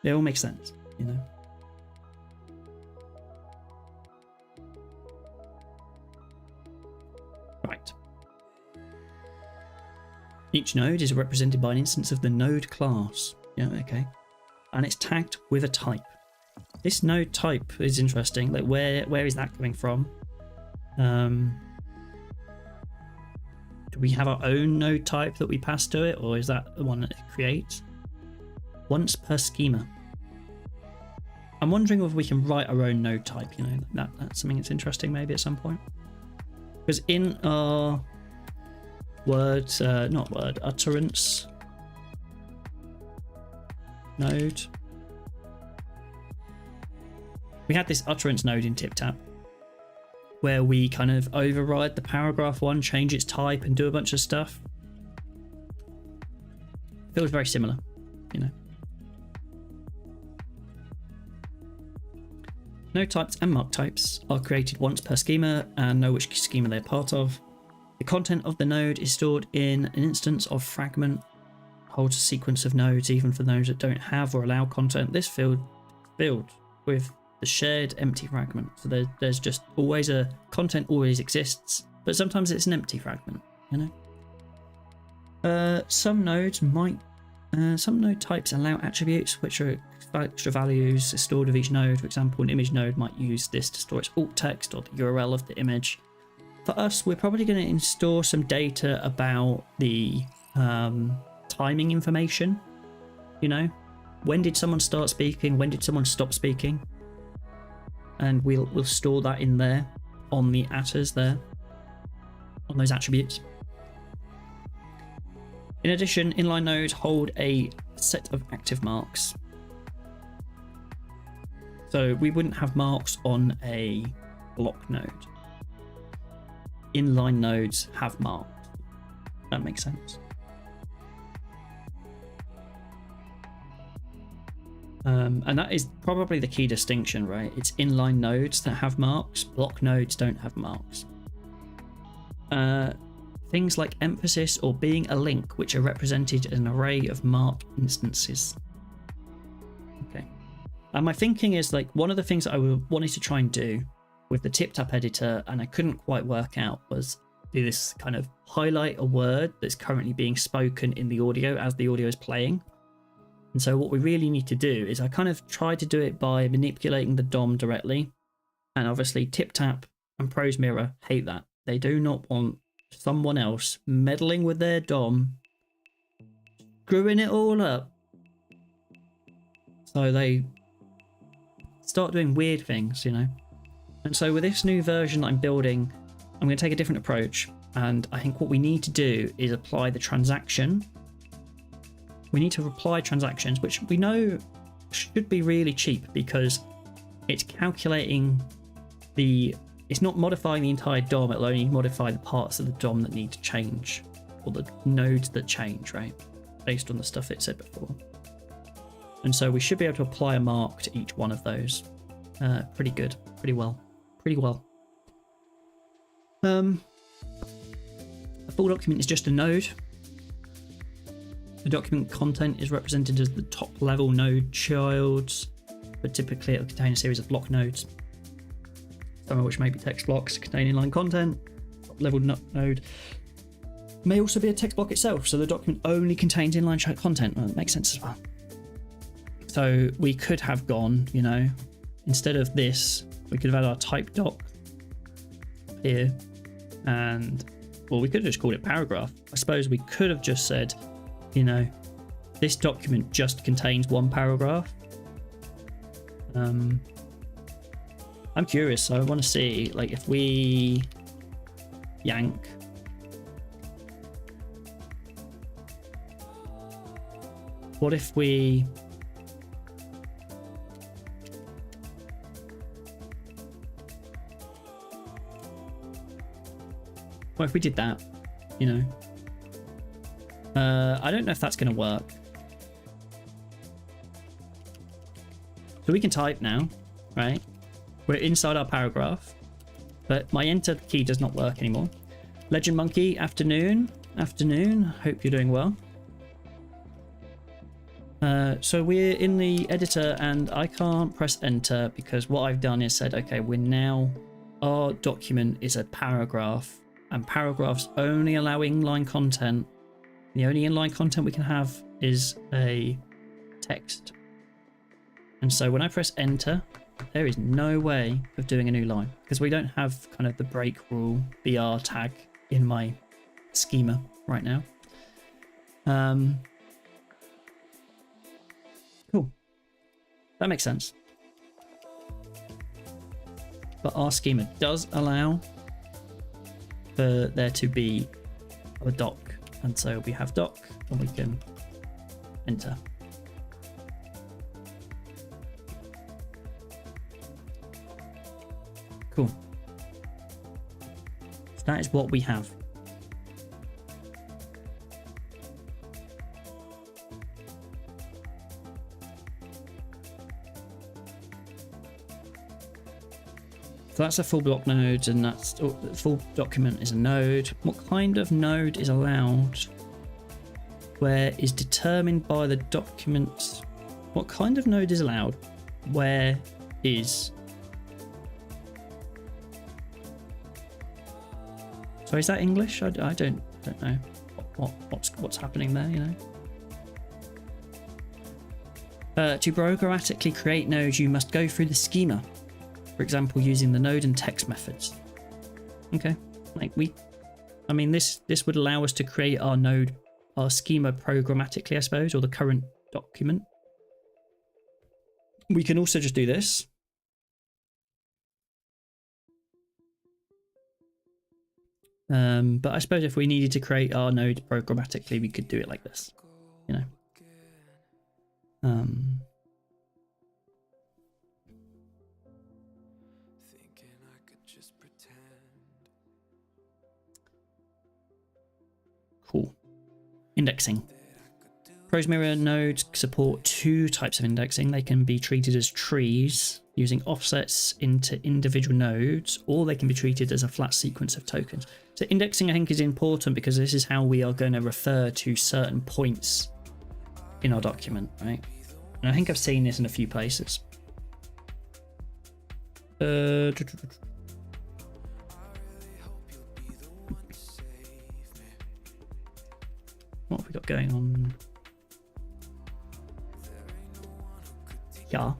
B: It all makes sense, you know. Right. Each node is represented by an instance of the node class. Yeah, okay. And it's tagged with a type. This node type is interesting. Like, where is that coming from? Do we have our own node type that we pass to it, or is that the one that it creates? Once per schema. I'm wondering if we can write our own node type, you know, that's something that's interesting maybe at some point. Because in our utterance node, we had this utterance node in TipTap, where we kind of override the paragraph one, change its type, and do a bunch of stuff. Feels very similar, you know. Node types and mark types are created once per schema and know which schema they're part of. The content of the node is stored in an instance of fragment, holds a sequence of nodes even for nodes that don't have or allow content. This field filled with the shared empty fragment. So there's just always a content always exists, but sometimes it's an empty fragment, you know. Some node types allow attributes which are extra values stored of each node. For example, an image node might use this to store its alt text or the URL of the image. For us, we're probably going to store some data about the timing information. You know, when did someone start speaking? When did someone stop speaking? And we'll store that in there on the attrs there, on those attributes. In addition, inline nodes hold a set of active marks. So we wouldn't have marks on a block node. Inline nodes have marks. That makes sense. And that is probably the key distinction, right? It's inline nodes that have marks. Block nodes don't have marks. Things like emphasis or being a link, which are represented in an array of mark instances. Okay. And my thinking is, like, one of the things that I wanted to try and do with the TipTap editor, and I couldn't quite work out, was do this kind of highlight a word that's currently being spoken in the audio as the audio is playing. And so what we really need to do is I kind of tried to do it by manipulating the DOM directly. And obviously TipTap and ProseMirror hate that. They do not want someone else meddling with their DOM, screwing it all up. So they start doing weird things, you know. And so with this new version I'm building, I'm going to take a different approach. And I think what we need to do is apply the transaction. We need to apply transactions, which we know should be really cheap because it's calculating it's not modifying the entire DOM, it'll only modify the parts of the DOM that need to change, or the nodes that change, right? Based on the stuff it said before. And so we should be able to apply a mark to each one of those. Pretty good, pretty well. A full document is just a node. The document content is represented as the top level node childs, but typically it will contain a series of block nodes, some of which may be text blocks containing inline content. Top level node may also be a text block itself, so the document only contains inline content. Well, that makes sense as well. So we could have gone, you know, instead of this, we could have had our type doc here, and well, we could have just called it paragraph. I suppose we could have just said, you know, this document just contains one paragraph. I'm curious, so I want to see, like, if we yank what if we did that, you know? I don't know if that's going to work. So we can type now, right? We're inside our paragraph, but my enter key does not work anymore. Legend Monkey, afternoon. Hope you're doing well. So we're in the editor and I can't press enter because what I've done is said, okay, our document is a paragraph, and paragraphs only allow inline content. The only inline content we can have is a text. And so when I press enter, there is no way of doing a new line because we don't have kind of the break rule BR tag in my schema right now. Cool. That makes sense. But our schema does allow for there to be a doc. And so we have doc and we can enter. Cool. That is what we have. So that's a full block node, and that's full document is a node. What kind of node is allowed? Where is determined by the document. What kind of node is allowed? Where is? So is that English? I don't know what's happening there. You know. To programmatically create nodes, you must go through the schema. For example, using the node and text methods. Okay, I mean, this would allow us to create our node, our schema programmatically, I suppose, or the current document. We can also just do this. But I suppose if we needed to create our node programmatically, we could do it like this, you know. Cool. Indexing. ProseMirror nodes support two types of indexing. They can be treated as trees using offsets into individual nodes, or they can be treated as a flat sequence of tokens. So indexing, I think, is important because this is how we are going to refer to certain points in our document, right? And I think I've seen this in a few places. What have we got going on? Yeah.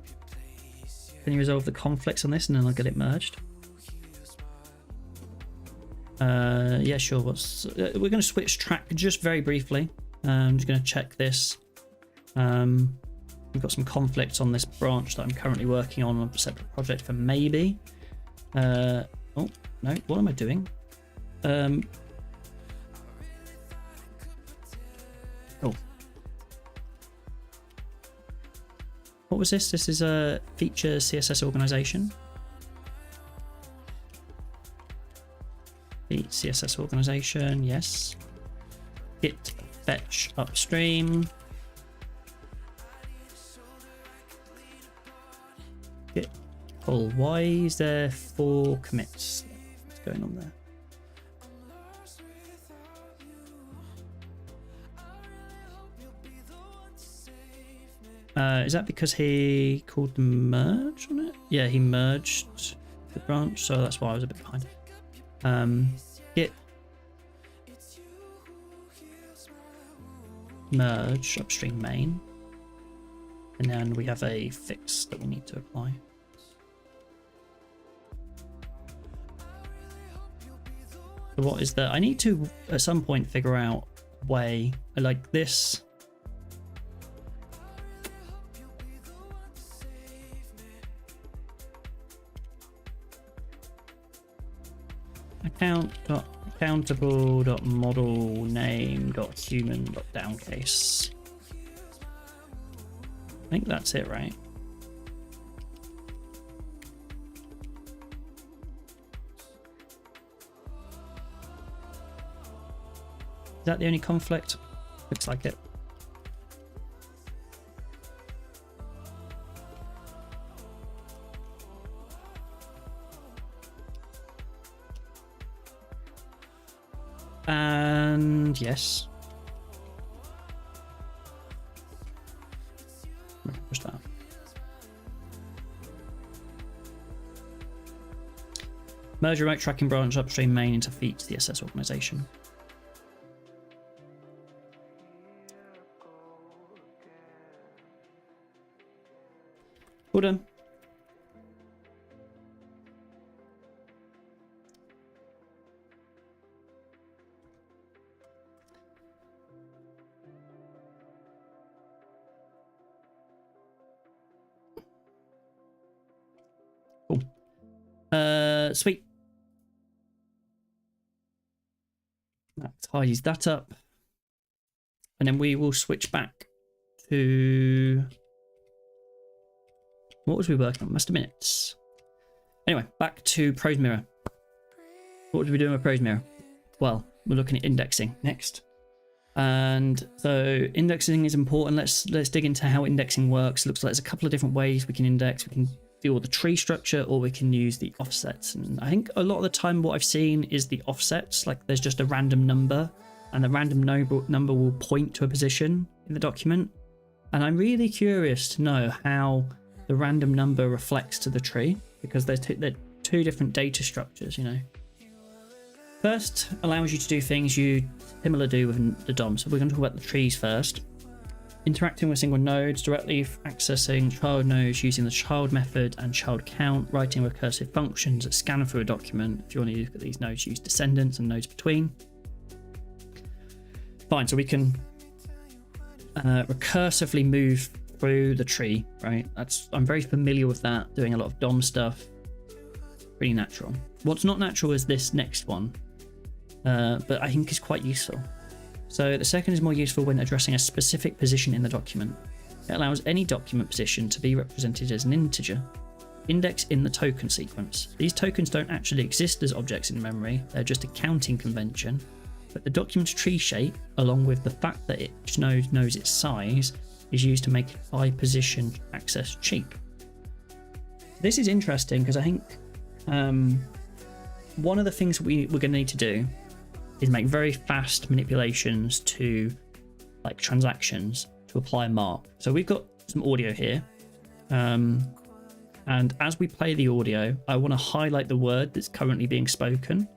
B: Can you resolve the conflicts on this and then I'll get it merged? Yeah, sure. We're going to switch track just very briefly. I'm just going to check this. We've got some conflicts on this branch that I'm currently working on a separate project for maybe. Oh, no. What am I doing? Oh. What was this? This is a feature CSS organization. The CSS organization, yes. Git fetch upstream. Git pull. Why is there 4 commits? What's going on there? Is that because he called the merge on it? Yeah, he merged the branch, so that's why I was a bit behind. Git merge upstream main, and then we have a fix that we need to apply. So what is that? I need to at some point figure out a way like this. Accountable.model.name.human.downcase. I think that's it, right? Is that the only conflict? Looks like it. And yes. Push that. Merge remote tracking branch upstream main into feet CSS organization. All done. Cool. Sweet. That tidies that up. And then we will switch back to... What was we working on? Master minutes. Anyway, back to ProseMirror. what are we doing with ProseMirror? Well, we're looking at indexing next. And so indexing is important. Let's dig into how indexing works. Looks like there's a couple of different ways we can index. We can deal with the tree structure, or we can use the offsets. And I think a lot of the time what I've seen is the offsets. Like there's just a random number, and the random number will point to a position in the document. And I'm really curious to know how the random number reflects to the tree, because they're two different data structures, you know. First allows you to do things you similar do with the DOM. So we're going to talk about the trees first. Interacting with single nodes, directly accessing child nodes using the child method and child count, writing recursive functions that scan through a document. If you want to look at these nodes, use descendants and nodes between. Fine, so we can recursively move through the tree, right? I'm very familiar with that, doing a lot of DOM stuff. Pretty natural. What's not natural is this next one, but I think is quite useful. So the second is more useful when addressing a specific position in the document. It allows any document position to be represented as an integer. Index in the token sequence. These tokens don't actually exist as objects in memory, they're just a counting convention, but the document's tree shape, along with the fact that each node knows its size, is used to make by position access cheap. This is interesting because I think one of the things we're going to need to do is make very fast manipulations to like transactions to apply a mark. So we've got some audio here, and as we play the audio, I want to highlight the word that's currently being spoken,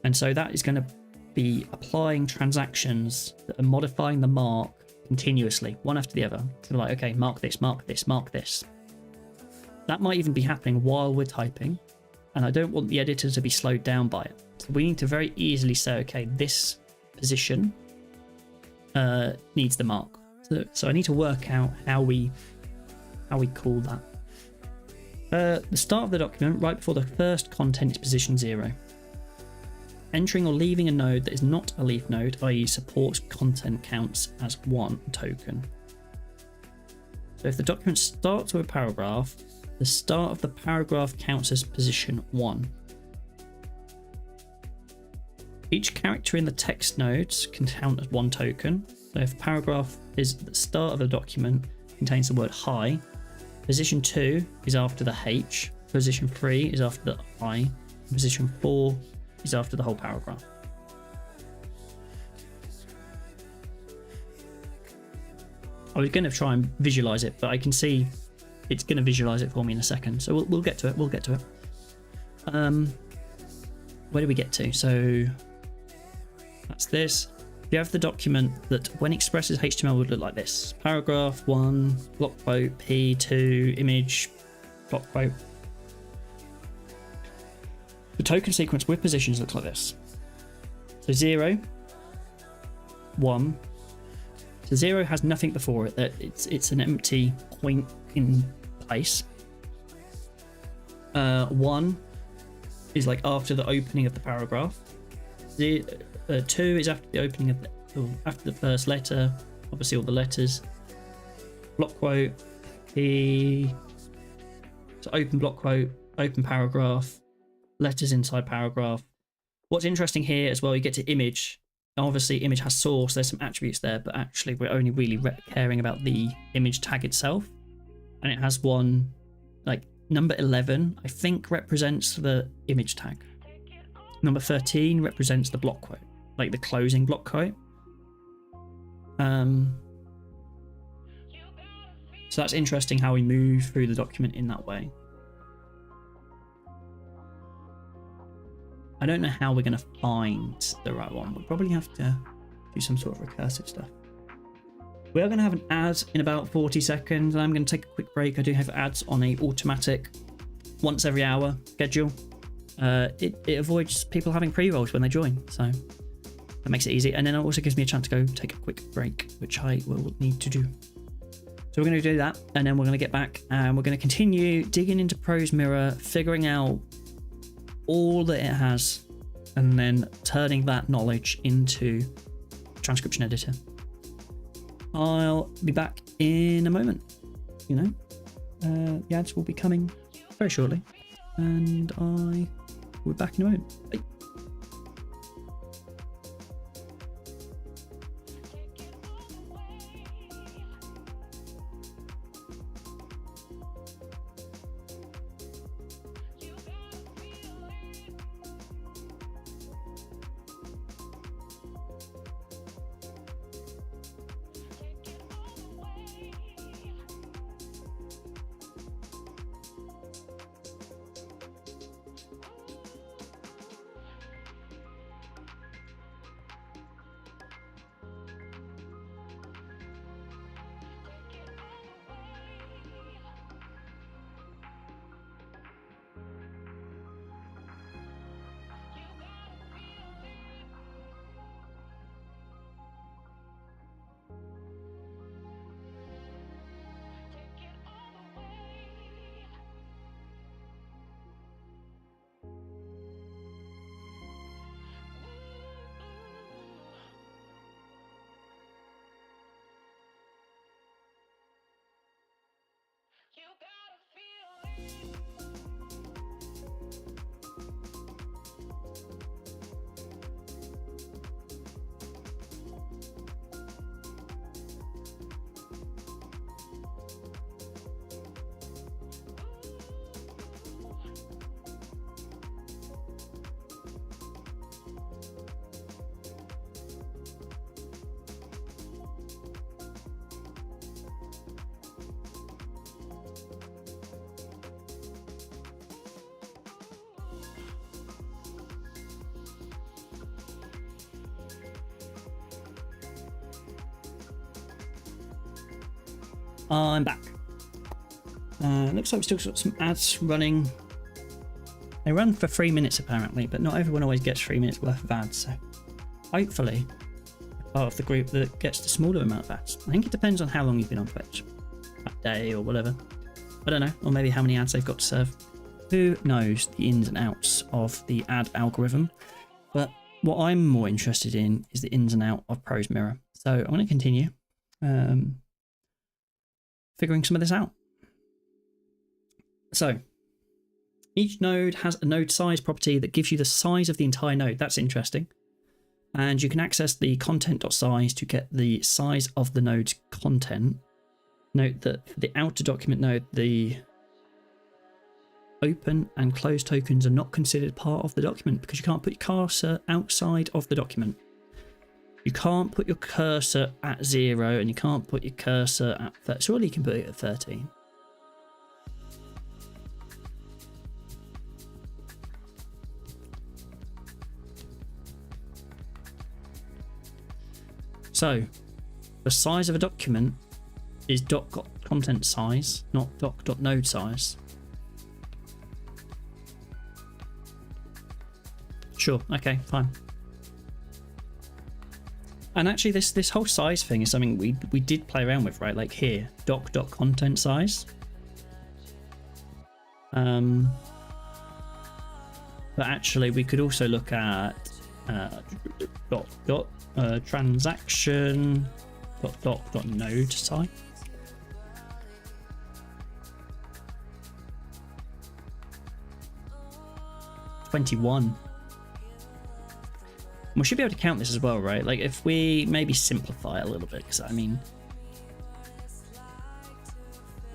B: and so that is going to be applying transactions that are modifying the mark continuously, one after the other. So like, okay, mark this, mark this, mark this. That might even be happening while we're typing, and I don't want the editor to be slowed down by it. So we need to very easily say, okay, this position needs the mark. So I need to work out how we call that. The start of the document, right before the first content, is position 0. Entering or leaving a node that is not a leaf node, i.e. supports content, counts as 1 token. So if the document starts with a paragraph, the start of the paragraph counts as position 1. Each character in the text nodes can count as 1 token. So if paragraph is the start of the document, contains the word hi, position 2 is after the H, position 3 is after the I, and position 4 is after the whole paragraph. I was going to try and visualize it, but I can see it's going to visualize it for me in a second. So we'll get to it. We'll get to it. Where do we get to? So that's this. You have the document that when expressed as HTML would look like this. Paragraph 1, block quote, P2, image, block quote. The token sequence with positions looks like this. So 0, 1. So 0 has nothing before it. It's an empty point in place. 1 is like after the opening of the paragraph. 2 is after the opening of after the first letter, obviously all the letters. Block quote, P. So open block quote, open paragraph, letters inside paragraph. What's interesting here as well, you get to image. Obviously image has source, there's some attributes there, but actually we're only really caring about the image tag itself. And it has one, like number 11, I think represents the image tag. Number 13 represents the block quote, like the closing block quote. So that's interesting how we move through the document in that way. I don't know how we're going to find the right one. We'll probably have to do some sort of recursive stuff. We are going to have an ad in about 40 seconds. And I'm going to take a quick break. I do have ads on a automatic once every hour schedule. It avoids people having pre-rolls when they join. So that makes it easy. And then it also gives me a chance to go take a quick break, which I will need to do. So we're going to do that. And then we're going to get back and we're going to continue digging into ProseMirror, figuring out all that it has, and then turning that knowledge into a transcription editor. I'll be back in a moment. You know, the ads will be coming very shortly, and I will be back in a moment. Bye. I'm back. Looks like we've still got some ads running. They run for 3 minutes apparently, but not everyone always gets 3 minutes worth of ads, so hopefully part of the group that gets the smaller amount of ads. I think it depends on how long you've been on Twitch, that day or whatever. I don't know, or maybe how many ads they've got to serve. Who knows the ins and outs of the ad algorithm? But what I'm more interested in is the ins and out of ProseMirror. So I'm going to continue figuring some of this out. So each node has a node size property that gives you the size of the entire node. That's interesting. And you can access the content.size to get the size of the node's content. Note that for the outer document node, the open and close tokens are not considered part of the document because you can't put your cursor outside of the document. You can't put your cursor at 0 and you can't put your cursor at 30. Surely you can put it at 13. So, the size of a document is doc.content size, not doc.node size. Sure, okay, fine. And actually this whole size thing is something we did play around with, right? Like here, doc.content size. But actually we could also look at transaction node size. $21. We should be able to count this as well, right? Like if we maybe simplify a little bit, because I mean,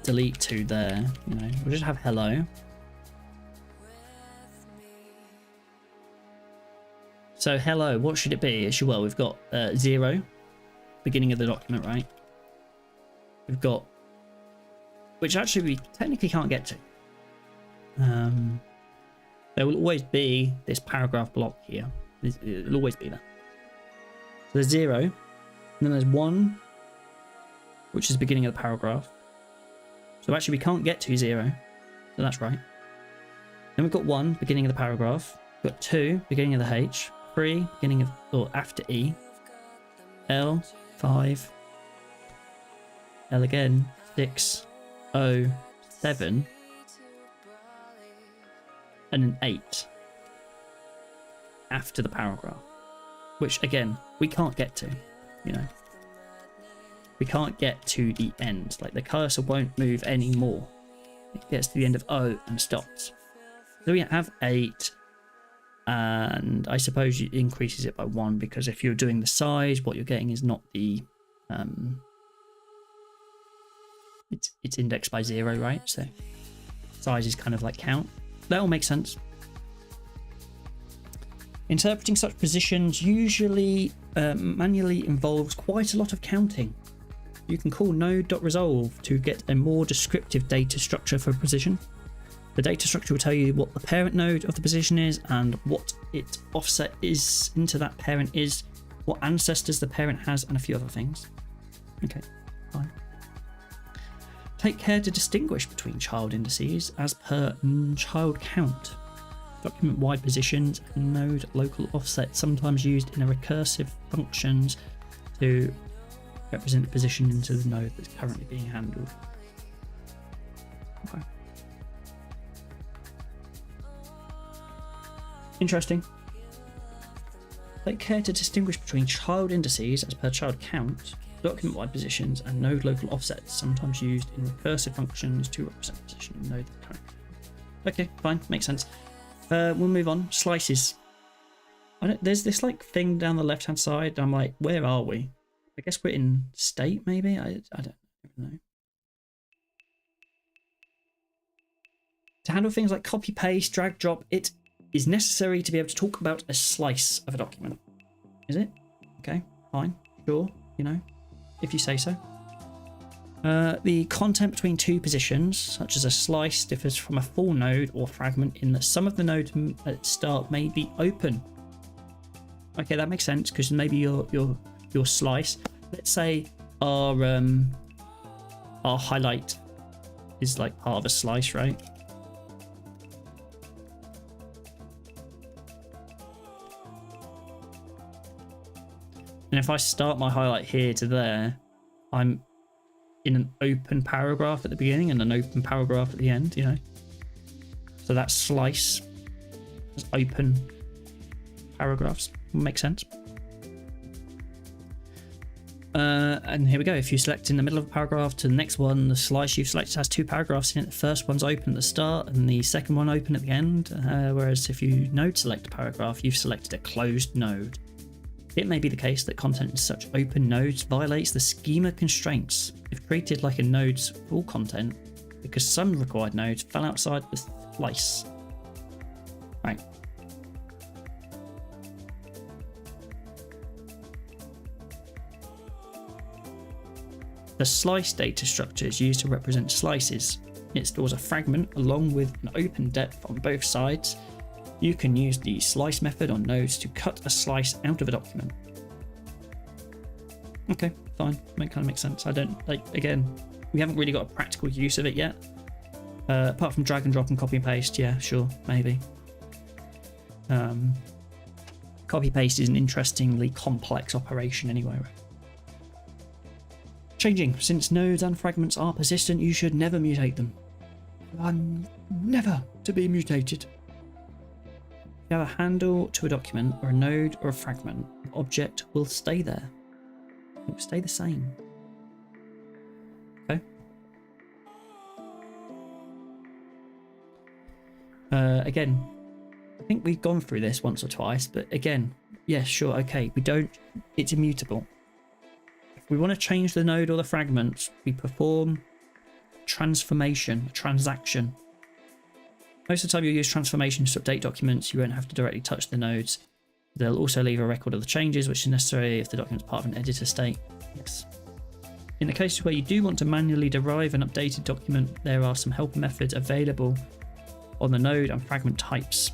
B: delete 2 there, you know, we'll just have hello. So hello, what should it be? It should, well, we've got 0, beginning of the document, right? We've got, which actually we technically can't get to. There will always be this paragraph block here. It'll always be there. So there's 0, and then there's 1, which is the beginning of the paragraph. So actually we can't get to 0, so that's right. Then we've got 1, beginning of the paragraph. We've got 2, beginning of the H. 3, beginning of, or after E. L, 5. L again, 6, O, 7. And an 8. After the paragraph, which again we can't get to, you know, we can't get to the end, like the cursor won't move anymore. It gets to the end of O and stops. So we have 8, and I suppose it increases it by 1 because if you're doing the size, what you're getting is not the it's indexed by 0, right? So size is kind of like count. That all makes sense. Interpreting such positions usually manually involves quite a lot of counting. You can call node.resolve to get a more descriptive data structure for a position. The data structure will tell you what the parent node of the position is and what its offset is into that parent is, what ancestors the parent has, and a few other things. Okay, fine. Take care to distinguish between child indices as per child count. Document-wide positions and node local offset, sometimes used in a recursive functions to represent the position into the node that's currently being handled. Okay. Interesting. Take care to distinguish between child indices as per child count, document-wide positions, and node local offsets, sometimes used in recursive functions to represent the position in the node that's currently. Okay, fine, makes sense. We'll move on. Slices. There's this like thing down the left hand side. I'm like, where are we? I guess we're in state, maybe? I don't know. To handle things like copy, paste, drag, drop, it is necessary to be able to talk about a slice of a document. Is it? Okay, fine, sure, you know, if you say so. The content between 2 positions, such as a slice, differs from a full node or fragment in that some of the nodes at start may be open. Okay, that makes sense because maybe your slice, let's say, our our highlight is like part of a slice, right? And if I start my highlight here to there, I'm in an open paragraph at the beginning and an open paragraph at the end, you know? So that slice is open paragraphs. Makes sense. And here we go. If you select in the middle of a paragraph to the next one, the slice you've selected has 2 paragraphs in it. The first one's open at the start and the second one open at the end. Whereas if you node select a paragraph, you've selected a closed node. It may be the case that content in such open nodes violates the schema constraints if treated like a node's full content, because some required nodes fell outside the slice. Right. The slice data structure is used to represent slices. It stores a fragment along with an open depth on both sides. You can use the slice method on nodes to cut a slice out of a document. Okay, fine. That kind of makes sense. I don't, like, again, we haven't really got a practical use of it yet. Apart from drag and drop and copy and paste, yeah, sure, maybe. Copy paste is an interestingly complex operation anyway, right? Changing. Since nodes and fragments are persistent, you should never mutate them. Never to be mutated. If you have a handle to a document or a node or a fragment, the object will stay there. It will stay the same. Okay. Again, I think we've gone through this once or twice, but again, yeah, sure, okay, it's immutable. If we want to change the node or the fragment, we perform transformation, transaction. Most of the time you'll use transformations to update documents. You won't have to directly touch the nodes. They'll also leave a record of the changes, which is necessary if the document is part of an editor state. Yes. In the cases where you do want to manually derive an updated document, there are some helper methods available on the node and fragment types.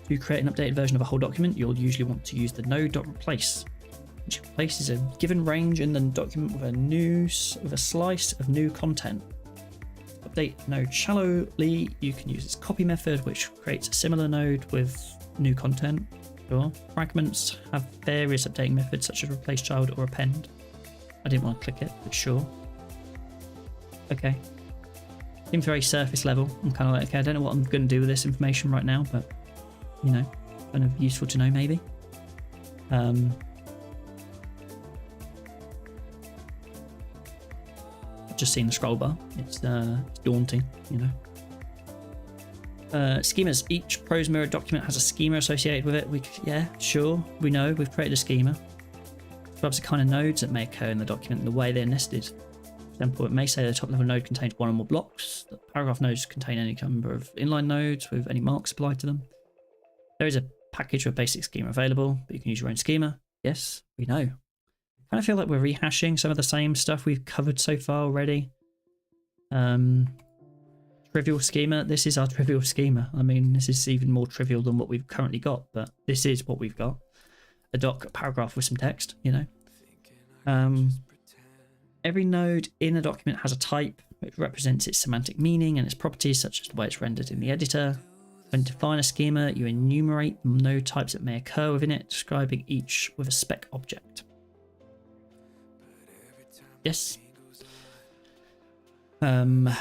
B: To create an updated version of a whole document, you'll usually want to use the node.replace, which replaces a given range in the document with a slice of new content. Update node shallowly, you can use its copy method, which creates a similar node with new content. Sure. Fragments have various updating methods such as replace child or append. I didn't want to click it, but sure. Okay. Seems very surface level. I'm kind of like, okay, I don't know what I'm going to do with this information right now, but, you know, kind of useful to know maybe. I've just seen the scroll bar. It's daunting, you know. Schemas. Each ProseMirror document has a schema associated with it. Yeah, sure, we know we've created a schema. Describes the kind of nodes that may occur in the document and the way they're nested. For example, it may say the top level node contains one or more blocks. The paragraph nodes contain any number of inline nodes with any marks applied to them. There is a package with basic schema available, but you can use your own schema. Yes, we know. I kind of feel like we're rehashing some of the same stuff we've covered so far already. Trivial schema. This is our trivial schema. I mean, this is even more trivial than what we've currently got, but this is what we've got. A paragraph with some text, you know. Every node in a document has a type which represents its semantic meaning and its properties, such as the way it's rendered in the editor. When you define a schema, you enumerate the node types that may occur within it, describing each with a spec object. Yes. That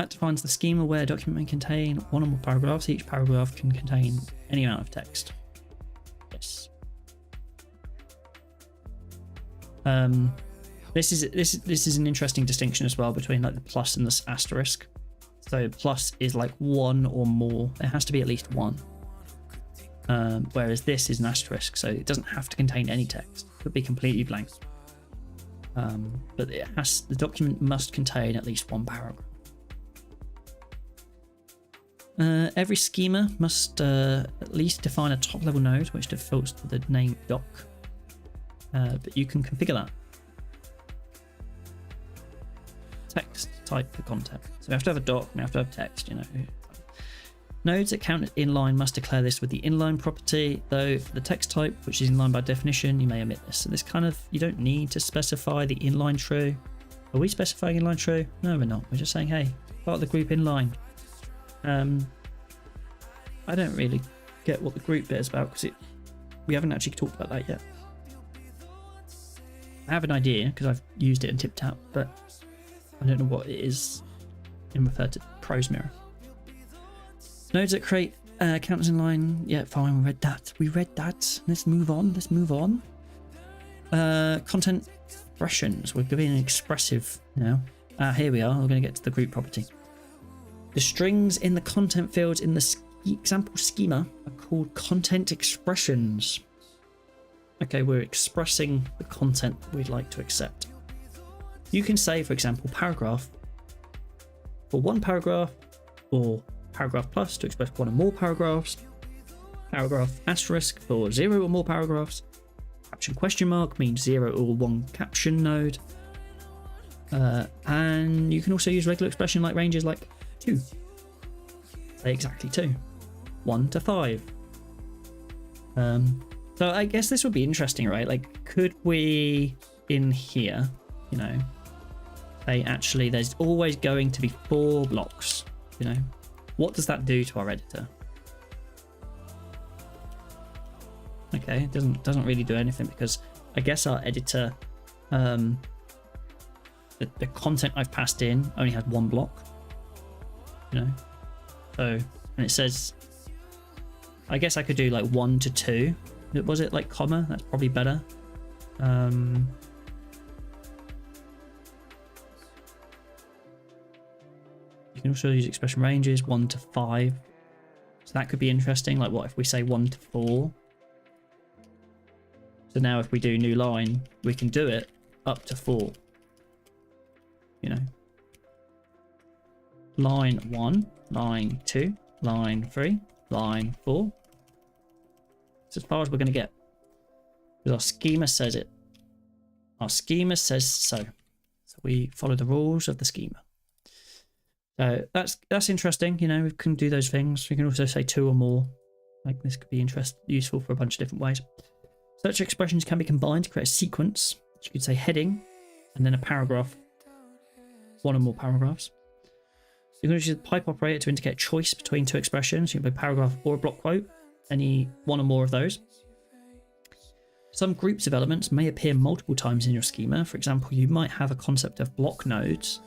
B: defines the schema where a document may contain one or more paragraphs. Each paragraph can contain any amount of text. Yes. This is an interesting distinction as well between like the plus and the asterisk. So plus is like one or more. There has to be at least one. Whereas this is an asterisk, so it doesn't have to contain any text. It could be completely blank. But the document must contain at least one paragraph. Every schema must at least define a top level node which defaults to the name doc, but you can configure that. Text type for content. So we have to have a doc, we have to have text, you know. Nodes that count as inline must declare this with the inline property, though for the text type, which is inline by definition, you may omit this. So this kind of, you don't need to specify the inline true. Are we specifying inline true? No, we're not. We're just saying, hey, part of the group inline. I don't really get what the group bit is about because we haven't actually talked about that yet. I have an idea because I've used it and tipped out, but I don't know what it is in referred to ProseMirror. Nodes that create counters in line. Yeah, fine. We read that. Let's move on. Content expressions. We're being expressive now. Here we are. We're going to get to the group property. The strings in the content fields in the example schema are called content expressions. Okay, we're expressing the content we'd like to accept. You can say, for example, paragraph for one paragraph, or paragraph plus to express one or more paragraphs, paragraph asterisk for 0 or more paragraphs, caption question mark means 0 or 1 caption node, and you can also use regular expression like ranges like 2, say exactly 2, 1 to 5. So I guess this would be interesting, right? Like, could we in here, you know, say actually there's always going to be 4 blocks, you know? What does that do to our editor? Okay, it doesn't really do anything because I guess our editor, the content I've passed in only has 1 block, you know? So, and it says, I guess I could do like 1 to 2. Was it like comma? That's probably better. You can also use expression ranges 1 to 5. So that could be interesting. Like, what if we say 1 to 4? So now if we do new line, we can do it up to 4. You know, line 1, line 2, line 3, line 4. As far as we're going to get, because our schema says it. Our schema says so. So we follow the rules of the schema. So that's interesting. You know, we can do those things. We can also say 2 or more. Like, this could be useful for a bunch of different ways. Such expressions can be combined to create a sequence. You could say heading and then a paragraph, 1 or more paragraphs. You can use the pipe operator to indicate choice between 2 expressions. You can be a paragraph or a block quote. Any 1 or more of those. Some groups of elements may appear multiple times in your schema. For example, you might have a concept of block nodes.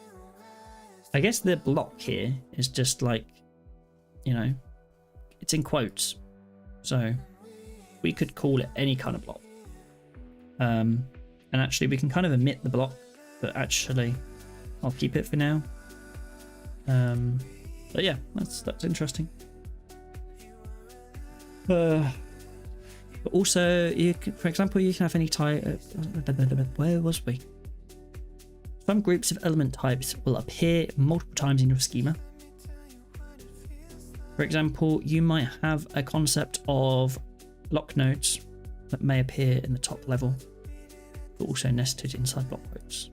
B: I guess the block here is just like, you know, it's in quotes. So we could call it any kind of block. And actually we can kind of omit the block, but actually I'll keep it for now. But yeah, that's interesting. But also, for example, you can have any type. Where was we? Some groups of element types will appear multiple times in your schema. For example, you might have a concept of block nodes that may appear in the top level, but also nested inside block quotes.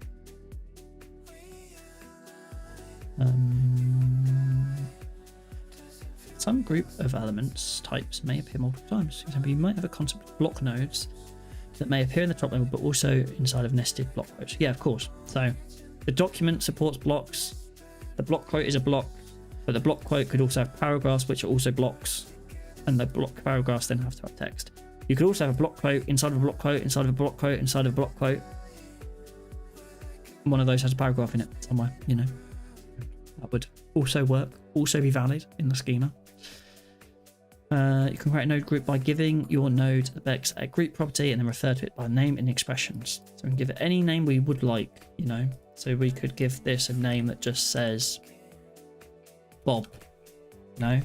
B: Some group of elements types may appear multiple times. For example, you might have a concept of block nodes that may appear in the top level, but also inside of nested block quotes. Yeah, of course. So the document supports blocks. The block quote is a block, but the block quote could also have paragraphs, which are also blocks, and the block paragraphs then have to have text. You could also have a block quote inside of a block quote, inside of a block quote, inside of a block quote. One of those has a paragraph in it somewhere, you know. That would also work, also be valid in the schema. You can create a node group by giving your node Bex a group property and then refer to it by name in expressions. So we can give it any name we would like, you know. So we could give this a name that just says Bob, you know.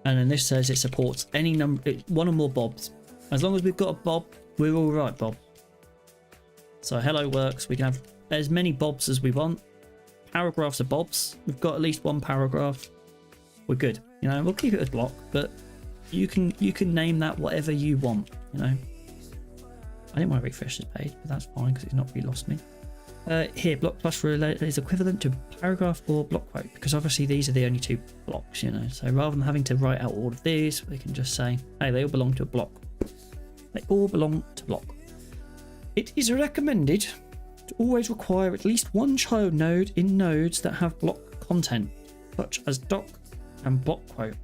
B: And then this says it supports any number, 1 or more Bobs. As long as we've got a Bob, we're all right, Bob. So hello works. We can have as many Bobs as we want. Paragraphs are Bobs. We've got at least 1 paragraph. We're good. You know, we'll keep it as block, but you can name that whatever you want, you know. I didn't want to refresh this page, but that's fine because it's not really lost me. Here, block plus is equivalent to paragraph or block quote, because obviously these are the only two blocks, you know. So rather than having to write out all of these, we can just say, hey, they all belong to a block. They all belong to block. It is recommended to always require at least one child node in nodes that have block content, such as doc and block quote,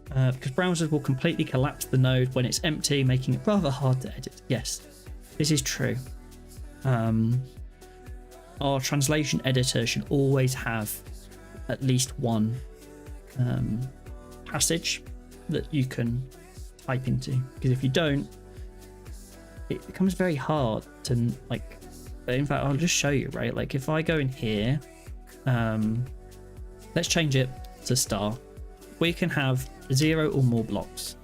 B: because browsers will completely collapse the node when it's empty, making it rather hard to edit. Yes, this is true. Our translation editor should always have at least one passage that you can type into, because if you don't, it becomes very hard to like. In fact, I'll just show you, right? Like if I go in here, let's change it to star. We can have 0 or more blocks,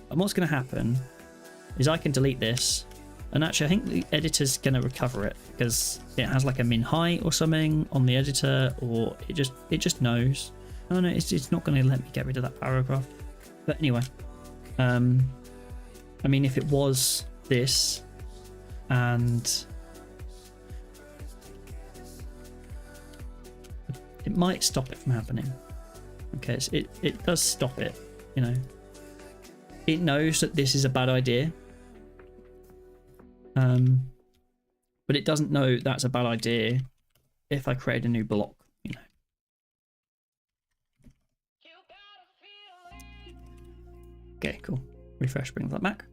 B: and what's going to happen is I can delete this. And actually, I think the editor's going to recover it because it has like a min height or something on the editor, or it just knows. Oh no, it's not going to let me get rid of that paragraph. But anyway, I mean, if it was this, and it might stop it from happening. Okay, so it does stop it. You know, it knows that this is a bad idea. But it doesn't know that's a bad idea if I create a new block, you know. Okay, cool. Refresh, bring that back.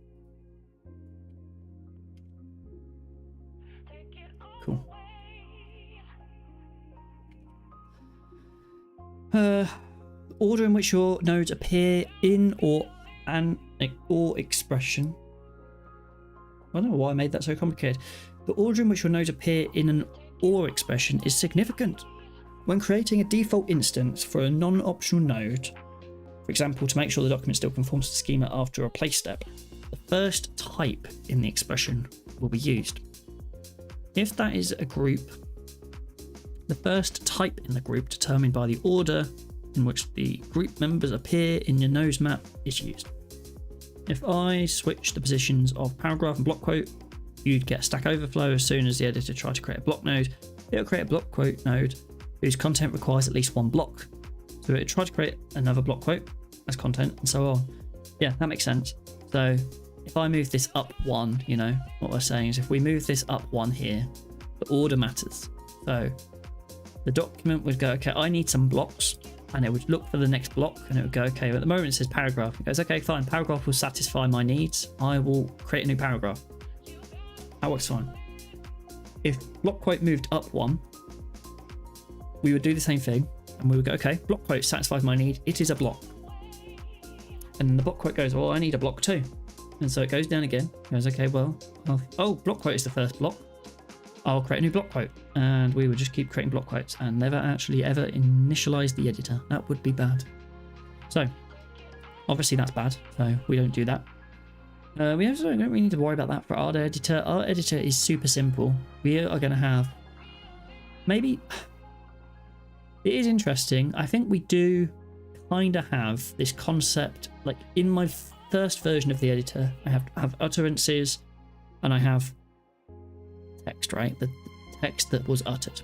B: Cool. Order in which your nodes appear in or expression. I don't know why I made that so complicated. The order in which your nodes appear in an OR expression is significant. When creating a default instance for a non-optional node, for example, to make sure the document still conforms to the schema after a place step, the first type in the expression will be used. If that is a group, the first type in the group determined by the order in which the group members appear in your nodes map is used. If I switch the positions of paragraph and block quote, you'd get Stack Overflow as soon as the editor tried to create a block node. It'll create a block quote node whose content requires at least one block. So it'll try to create another block quote as content and so on. Yeah, that makes sense. So if I move this up one, you know, what we're saying is if we move this up one here, the order matters. So the document would go, okay, I need some blocks. And it would look for the next block and it would go, okay, at the moment it says paragraph. It goes, okay, fine, paragraph will satisfy my needs. I will create a new paragraph. That works fine. If block quote moved up one, we would do the same thing and we would go, okay, block quote satisfies my need. It is a block. And the block quote goes, well, I need a block too. And so it goes down again. It goes, okay, well, oh, block quote is the first block. I'll create a new block quote, and we would just keep creating block quotes and never actually ever initialize the editor. That would be bad. So obviously that's bad, so we don't do that. We also don't really need to worry about that for our editor. Our editor is super simple. We are going to have maybe it is interesting. I think we do kind of have this concept, like in my first version of the editor, I have utterances and I have text, right? The text that was uttered.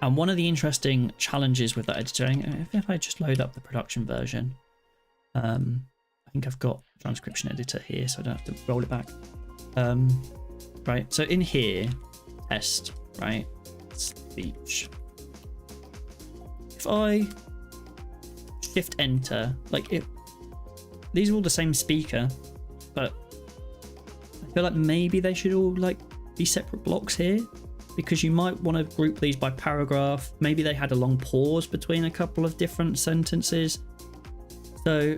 B: And one of the interesting challenges with that editor, if I just load up the production version, I think I've got transcription editor here, so I don't have to roll it back. Right, so in here, test, right? Speech. If I shift enter, like these are all the same speaker, but I feel like maybe they should all like be separate blocks here, because you might want to group these by paragraph. Maybe they had a long pause between a couple of different sentences. So,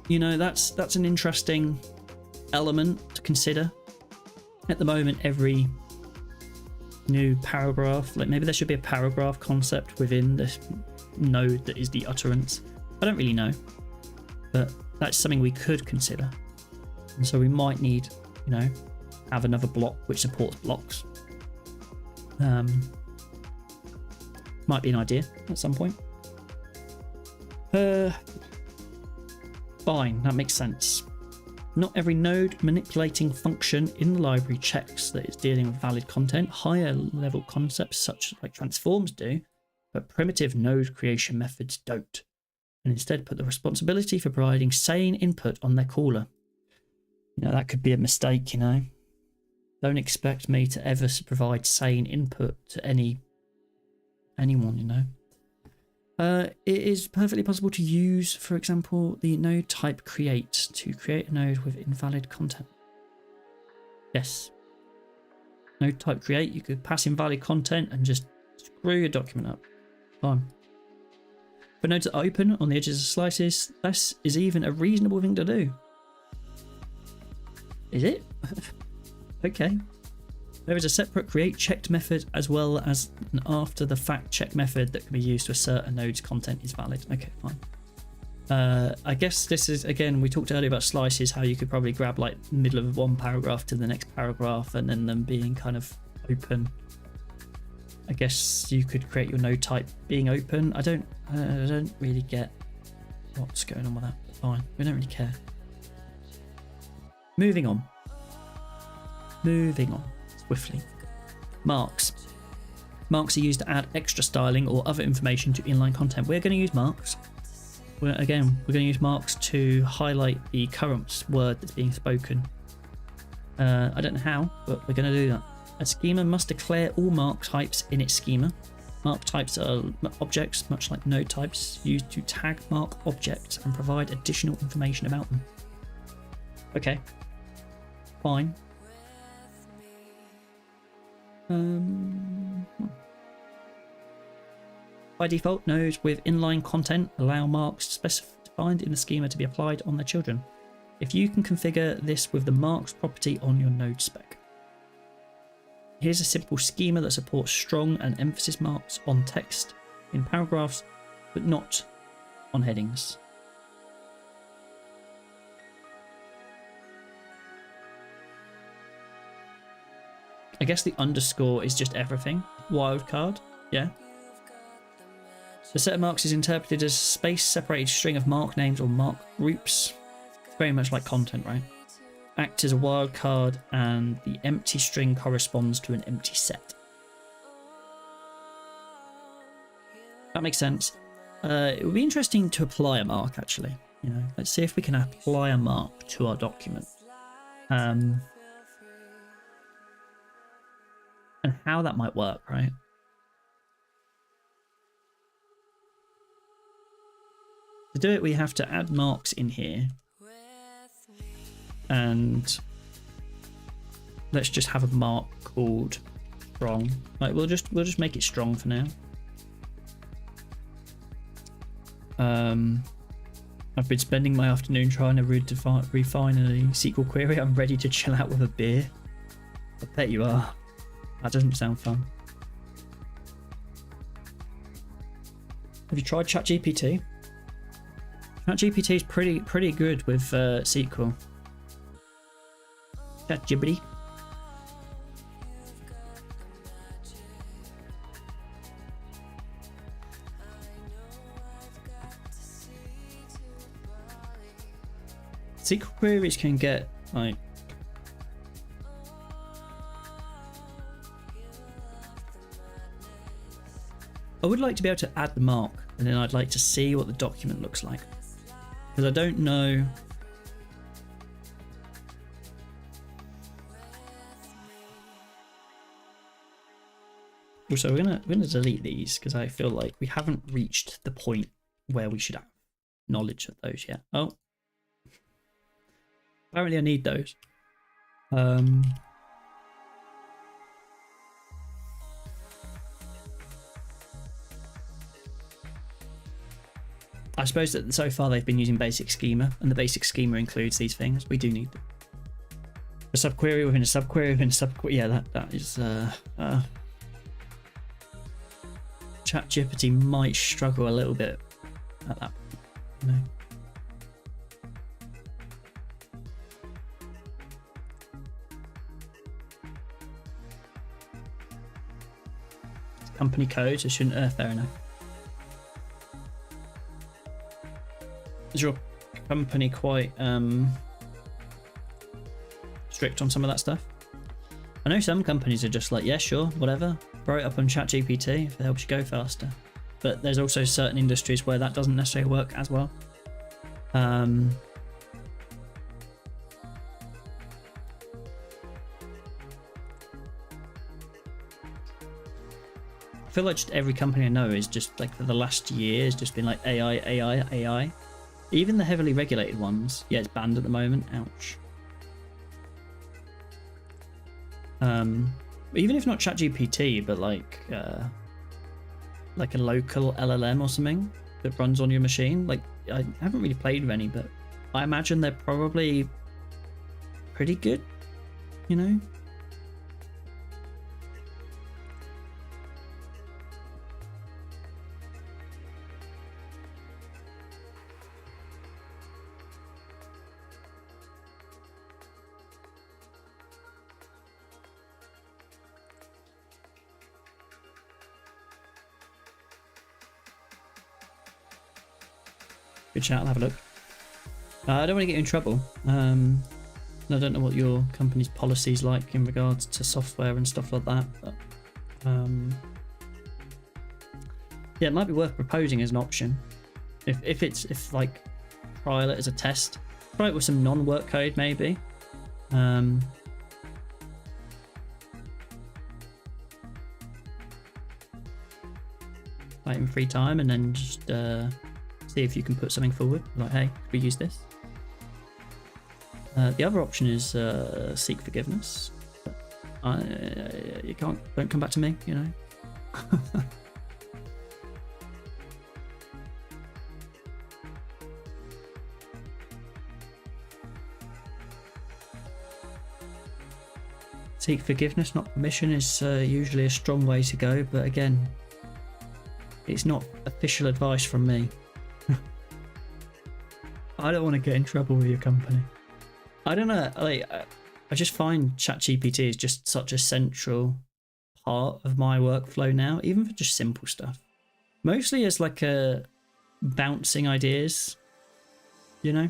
B: you know, that's an interesting element to consider. At the moment, every new paragraph, like maybe there should be a paragraph concept within this node that is the utterance. I don't really know, but that's something we could consider. And so we might need, you know, have another block which supports blocks. Might be an idea at some point. Fine, that makes sense. Not every node manipulating function in the library checks that it's dealing with valid content. Higher level concepts such like transforms do, but primitive node creation methods don't, and instead put the responsibility for providing sane input on their caller. You know, that could be a mistake, you know. Don't expect me to ever provide sane input to anyone, you know. It is perfectly possible to use, for example, the node type create to create a node with invalid content. Yes. Node type create, you could pass invalid content and just screw your document up. Fine. For nodes that are open on the edges of slices, this is even a reasonable thing to do. Is it? Okay. There is a separate create checked method as well as an after the fact check method that can be used to assert a node's content is valid. Okay, fine. I guess this is, again, we talked earlier about slices, how you could probably grab like middle of one paragraph to the next paragraph and then them being kind of open. I guess you could create your node type being open. I don't really get what's going on with that. Fine, we don't really care. Moving on swiftly. Marks are used to add extra styling or other information to inline content. We're going to use marks. We're going to use marks to highlight the current word that's being spoken. I don't know how, but we're going to do that. A schema must declare all mark types in its schema. Mark types are objects, much like node types, used to tag mark objects and provide additional information about them. Okay, fine. By default, nodes with inline content allow marks specified in the schema to be applied on their children. If you can configure this with the marks property on your node spec. Here's a simple schema that supports strong and emphasis marks on text in paragraphs, but not on headings. I guess the underscore is just everything. Wildcard, yeah. The set of marks is interpreted as a space-separated string of mark names or mark groups. It's very much like content, right? Acts as a wildcard, and the empty string corresponds to an empty set. That makes sense. It would be interesting to apply a mark, actually. You know, let's see if we can apply a mark to our document. And how that might work, right? To do it, we have to add marks in here. And let's just have a mark called strong. Like we'll just make it strong for now. I've been spending my afternoon trying to refine a SQL query. I'm ready to chill out with a beer. I bet you are. That doesn't sound fun. Have you tried ChatGPT? ChatGPT is pretty good with SQL. ChatGPT. SQL queries can get like I would like to be able to add the mark, and then I'd like to see what the document looks like, because I don't know. Also, we're gonna delete these because I feel like we haven't reached the point where we should have knowledge of those yet. Oh, apparently I need those. I suppose that so far they've been using basic schema, and the basic schema includes these things. We do need them. A subquery within a subquery within a subquery. Yeah, that is. ChatGPT might struggle a little bit at that. No. It's company code, so shouldn't. Fair enough. Is your company quite strict on some of that stuff. I know some companies are just like, yeah, sure, whatever, throw it up on ChatGPT if it helps you go faster. But there's also certain industries where that doesn't necessarily work as well. I feel like just every company I know is just like for the last year has just been like AI, AI, AI. Even the heavily regulated ones, yeah, it's banned at the moment. Ouch. Even if not ChatGPT, but like a local LLM or something that runs on your machine. Like, I haven't really played with any, but I imagine they're probably pretty good, you know? Good chat, I'll have a look. I don't want to get you in trouble. I don't know what your company's policy's like in regards to software and stuff like that, but yeah, it might be worth proposing as an option. If like trial it as a test, try it with some non-work code maybe. Like in free time, and then just see if you can put something forward, like, hey, we use this. The other option is seek forgiveness. You don't come back to me, you know. Seek forgiveness, not permission, is usually a strong way to go, but again, it's not official advice from me. I don't want to get in trouble with your company. I don't know, like, I just find ChatGPT is just such a central part of my workflow now, even for just simple stuff. Mostly as like a bouncing ideas, you know?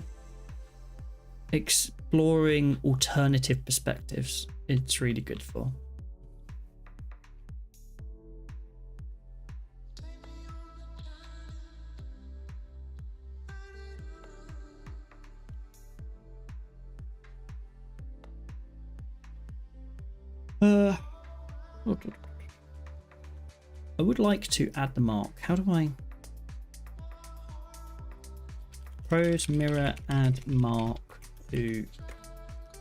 B: Exploring alternative perspectives, it's really good for. I would like to add the mark. How do I? ProseMirror add mark to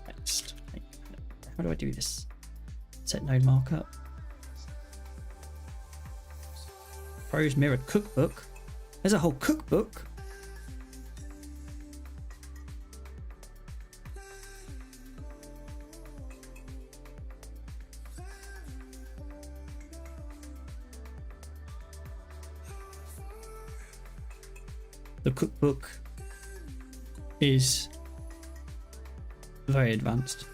B: text. How do I do this? Set node markup. ProseMirror cookbook. There's a whole cookbook. The cookbook is very advanced.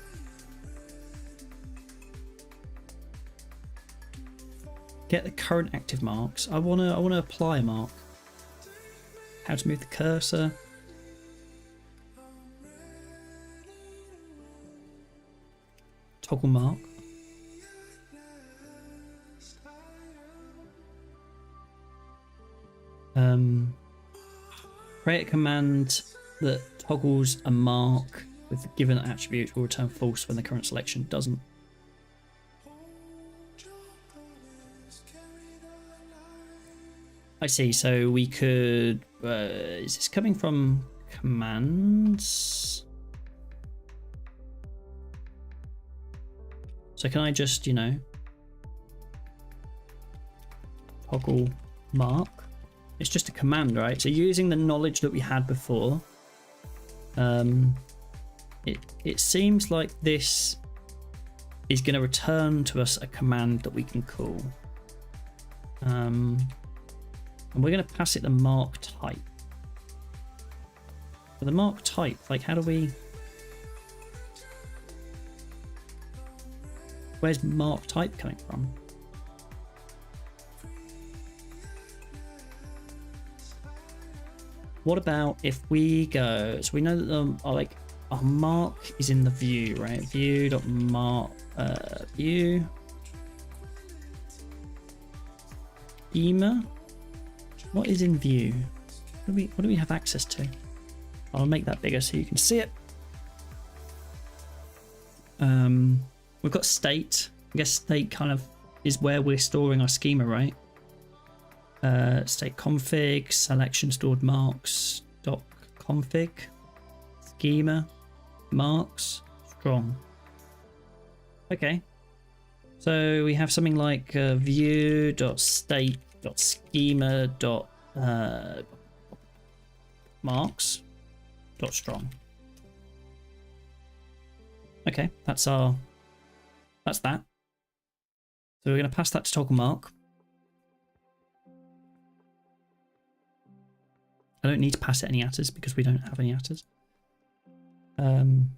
B: Get the current active marks. I wanna apply a mark. How to move the cursor. Toggle mark. Create a command that toggles a mark with the given attribute will return false when the current selection doesn't. I see, so we could... is this coming from commands? So can I just, you know, toggle mark? It's just a command, right? So using the knowledge that we had before, it seems like this is going to return to us a command that we can call. And we're going to pass it the mark type. For the mark type, like, how do we... Where's mark type coming from? What about if we go, so we know that them are like our mark is in the view, right? View.mark view schema. What is in view? What do we have access to? I'll make that bigger so you can see it. We've got state. I guess state kind of is where we're storing our schema, right? State config, selection stored marks, doc config, schema, marks, strong. Okay. So we have something like view.state.schema.marks.strong. Okay, that's that. So we're going to pass that to toggle mark. I don't need to pass it any attrs because we don't have any attrs. And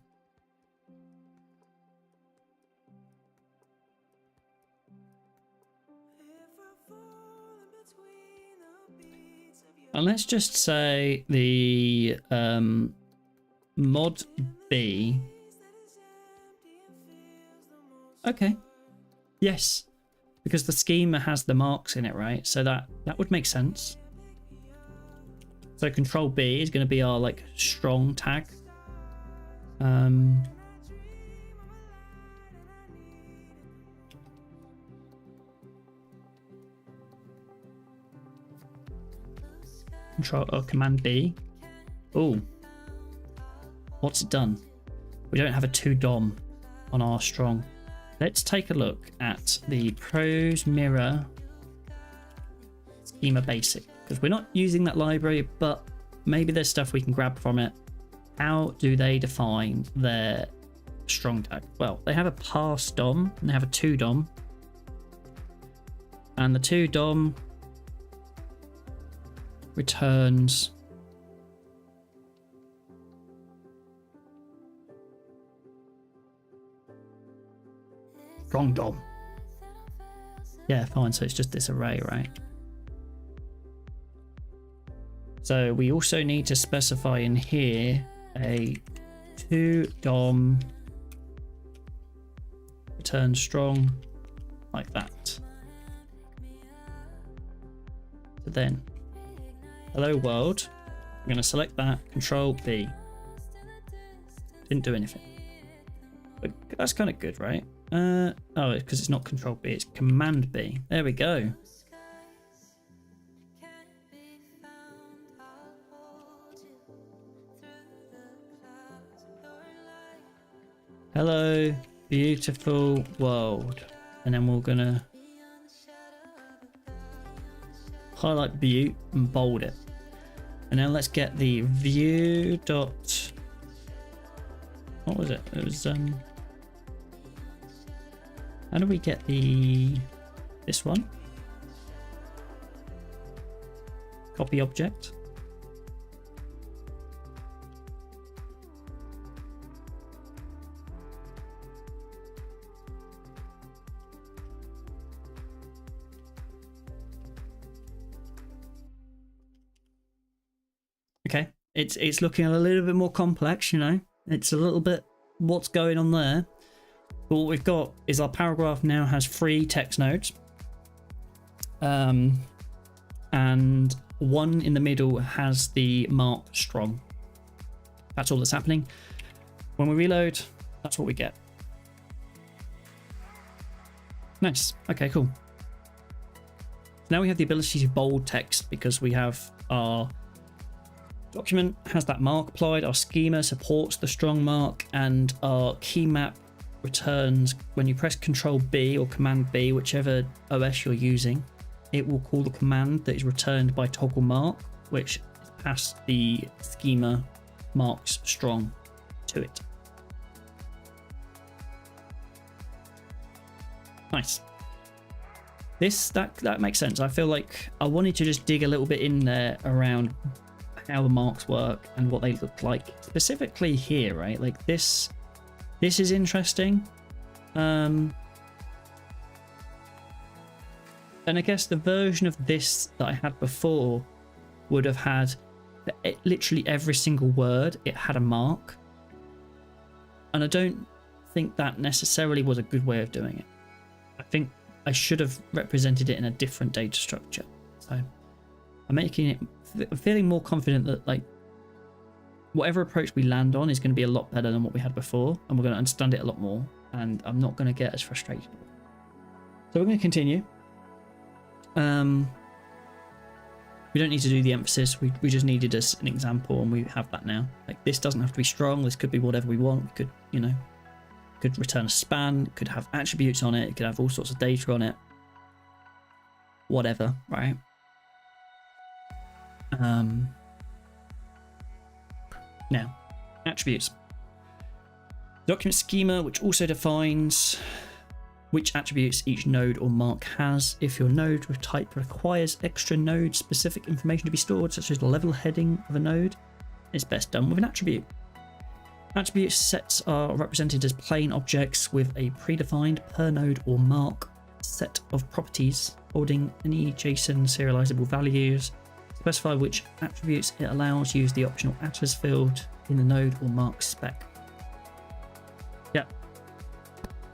B: let's just say the mod B. Okay. Yes. Because the schema has the marks in it, right? So that would make sense. So control B is going to be our like strong tag. Control or command B. Oh. What's it done? We don't have a 2 DOM on our strong. Let's take a look at the ProseMirror schema basic, because we're not using that library, but maybe there's stuff we can grab from it. How do they define their strong tag? Well, they have a pass DOM and they have a 2 DOM, and the 2 DOM returns strong DOM. Yeah, fine. So it's just this array, right? So we also need to specify in here a 2 DOM return strong like that. So then, hello world. I'm going to select that. Control B. Didn't do anything. But that's kind of good, right? Oh, because it's not Control B, it's Command B. There we go. Hello, beautiful world. And then we're gonna highlight Butte and bold it. And now let's get the view dot. What was it? It was how do we get this one? Copy object. Okay, it's looking a little bit more complex, you know. It's a little bit what's going on there. But what we've got is our paragraph now has 3 text nodes. And one in the middle has the mark strong. That's all that's happening. When we reload, that's what we get. Nice. Okay, cool. Now we have the ability to bold text because we have our document has that mark applied, our schema supports the strong mark, and our key map returns when you press Control B or Command B, whichever OS you're using, it will call the command that is returned by toggle mark, which has the schema marks strong to it. Nice. That makes sense. I feel like I wanted to just dig a little bit in there around how the marks work and what they look like specifically here, right? Like this is interesting. And I guess the version of this that I had before would have had literally every single word, it had a mark. And I don't think that necessarily was a good way of doing it. I think I should have represented it in a different data structure. So I'm making it, I'm feeling more confident that like whatever approach we land on is going to be a lot better than what we had before, and we're going to understand it a lot more, and I'm not going to get as frustrated. So we're going to continue. We don't need to do the emphasis. We just needed an example, and we have that now. Like, this doesn't have to be strong. This could be whatever we want. We could, you know, could return a span, could have attributes on it, it could have all sorts of data on it. Whatever, right? Now, attributes. Document schema, which also defines which attributes each node or mark has. If your node with type requires extra node specific information to be stored, such as the level heading of a node, it's best done with an attribute. Attribute sets are represented as plain objects with a predefined per node or mark set of properties holding any JSON serializable values. Specify which attributes it allows, use the optional attrs field in the node or mark spec. Yeah.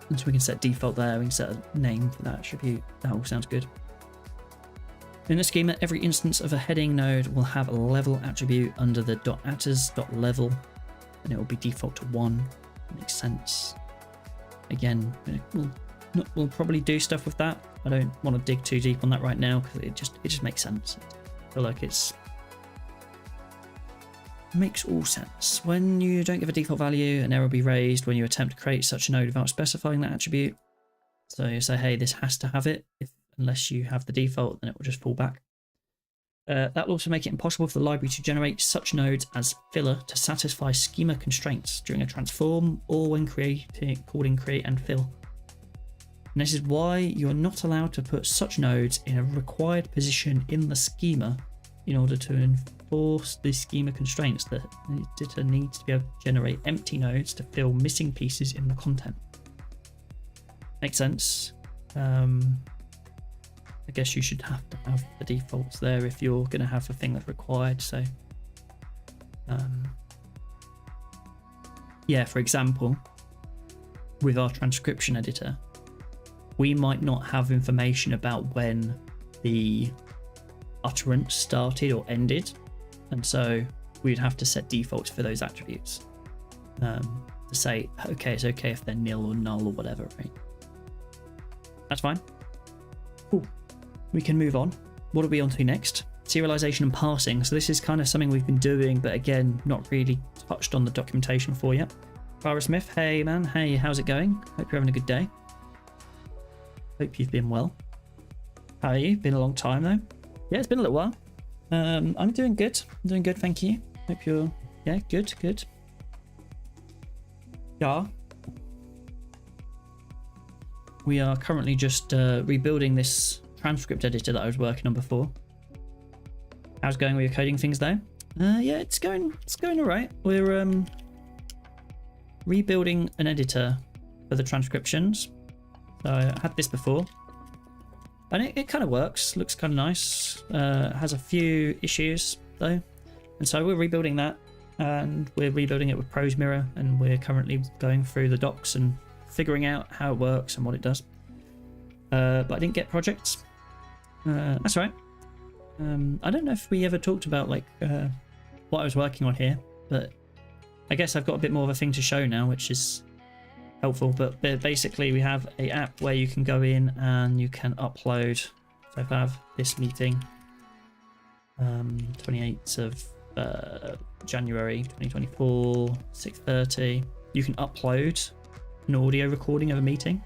B: And so we can set default there, we can set a name for that attribute. That all sounds good. In the schema, every instance of a heading node will have a level attribute under the .attrs.level, and it will be default to 1. Makes sense. Again, we'll probably do stuff with that. I don't want to dig too deep on that right now because it just makes sense. I feel like it makes all sense. When you don't give a default value, an error will be raised when you attempt to create such a node without specifying that attribute. So you say, hey, this has to have it. Unless you have the default, then it will just fall back. That will also make it impossible for the library to generate such nodes as filler to satisfy schema constraints during a transform or when calling create and fill. And this is why you are not allowed to put such nodes in a required position in the schema in order to enforce the schema constraints. The editor needs to be able to generate empty nodes to fill missing pieces in the content. Makes sense. I guess you should have to have the defaults there if you're going to have a thing that's required. So, yeah, for example, with our transcription editor, we might not have information about when the utterance started or ended, and so we'd have to set defaults for those attributes to say, okay, it's okay if they're nil or null or whatever, right? That's fine. Cool. We can move on. What are we on to next? Serialization and parsing. So this is kind of something we've been doing, but again, not really touched on the documentation for yet. Clara Smith, hey man, hey, how's it going? Hope you're having a good day. Hope you've been well. How are you? Been a long time though. Yeah, it's been a little while. I'm doing good. I'm doing good, thank you. Hope you're, yeah, good. Yeah. We are currently just rebuilding this transcript editor that I was working on before. How's it going with your coding things though? Yeah, it's going all right. We're rebuilding an editor for the transcriptions. So I had this before, and it kind of works. Looks kind of nice. Has a few issues though, and so we're rebuilding that, and we're rebuilding it with ProseMirror, and we're currently going through the docs and figuring out how it works and what it does. But I didn't get projects. That's all right. I don't know if we ever talked about like what I was working on here, but I guess I've got a bit more of a thing to show now, which is helpful. But basically we have an app where you can go in and you can upload. So if I have this meeting, 28th of January 2024, 6:30, you can upload an audio recording of a meeting,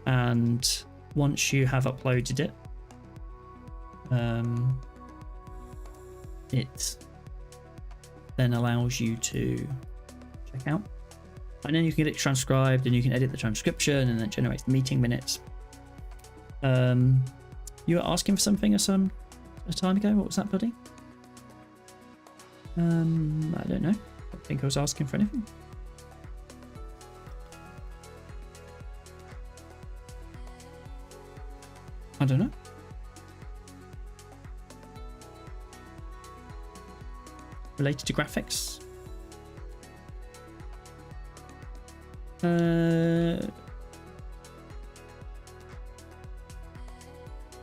B: and once you have uploaded it, it then allows you to check out, and then you can get it transcribed, and you can edit the transcription, and then generates the meeting minutes. You were asking for something a time ago. What was that, buddy? I don't know. I think I was asking for anything. I don't know. Related to graphics?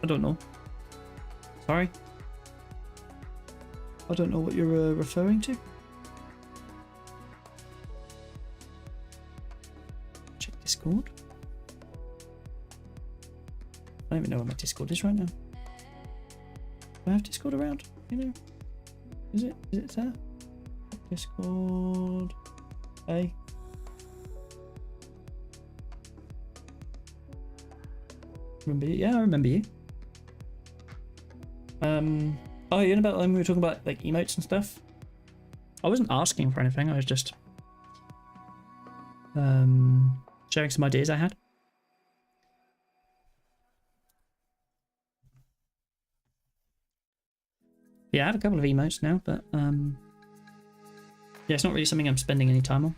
B: I don't know. Sorry. I don't know what you're referring to. Check Discord. I don't even know where my Discord is right now. Do I have Discord around? You know? Is it there? Discord. Hey. Remember you? Yeah, I remember you. Oh, you know about when we were talking about like emotes and stuff? I wasn't asking for anything, I was just sharing some ideas I had. Yeah, I have a couple of emotes now, but yeah, it's not really something I'm spending any time on.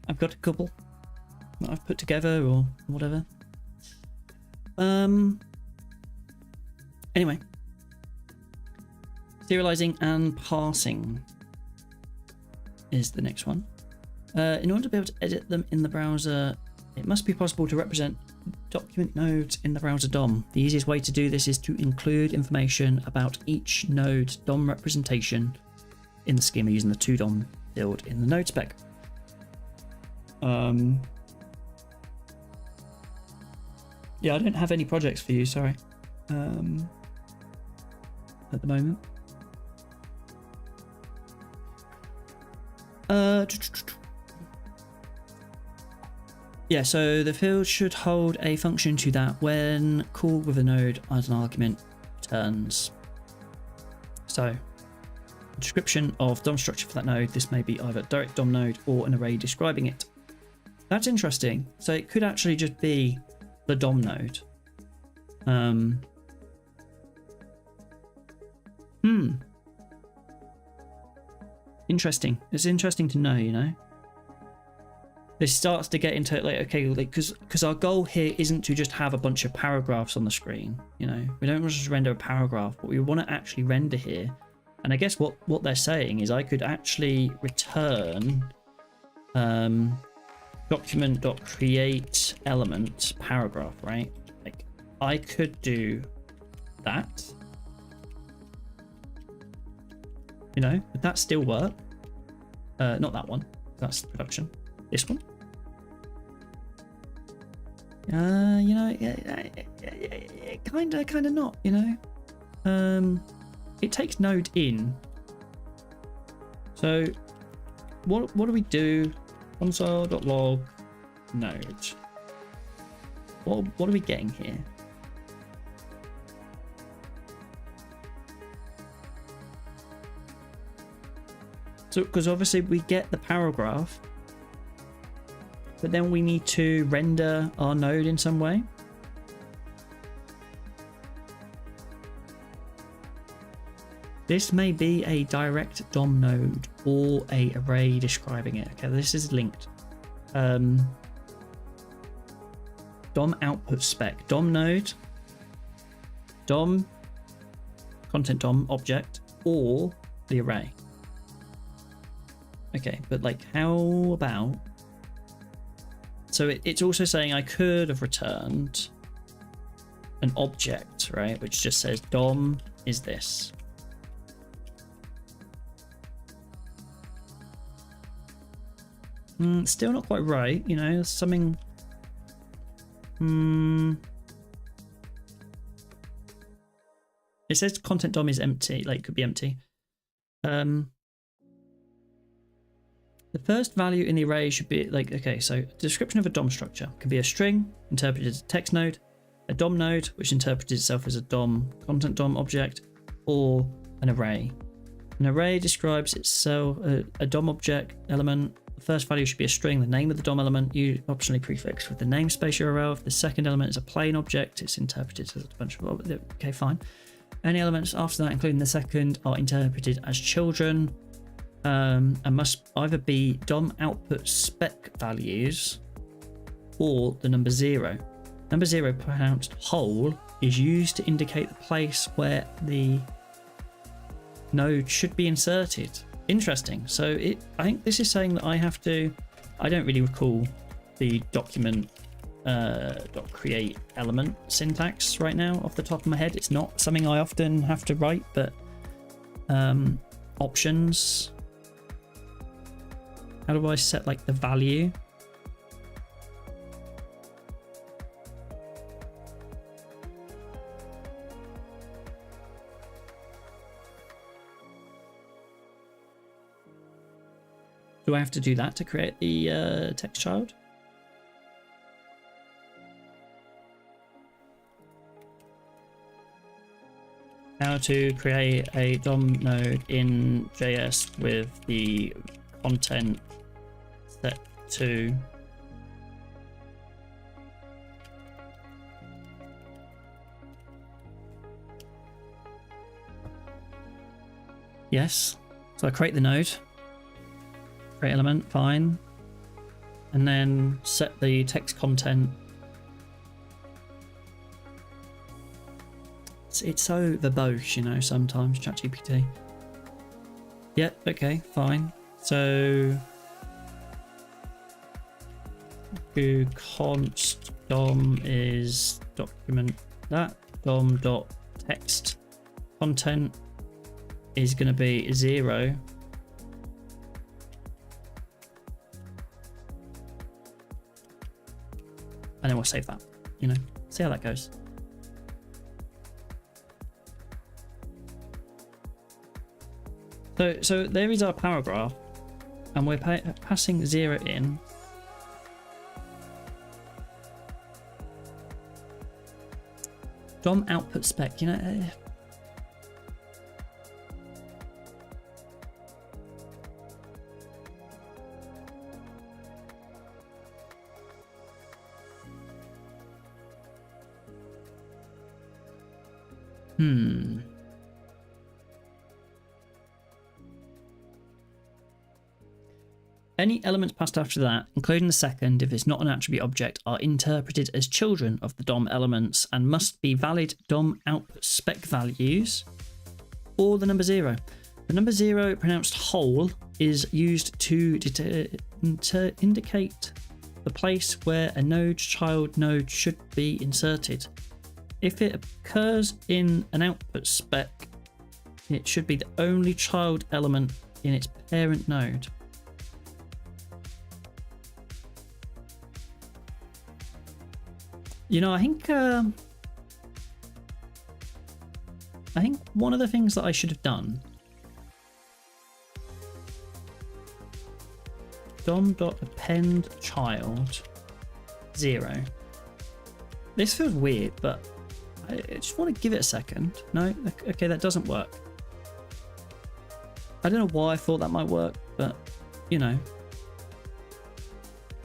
B: I've got a couple that I've put together or whatever. Anyway, serializing and parsing is the next one. In order to be able to edit them in the browser, it must be possible to represent document nodes in the browser DOM. The easiest way to do this is to include information about each node DOM representation in the schema using the toDOM field in the node spec. Yeah, I don't have any projects for you, sorry. At the moment. Yeah, so the field should hold a function to that when called with a node as an argument returns. So, description of DOM structure for that node. This may be either direct DOM node or an array describing it. That's interesting. So it could actually just be the DOM node. Interesting. It's interesting to know, you know. This starts to get into like, okay, like because our goal here isn't to just have a bunch of paragraphs on the screen, you know. We don't want to just render a paragraph, but we want to actually render here. And I guess what they're saying is I could actually return document.create element paragraph, right? Like I could do that. You know, would that still work? Not that one. That's production. This one. You know, kind of not. You know, it takes node in. So, what do we do? Console.log node. What are we getting here? So, because obviously we get the paragraph, but then we need to render our node in some way. This may be a direct DOM node or a array describing it. Okay, this is linked. DOM output spec, DOM node, DOM, content DOM object, or the array. Okay, but like how about... So it's also saying I could have returned an object, right? Which just says DOM is this. Still not quite right, you know, something... It says content DOM is empty, like could be empty. The first value in the array should be like, okay, so description of a DOM structure can be a string interpreted as a text node, a DOM node which interprets itself as a DOM content DOM object, or an array. An array describes itself a DOM object element. The first value should be a string, the name of the DOM element, you optionally prefixed with the namespace URL. If the second element is a plain object, it's interpreted as a bunch of, okay, fine. Any elements after that, including the second, are interpreted as children. And must either be DOM output spec values or the number 0. Number 0, pronounced whole, is used to indicate the place where the node should be inserted. Interesting. So I think this is saying that I have to, I don't really recall the document .create element syntax right now off the top of my head. It's not something I often have to write, but options. How do I set like the value? Do I have to do that to create the text child? How to create a DOM node in JS with the content set to yes. So I create the node. Create element, fine. And then set the text content. It's so verbose, you know, sometimes, ChatGPT. Yeah, okay, fine. So do const dom is document that dom dot text content is going to be 0. And then we'll save that, you know, see how that goes. So there is our paragraph, and we're passing 0 in. DOM output spec, you know. Any elements passed after that, including the second if it's not an attribute object, are interpreted as children of the DOM elements and must be valid DOM output spec values or the number 0. The number 0, pronounced whole, is used to indicate the place where a node child node should be inserted. If it occurs in an output spec, it should be the only child element in its parent node. You know, I think one of the things that I should have done, dom.append child 0. This feels weird, but I just want to give it a second. No, okay, that doesn't work. I don't know why I thought that might work, but you know,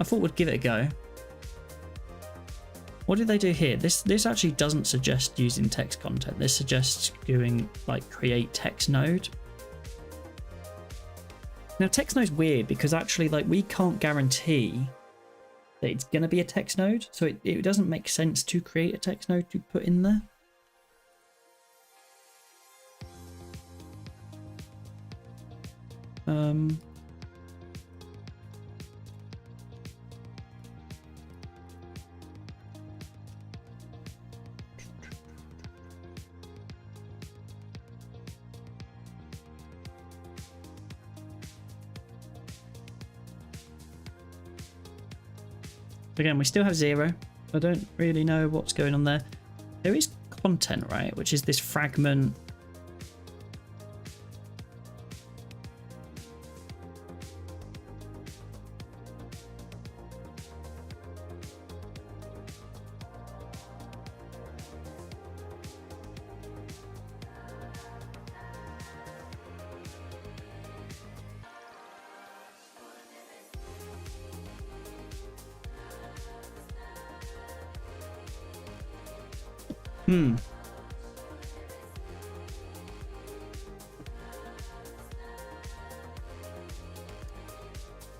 B: I thought we'd give it a go. What did they do here? This actually doesn't suggest using text content. This suggests doing like create text node. Now text node's weird because actually like we can't guarantee that it's going to be a text node, so it doesn't make sense to create a text node to put in there. Again, we still have 0. I don't really know what's going on there. There is content, right? Which is this fragment.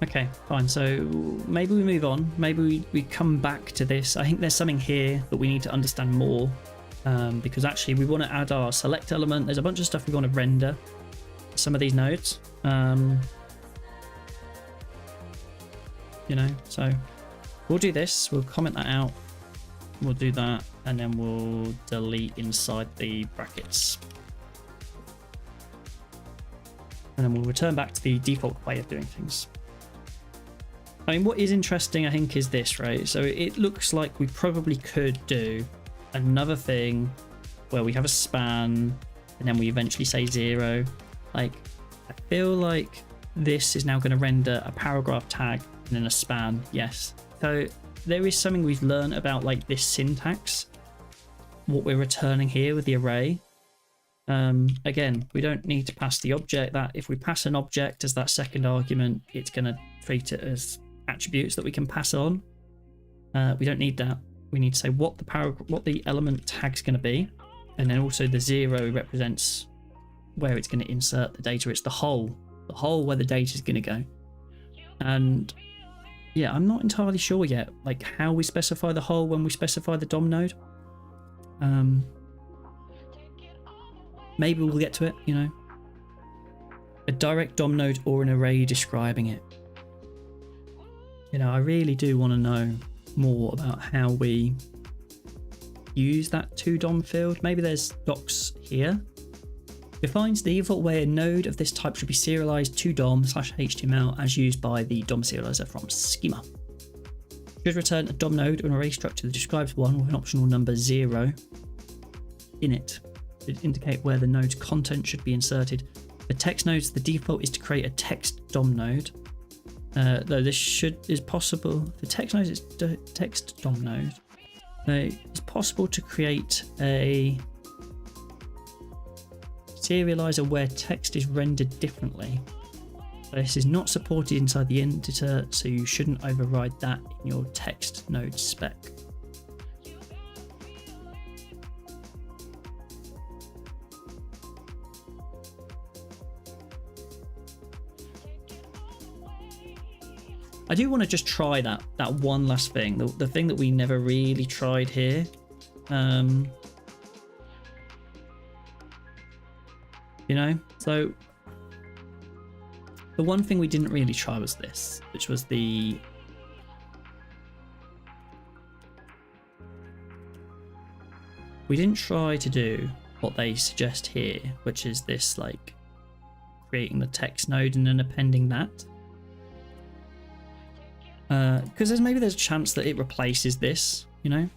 B: Okay, fine. So maybe we move on. Maybe we come back to this. I think there's something here that we need to understand more, because actually we want to add our select element. There's a bunch of stuff we want to render some of these nodes. You know, so we'll do this. We'll comment that out. We'll do that, and then we'll delete inside the brackets. And then we'll return back to the default way of doing things. I mean, what is interesting, I think, is this, right? So it looks like we probably could do another thing where we have a span and then we eventually say 0. Like, I feel like this is now going to render a paragraph tag and then a span. Yes. So there is something we've learned about like this syntax, what we're returning here with the array. Again, we don't need to pass the object. That if we pass an object as that second argument, it's going to treat it as attributes that we can pass on. We don't need that. We need to say what the element tag's going to be, and then also the 0 represents where it's going to insert the data. It's the hole where the data is going to go. And yeah, I'm not entirely sure yet, like how we specify the hole when we specify the DOM node. Maybe we'll get to it, you know. A direct DOM node or an array describing it. You know, I really do want to know more about how we use that toDOM field. Maybe there's docs here. Defines the default way a node of this type should be serialized to DOM/HTML as used by the DOM serializer from schema. Should return a DOM node or an array structure that describes one with an optional number 0 in it to indicate where the node's content should be inserted. For text nodes, the default is to create a text DOM node. Though this is possible. For text nodes, it's text DOM node. It's possible to create a serializer where text is rendered differently. This is not supported inside the editor, so you shouldn't override that in your text node spec. I do want to just try that one last thing, the thing that we never really tried here. You know, so the one thing we didn't really try was this, which was we didn't try to do what they suggest here, which is this, like creating the text node and then appending that. Because there's a chance that it replaces this, you know.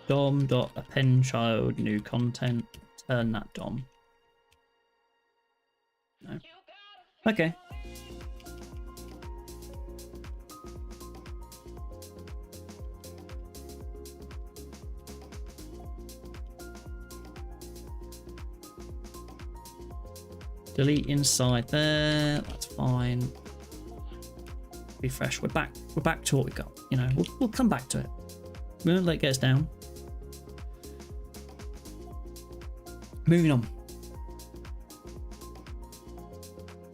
B: DOM.append child new content, turn that DOM. No. Okay. Delete inside there, that's fine. Refresh, we're back to what we got, you know. We'll come back to it. We won't let it get us down. Moving on.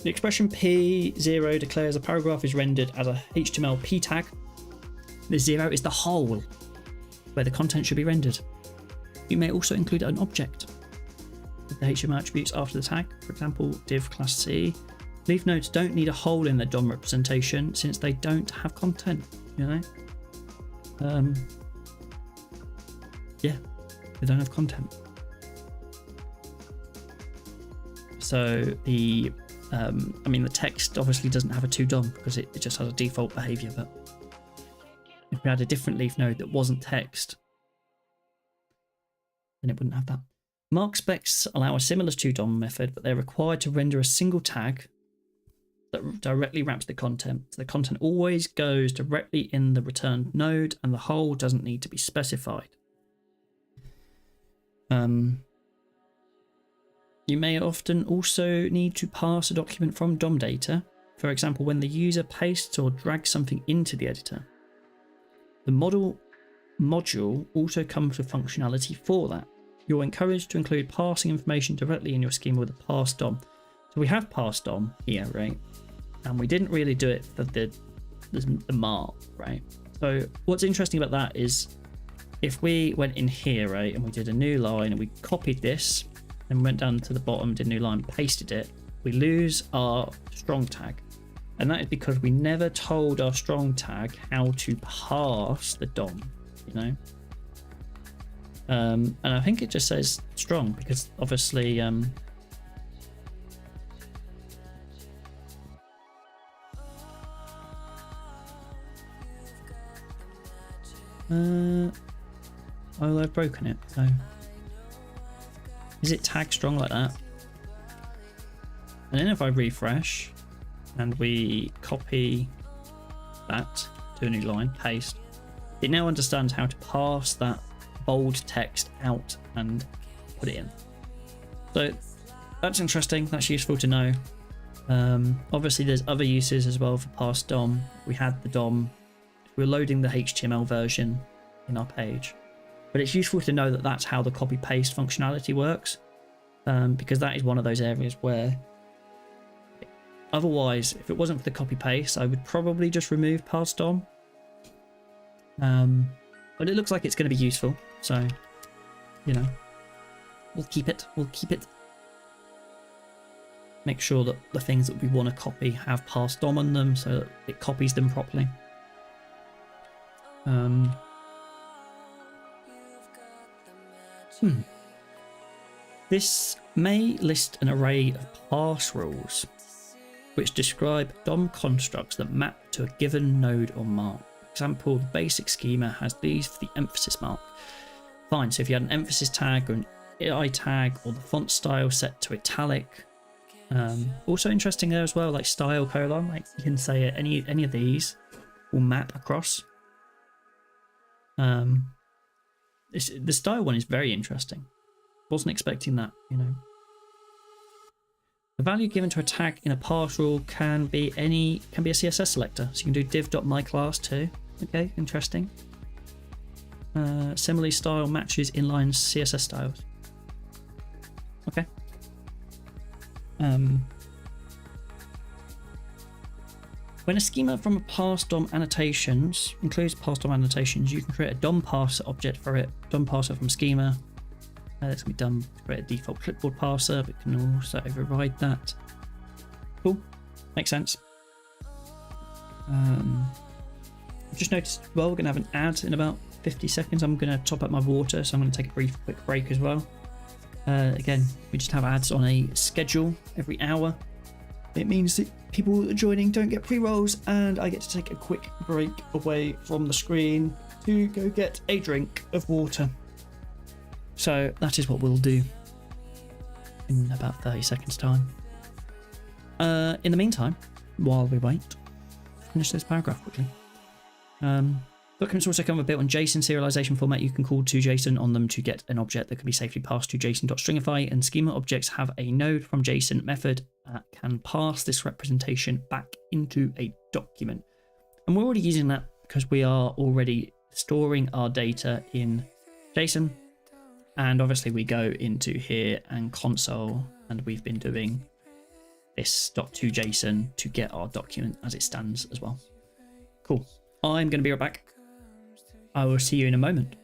B: The expression P0 declares a paragraph is rendered as a HTML P tag. The 0 is the hole where the content should be rendered. You may also include an object with the HTML attributes after the tag, for example, div class C. Leaf nodes don't need a hole in their DOM representation since they don't have content, you know? Yeah, they don't have content. So the text obviously doesn't have a toDOM because it just has a default behavior, but if we had a different leaf node that wasn't text, then it wouldn't have that. Mark specs allow a similar toDOM method, but they're required to render a single tag that directly wraps the content. So the content always goes directly in the returned node and the hole doesn't need to be specified. You may often also need to pass a document from DOM data, for example when the user pastes or drags something into the editor. The module also comes with functionality for that. You're encouraged to include passing information directly in your schema with a pass DOM. So we have pass DOM here, right? And we didn't really do it for the mark, right? So what's interesting about that is if we went in here, right, and we did a new line and we copied this and went down to the bottom, did a new line, pasted it, we lose our strong tag. And that is because we never told our strong tag how to pass the DOM, you know? And I think it just says strong because obviously oh, I've broken it. So is it tag strong like that? And then if I refresh and we copy that to a new line, paste, it now understands how to pass that bold text out and put it in. So that's interesting, that's useful to know. Obviously there's other uses as well for pass DOM. We had the DOM, we're loading the HTML version in our page, but it's useful to know that that's how the copy paste functionality works, because that is one of those areas where otherwise, if it wasn't for the copy paste, I would probably just remove pass DOM. But it looks like it's going to be useful, so you know, we'll keep it. Make sure that the things that we want to copy have pass DOM on them, so that it copies them properly. This may list an array of parse rules which describe DOM constructs that map to a given node or mark. For example, the basic schema has these for the emphasis mark. Fine, so if you had an emphasis tag or an I tag or the font style set to italic. Also interesting there as well, like style colon, like you can say any of these will map across. The style one is very interesting. Wasn't expecting that, you know. The value given to a tag in a parse rule can be a CSS selector. So you can do div.myClass too. Okay, interesting. Similarly, style matches inline CSS styles. Okay. When a schema from a parse DOM annotations includes parse DOM annotations, you can create a DOM parser object for it. DOM parser from schema. That's going to be done to create a default clipboard parser, but can also override that. Cool, makes sense. I've just noticed, well, we're going to have an ad in about 50 seconds. I'm going to top up my water, so I'm going to take a quick break as well. Again, we just have ads on a schedule every hour. It means that people joining don't get pre-rolls, and I get to take a quick break away from the screen to go get a drink of water. So that is what we'll do in about 30 seconds time. In the meantime, while we wait, finish this paragraph quickly. Documents also come with a bit on JSON serialization format. You can call to JSON on them to get an object that can be safely passed to JSON.stringify, and schema objects have a node from JSON method that can pass this representation back into a document. And we're already using that because we are already storing our data in JSON. And obviously we go into here and console, and we've been doing this .toJSON to get our document as it stands as well. Cool. I'm going to be right back. I will see you in a moment.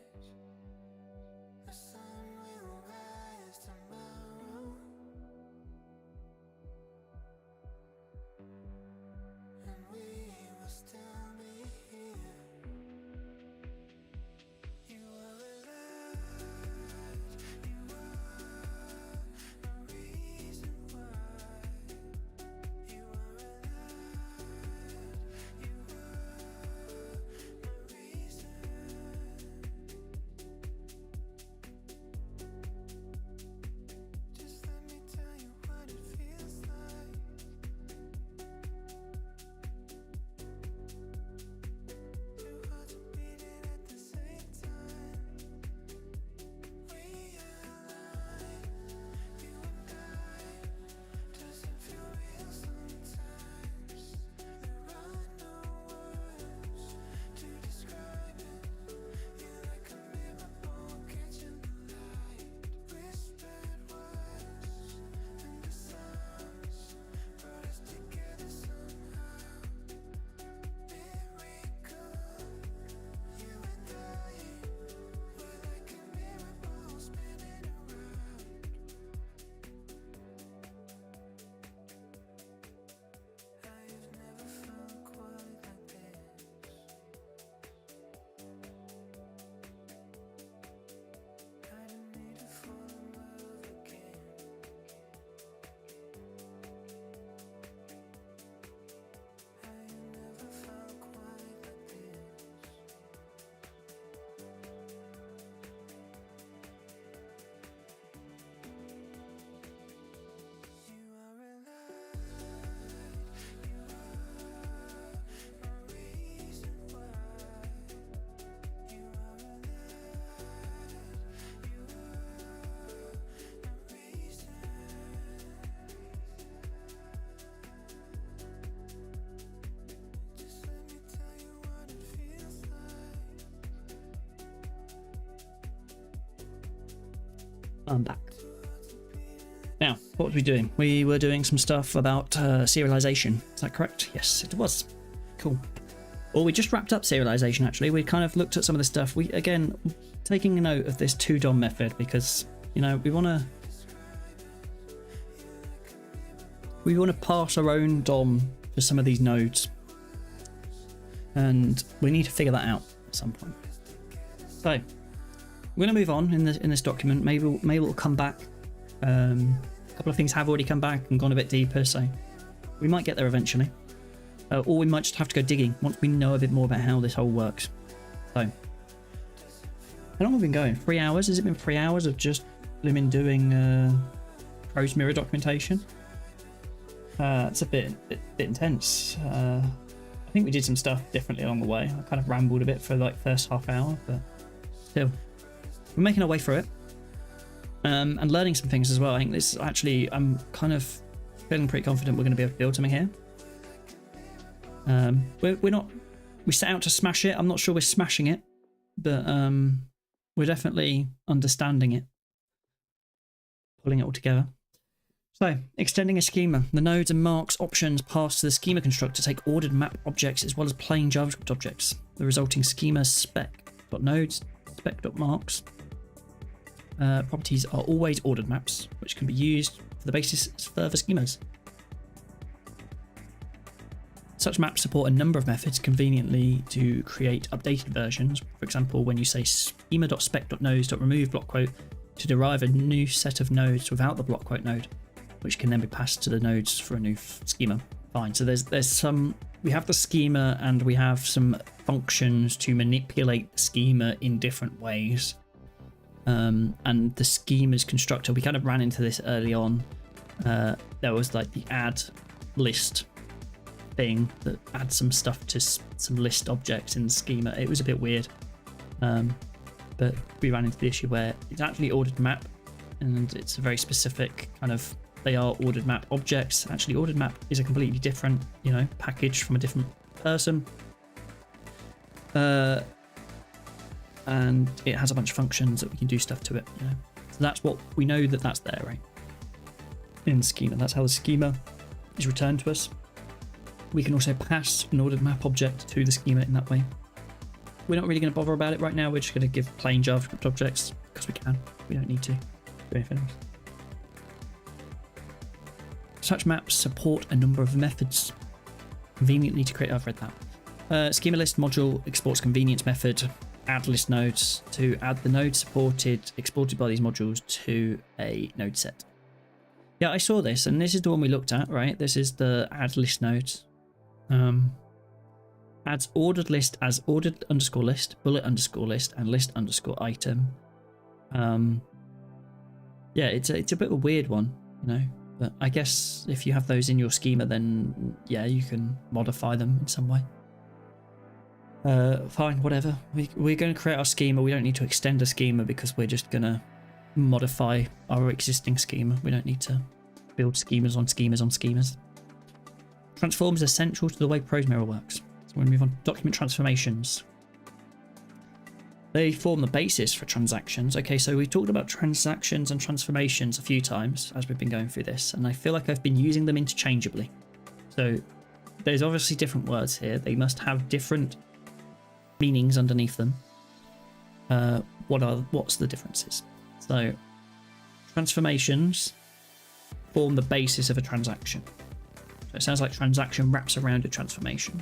B: I'm back. Now, what was we doing? We were doing some stuff about serialization. Is that correct? Yes, it was. Cool. Well, we just wrapped up serialization, actually. We kind of looked at some of the stuff. We, again, taking a note of this 2DOM method because, you know, we want to pass our own DOM to some of these nodes. And we need to figure that out at some point. So, we're going to move on in this document. Maybe we'll come back. A couple of things have already come back and gone a bit deeper, so we might get there eventually. Or we might just have to go digging once we know a bit more about how this whole works. So, how long have we been going? 3 hours? Has it been 3 hours of just been doing ProseMirror documentation? It's a bit intense. I think we did some stuff differently along the way. I kind of rambled a bit for like first half hour, but still, we're making our way through it. And learning some things as well. I think this actually, I'm kind of feeling pretty confident we're going to be able to build something here. We set out to smash it. I'm not sure we're smashing it, but we're definitely understanding it, pulling it all together. So, extending a schema. The nodes and marks options pass to the schema constructor take ordered map objects as well as plain JavaScript objects. The resulting schema spec.nodes, spec.marks properties are always ordered maps, which can be used for the basis as further schemas. Such maps support a number of methods conveniently to create updated versions. For example, when you say schema.spec.nodes.remove block quote to derive a new set of nodes without the block quote node, which can then be passed to the nodes for a new schema. Fine. So there's some, we have the schema and we have some functions to manipulate the schema in different ways. And the schema's constructor, we kind of ran into this early on. There was like the add list thing that adds some stuff to some list objects in the schema. It was a bit weird, but we ran into the issue where it's actually ordered map, and it's a very specific kind of, they are ordered map objects. Actually, ordered map is a completely different, you know, package from a different person, and it has a bunch of functions that we can do stuff to it, you know. So that's what we know, that's there, right, in the schema. That's how the schema is returned to us. We can also pass an ordered map object to the schema in that way. We're not really going to bother about it right now. We're just going to give plain JavaScript objects because we can. We don't need to do anything else. Such maps support a number of methods conveniently to create. I've read that. Schema list module exports convenience method add list nodes to add the node exported by these modules to a node set. Yeah, I saw this, and this is the one we looked at, right? This is the add list nodes. Adds ordered list as ordered underscore list, bullet underscore list, and list underscore item. Yeah, it's a bit of a weird one, you know, but I guess if you have those in your schema, then yeah, you can modify them in some way. Fine, whatever. We're going to create our schema. We don't need to extend a schema because we're just going to modify our existing schema. We don't need to build schemas on schemas on schemas. Transforms are central to the way ProseMirror works. So we're going to move on to document transformations. They form the basis for transactions. Okay, so we talked about transactions and transformations a few times as we've been going through this, and I feel like I've been using them interchangeably. So there's obviously different words here. They must have different meanings underneath them. What's the differences? So transformations form the basis of a transaction. So it sounds like transaction wraps around a transformation.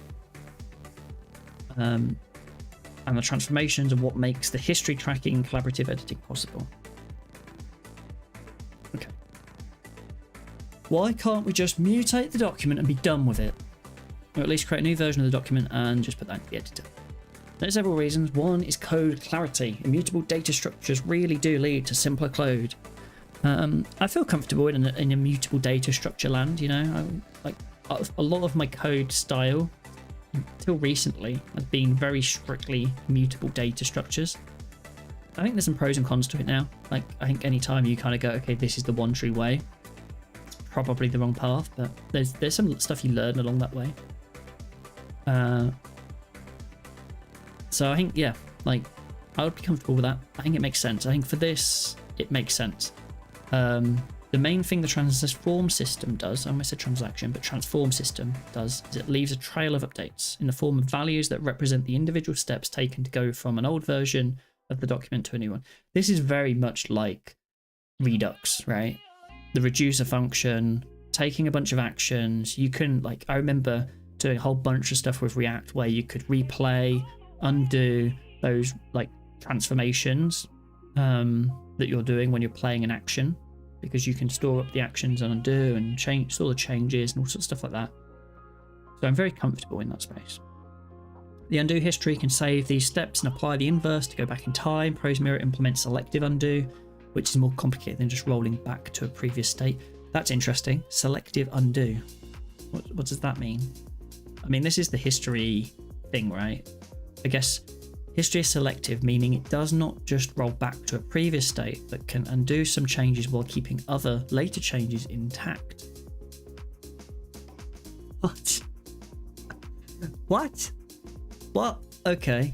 B: And the transformations are what makes the history tracking and collaborative editing possible. Okay. Why can't we just mutate the document and be done with it? Or at least create a new version of the document and just put that into the editor. There's several reasons. One is code clarity. Immutable data structures really do lead to simpler code. I feel comfortable in immutable data structure land, you know. A lot of my code style until recently has been very strictly immutable data structures. I think there's some pros and cons to it now. Like, I think anytime you kind of go, okay, this is the one true way, it's probably the wrong path, but there's some stuff you learn along that way. So I think, yeah, like, I would be comfortable with that. I think it makes sense. I think for this, it makes sense. The main thing the transform system does, I almost said transaction, but transform system does, is it leaves a trail of updates in the form of values that represent the individual steps taken to go from an old version of the document to a new one. This is very much like Redux, right? The reducer function, taking a bunch of actions. You can, like, I remember doing a whole bunch of stuff with React where you could replay, undo those like transformations that you're doing when you're playing an action, because you can store up the actions and undo and change, store the changes and all sorts of stuff like that. So I'm very comfortable in that space. The undo history can save these steps and apply the inverse to go back in time. ProseMirror implements selective undo, which is more complicated than just rolling back to a previous state. That's interesting. Selective undo. What does that mean? I mean, this is the history thing, right? I guess history is selective, meaning it does not just roll back to a previous state, but can undo some changes while keeping other later changes intact. What? What? What? Okay.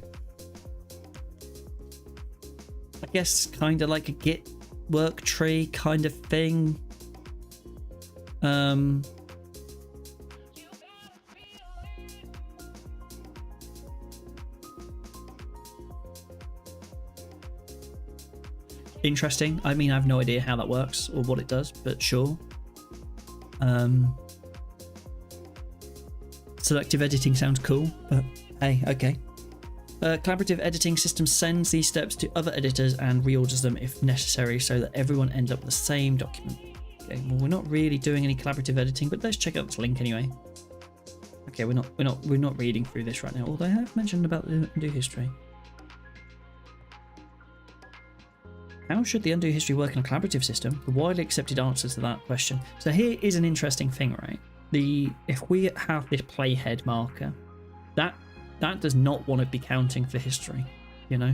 B: I guess kind of like a Git work tree kind of thing. Interesting. I mean, I have no idea how that works or what it does, but sure. Selective editing sounds cool, but hey, okay. Collaborative editing system sends these steps to other editors and reorders them if necessary, so that everyone ends up with the same document. Okay, well, we're not really doing any collaborative editing, but let's check out this link anyway. Okay, we're not reading through this right now, although I have mentioned about the undo history. How should the undo history work in a collaborative system? The widely accepted answers to that question. So here is an interesting thing, right? If we have this playhead marker, that does not want to be counting for history, you know?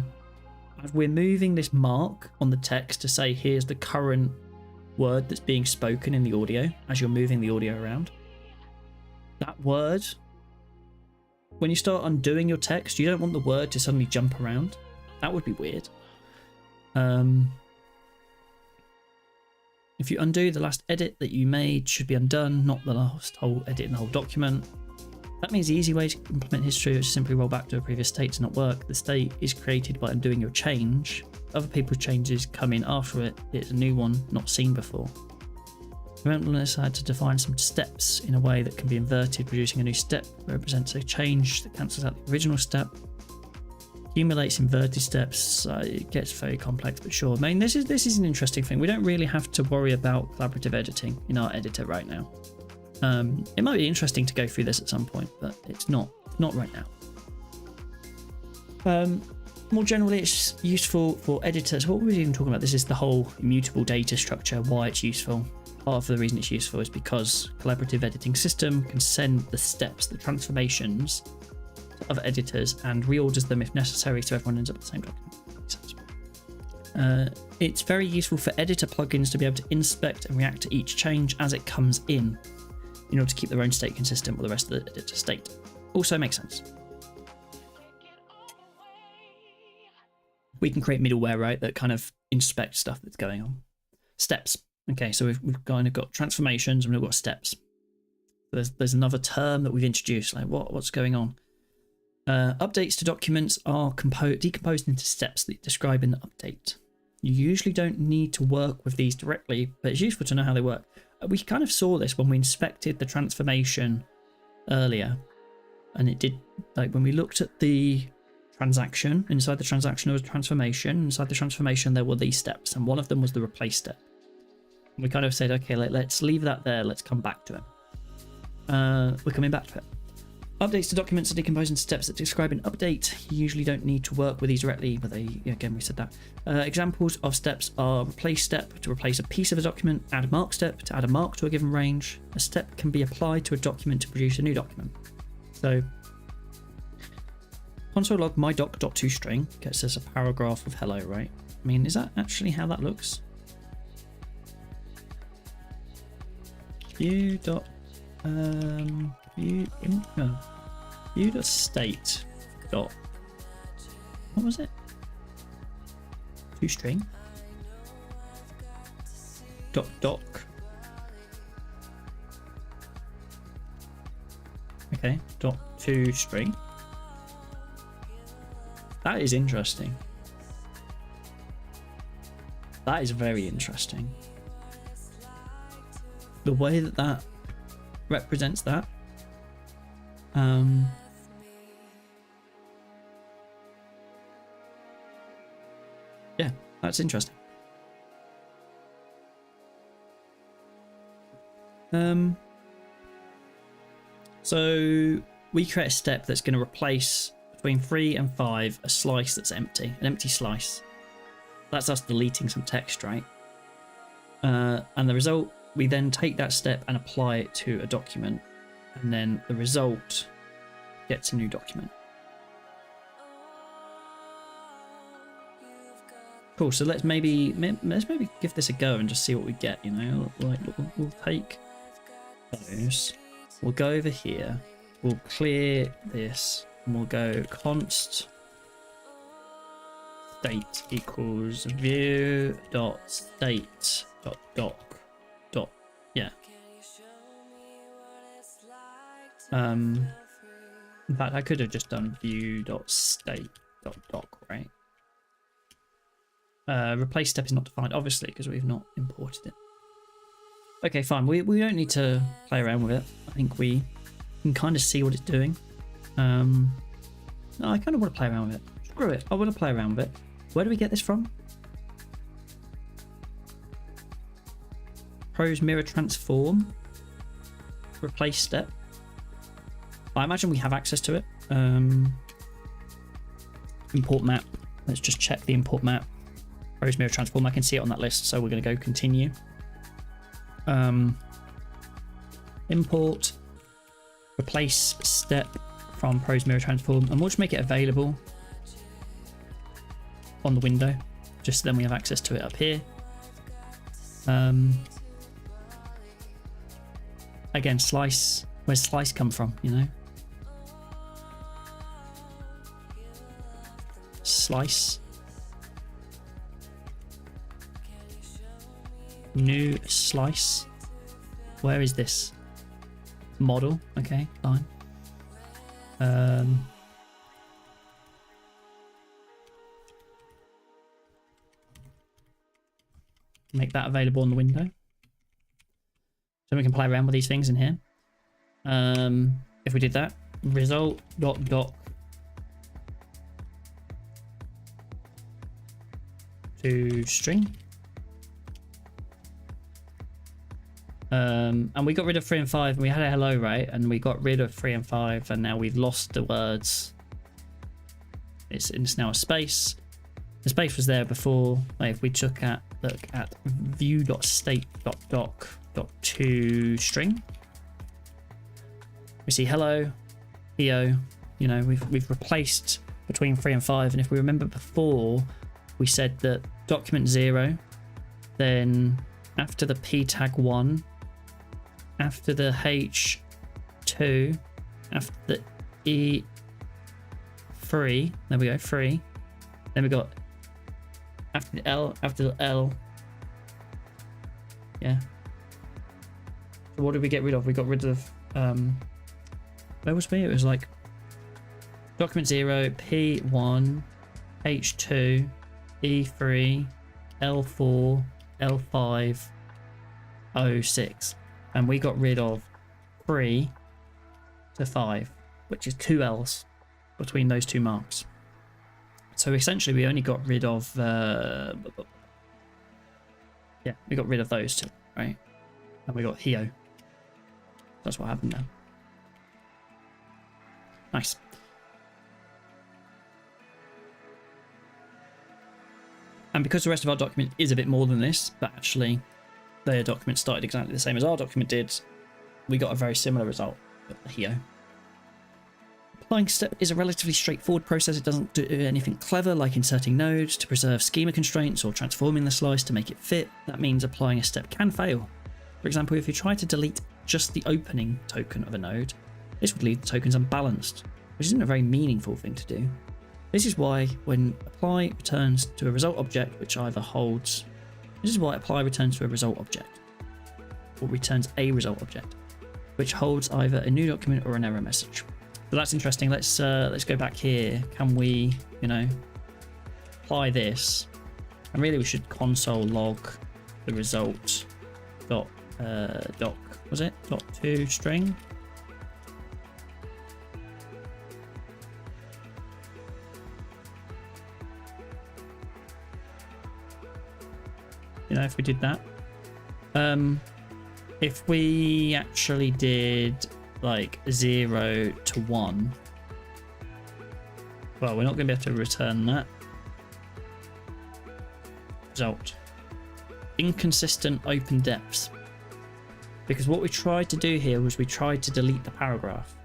B: As we're moving this mark on the text to say here's the current word that's being spoken in the audio as you're moving the audio around, that word, when you start undoing your text, you don't want the word to suddenly jump around. That would be weird. If you undo, the last edit that you made should be undone, not the last whole edit in the whole document. That means the easy way to implement history is to simply roll back to a previous state to not work. The state is created by undoing your change. Other people's changes come in after it. It's a new one not seen before. Remember, decide to define some steps in a way that can be inverted, producing a new step that represents a change that cancels out the original step. Accumulates inverted steps. It gets very complex, but sure. I mean, this is an interesting thing. We don't really have to worry about collaborative editing in our editor right now. It might be interesting to go through this at some point, but it's not right now. More generally, it's useful for editors. What were we even talking about? This is the whole immutable data structure, why it's useful. Part of the reason it's useful is because collaborative editing system can send the steps, the transformations to other editors and reorders them if necessary, so everyone ends up with the same document. Makes sense. It's very useful for editor plugins to be able to inspect and react to each change as it comes in order to keep their own state consistent with the rest of the editor state. Also makes sense. We can create middleware, right, that kind of inspects stuff that's going on. Steps. Okay, so we've kind of got transformations and we've got steps. There's another term that we've introduced, like what's going on? Updates to documents are decomposed into steps that describe an update. You usually don't need to work with these directly, but it's useful to know how they work. We kind of saw this when we inspected the transformation earlier, and it did, like when we looked at the transaction, inside the transaction there was a transformation, inside the transformation there were these steps, and one of them was the replace step. And we kind of said, okay, let's leave that there, let's come back to it. We're coming back to it. Updates to documents are decomposed into steps that describe an update. You usually don't need to work with these directly, but again, we said that. Examples of steps are replace step to replace a piece of a document, add mark step to add a mark to a given range. A step can be applied to a document to produce a new document. So console log mydoc.toString gets us a paragraph of hello, right? I mean, is that actually how that looks? View.state. What was it? ToString. doc. Okay, dot to string. That is interesting. That is very interesting. The way that that represents that. Yeah, that's interesting. So we create a step that's going to replace between 3 and 5 a slice that's empty, an empty slice. That's us deleting some text, right? And the result, we then take that step and apply it to a document, and then the result gets a new document. Cool. So let's maybe give this a go and just see what we get. You know, like we'll take those. We'll go over here. We'll clear this, and we'll go const state equals view dot state dot doc dot yeah. In fact, I could have just done view dot state dot doc, right? Replace step is not defined, obviously, because we've not imported it. Okay, fine. We don't need to play around with it. I think we can kind of see what it's doing. No, I kind of want to play around with it. Screw it. I want to play around with it. Where do we get this from? ProseMirror transform. Replace step. I imagine we have access to it. Import map. Let's just check the import map. ProseMirror transform. I can see it on that list, so we're going to go continue. Import. Replace step from ProseMirror transform, and we'll just make it available on the window, just so then we have access to it up here. Again, slice. Where's slice come from? You know, slice. New slice. Where is this? Model. Okay, fine. Make that available on the window, so we can play around with these things in here. If we did that, result dot doc to string. And we got rid of 3 and 5, and we had a hello, right? And we got rid of 3 and 5, and now we've lost the words. It's now a space. The space was there before. Like if we look at view.state.doc.toString, we see hello, EO. You know, we've replaced between 3 and 5, and if we remember before, we said that document 0, then after the p tag 1, after the h2, after the e3, there we go, 3. Then we got after the L, yeah. So what did we get rid of? We got rid of where was we? It was like document 0, P1, H2, E3, L4, L5, O6, and we got rid of 3 to 5, which is 2 L's between those two marks. So essentially we only got rid of yeah, we got rid of those two, right? And we got Hio. That's what happened now. Nice. And because the rest of our document is a bit more than this, but actually their document started exactly the same as our document did, we got a very similar result with the Hio. Applying step is a relatively straightforward process. It doesn't do anything clever like inserting nodes to preserve schema constraints or transforming the slice to make it fit. That means applying a step can fail. For example, if you try to delete just the opening token of a node, this would leave the tokens unbalanced, which isn't a very meaningful thing to do. This is why when apply returns to a result object which either holds This is why apply returns to a result object, or returns a result object, which holds either a new document or an error message. So that's interesting. Let's go back here. Can we, apply this? And really, we should console log the result dot doc. Was it dot to string? If we did that, if we actually did like 0 to 1, well, we're not going to be able to return that. Result. Inconsistent open depths. Because what we tried to do here was we tried to delete the paragraph.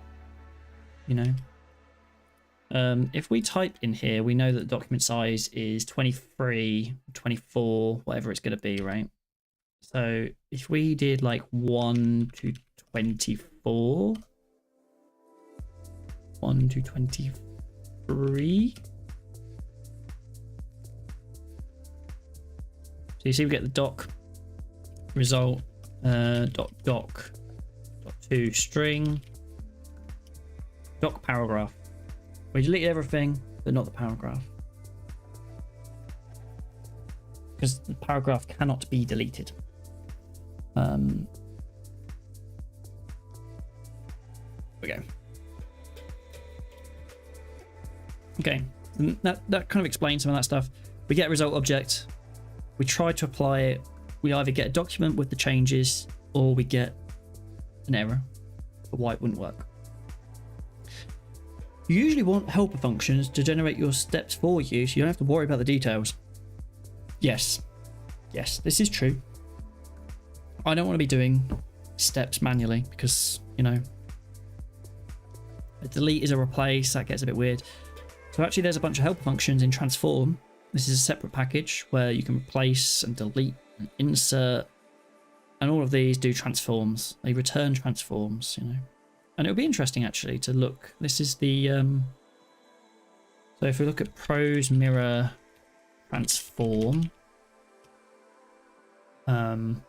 B: If we type in here, we know that the document size is 23, 24, whatever it's going to be, right? So if we did like 1 to 24, 1 to 23. So you see we get the doc result doc dot to string doc paragraph. We deleted everything, but not the paragraph. Because the paragraph cannot be deleted. There we go. Okay, that kind of explains some of that stuff. We get a result object. We try to apply it. We either get a document with the changes or we get an error for why it wouldn't work. You usually want helper functions to generate your steps for you so you don't have to worry about the details. Yes, this is true. I don't want to be doing steps manually because, a delete is a replace, that gets a bit weird. So actually there's a bunch of helper functions in transform. This is a separate package where you can replace and delete and insert, and all of these do transforms. They return transforms, And it'll be interesting actually to look. This is the so if we look at ProseMirror transform, perhaps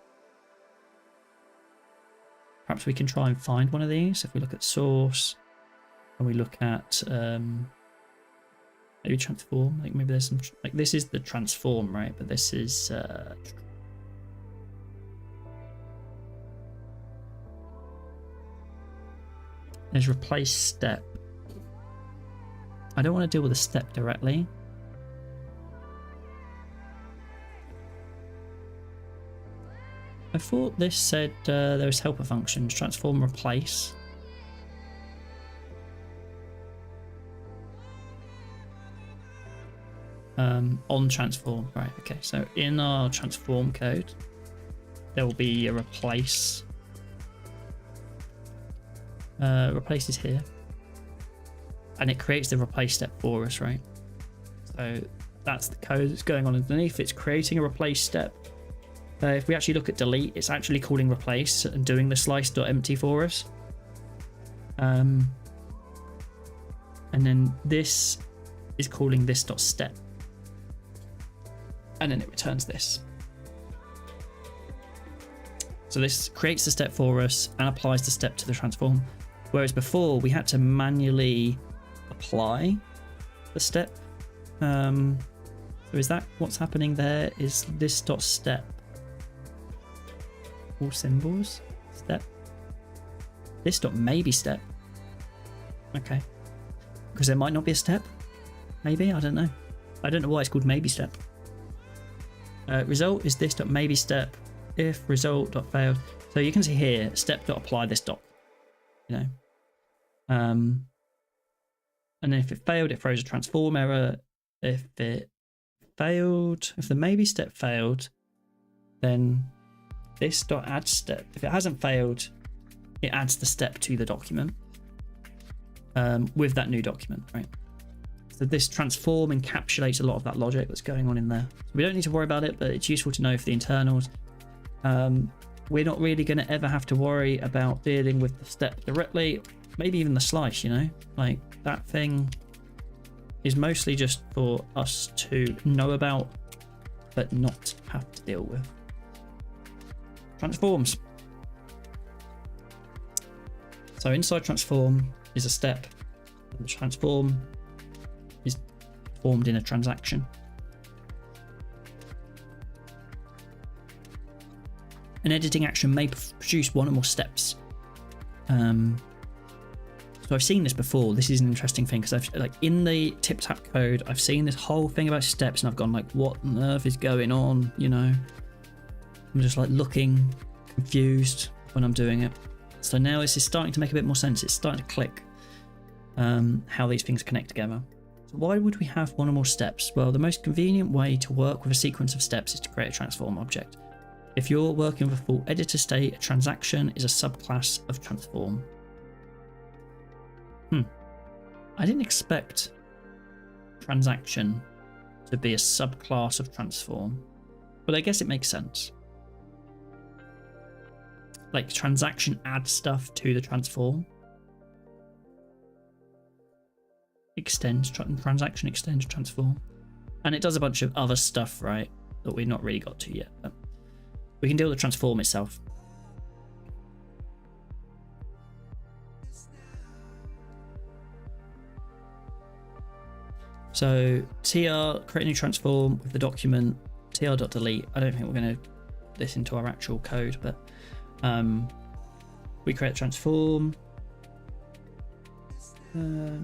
B: we can try and find one of these. If we look at source and we look at maybe transform, like maybe there's some, like this is the transform, right? But this is there's replace step. I don't want to deal with a step directly. I thought this said there was helper functions, transform, replace. On transform, right? Okay, so in our transform code, there will be a replace. Replace is here, and it creates the replace step for us, right? So that's the code that's going on underneath. It's creating a replace step. If we actually look at delete, it's actually calling replace and doing the slice.empty for us. And then this is calling this.step. And then it returns this. So this creates the step for us and applies the step to the transform. Whereas before we had to manually apply the step. So is that what's happening there? Is this.step all symbols? Step. This.maybe step. Okay. Because there might not be a step. Maybe, I don't know. I don't know why it's called maybe step. Result is this.maybe step if result.failed. So you can see here step.apply this dot. And then if it failed, it throws a transform error. If it failed, if the maybe step failed, then this.add step. If it hasn't failed, it adds the step to the document with that new document, right? So this transform encapsulates a lot of that logic that's going on in there. So we don't need to worry about it, but it's useful to know for the internals. We're not really going to ever have to worry about dealing with the step directly, maybe even the slice, like that thing is mostly just for us to know about but not have to deal with. Transforms. So inside transform is a step. The transform is formed in a transaction. An editing action may produce one or more steps. So I've seen this before. This is an interesting thing because I've like in the TipTap code, I've seen this whole thing about steps, and I've gone like, what on earth is going on? You know, I'm just like looking confused when I'm doing it. So now this is starting to make a bit more sense. It's starting to click how these things connect together. So why would we have one or more steps? Well, the most convenient way to work with a sequence of steps is to create a transform object. If you're working with a full editor state, a transaction is a subclass of transform. I didn't expect transaction to be a subclass of transform, but I guess it makes sense. Like transaction adds stuff to the transform. Transaction extends transform. And it does a bunch of other stuff, right, that we've not really got to yet. But we can deal with the transform itself. So tr, create a new transform with the document tr.delete. I don't think we're going to put this into our actual code, but we create a transform.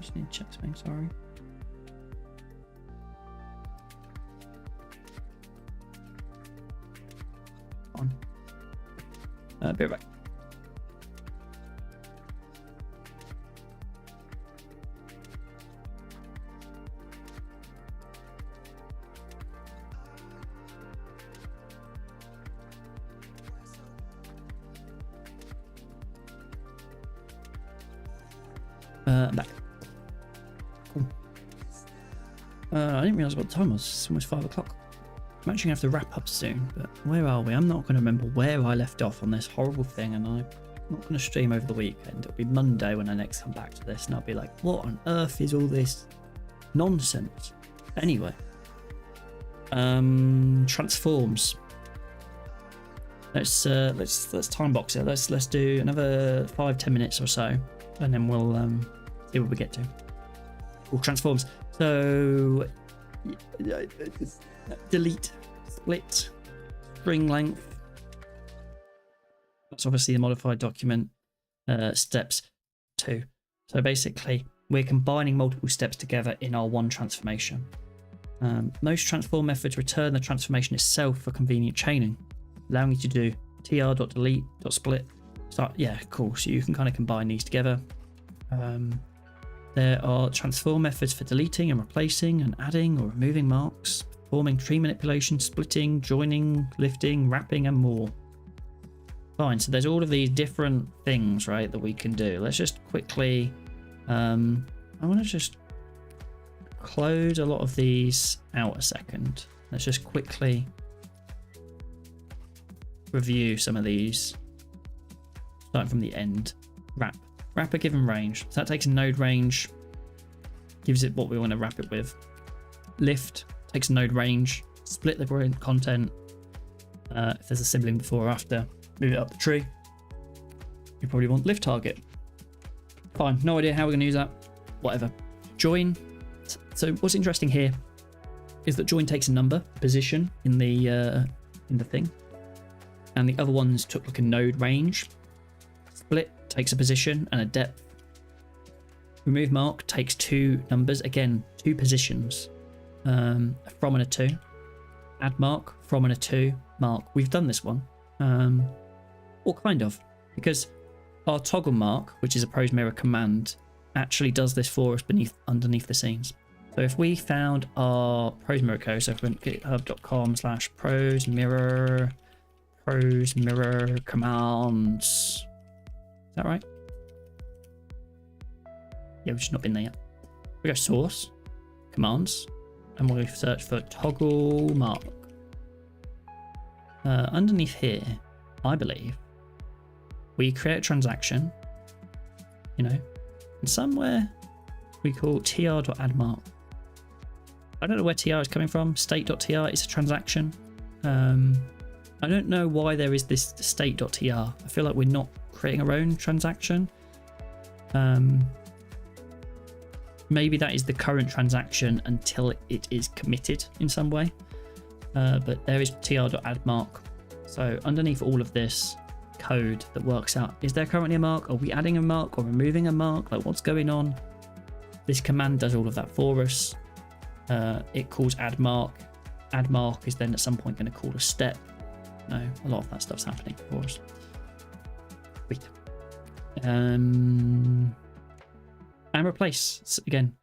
B: Just need to check something, sorry. Be right back. I'm back. Cool. I didn't realise what the time was. It's almost 5 o'clock. I'm actually going to have to wrap up soon, but where are we? I'm not going to remember where I left off on this horrible thing, and I'm not going to stream over the weekend. It'll be Monday when I next come back to this, and I'll be like, what on earth is all this nonsense? Anyway. Transforms. Let's time box it. Let's do another 5-10 minutes or so, and then we'll see what we get to. Cool, transforms. So delete, split, string length. That's obviously the modified document. Steps 2. So basically, we're combining multiple steps together in our one transformation. Most transform methods return the transformation itself for convenient chaining, allowing you to do tr.delete.split. So yeah, cool. So you can kind of combine these together. There are transform methods for deleting and replacing and adding or removing marks, performing tree manipulation, splitting, joining, lifting, wrapping, and more. Fine, so there's all of these different things, right, that we can do. Let's just quickly, I want to just close a lot of these out a second. Let's just quickly review some of these, starting from the end. Wrap a given range. So that takes a node range, gives it what we want to wrap it with. Lift takes a node range, split the content. If there's a sibling before or after, move it up the tree. You probably want lift target. Fine, no idea how we're going to use that. Whatever. Join. So what's interesting here is that join takes a number, position in the thing, and the other ones took like a node range. Split takes a position and a depth. Remove mark takes 2 numbers, again 2 positions, a from and a to. Add mark, from and a to, mark. We've done this one, or kind of, because our toggle mark, which is a ProseMirror command, actually does this for us underneath the scenes. So if we found our ProseMirror code, so if we went github.com/ProseMirror commands. Is that right? Yeah, we've just not been there yet. We go source, commands, and we'll search for toggle mark. Underneath here, I believe, we create a transaction, and somewhere we call tr.addMark. I don't know where tr is coming from. State.tr is a transaction. I don't know why there is this state.tr. I feel like we're not creating our own transaction. Maybe that is the current transaction until it is committed in some way. But there is tr.addMark. So underneath all of this code that works out, is there currently a mark? Are we adding a mark or removing a mark? Like, what's going on? This command does all of that for us. It calls addMark. addMark is then at some point going to call a step. No, a lot of that stuff's happening for us. Wait. And replace again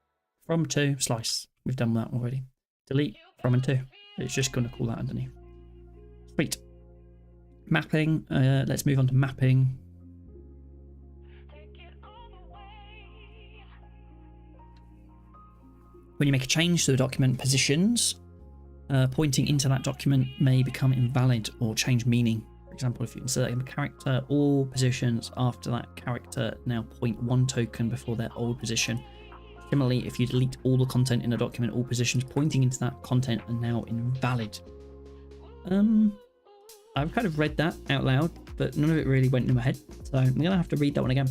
B: from to slice. We've done that already. Delete from and to. It's just going to call that underneath. Sweet. Mapping. Let's move on to mapping. When you make a change to the document, positions pointing into that document may become invalid or change meaning. For example, if you insert a character, all positions after that character now point 1 token before their old position. Similarly, if you delete all the content in a document, all positions pointing into that content are now invalid. I've kind of read that out loud, but none of it really went in my head, so I'm going to have to read that one again.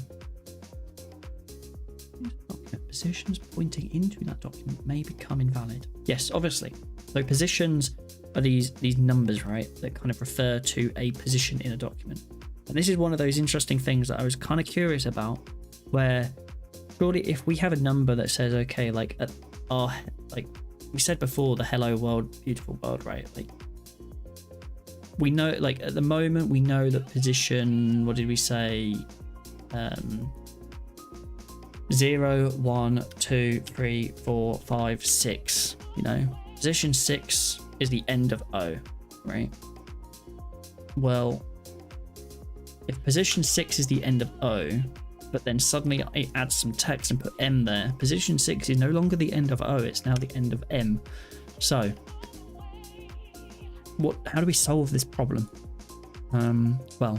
B: Positions pointing into that document may become invalid. Yes, obviously. So positions are these numbers, right, that kind of refer to a position in a document. And this is one of those interesting things that I was kind of curious about, where surely if we have a number that says, okay, like at our, like we said before, the hello world, beautiful world, right? Like we know, like at the moment, we know that position, what did we say? 0, 1, 2, 3, 4, 5, 6. You know, position 6 is the end of O, right? Well, if position 6 is the end of O, but then suddenly I add some text and put M there, position 6 is no longer the end of O, it's now the end of M. So, how do we solve this problem? Well,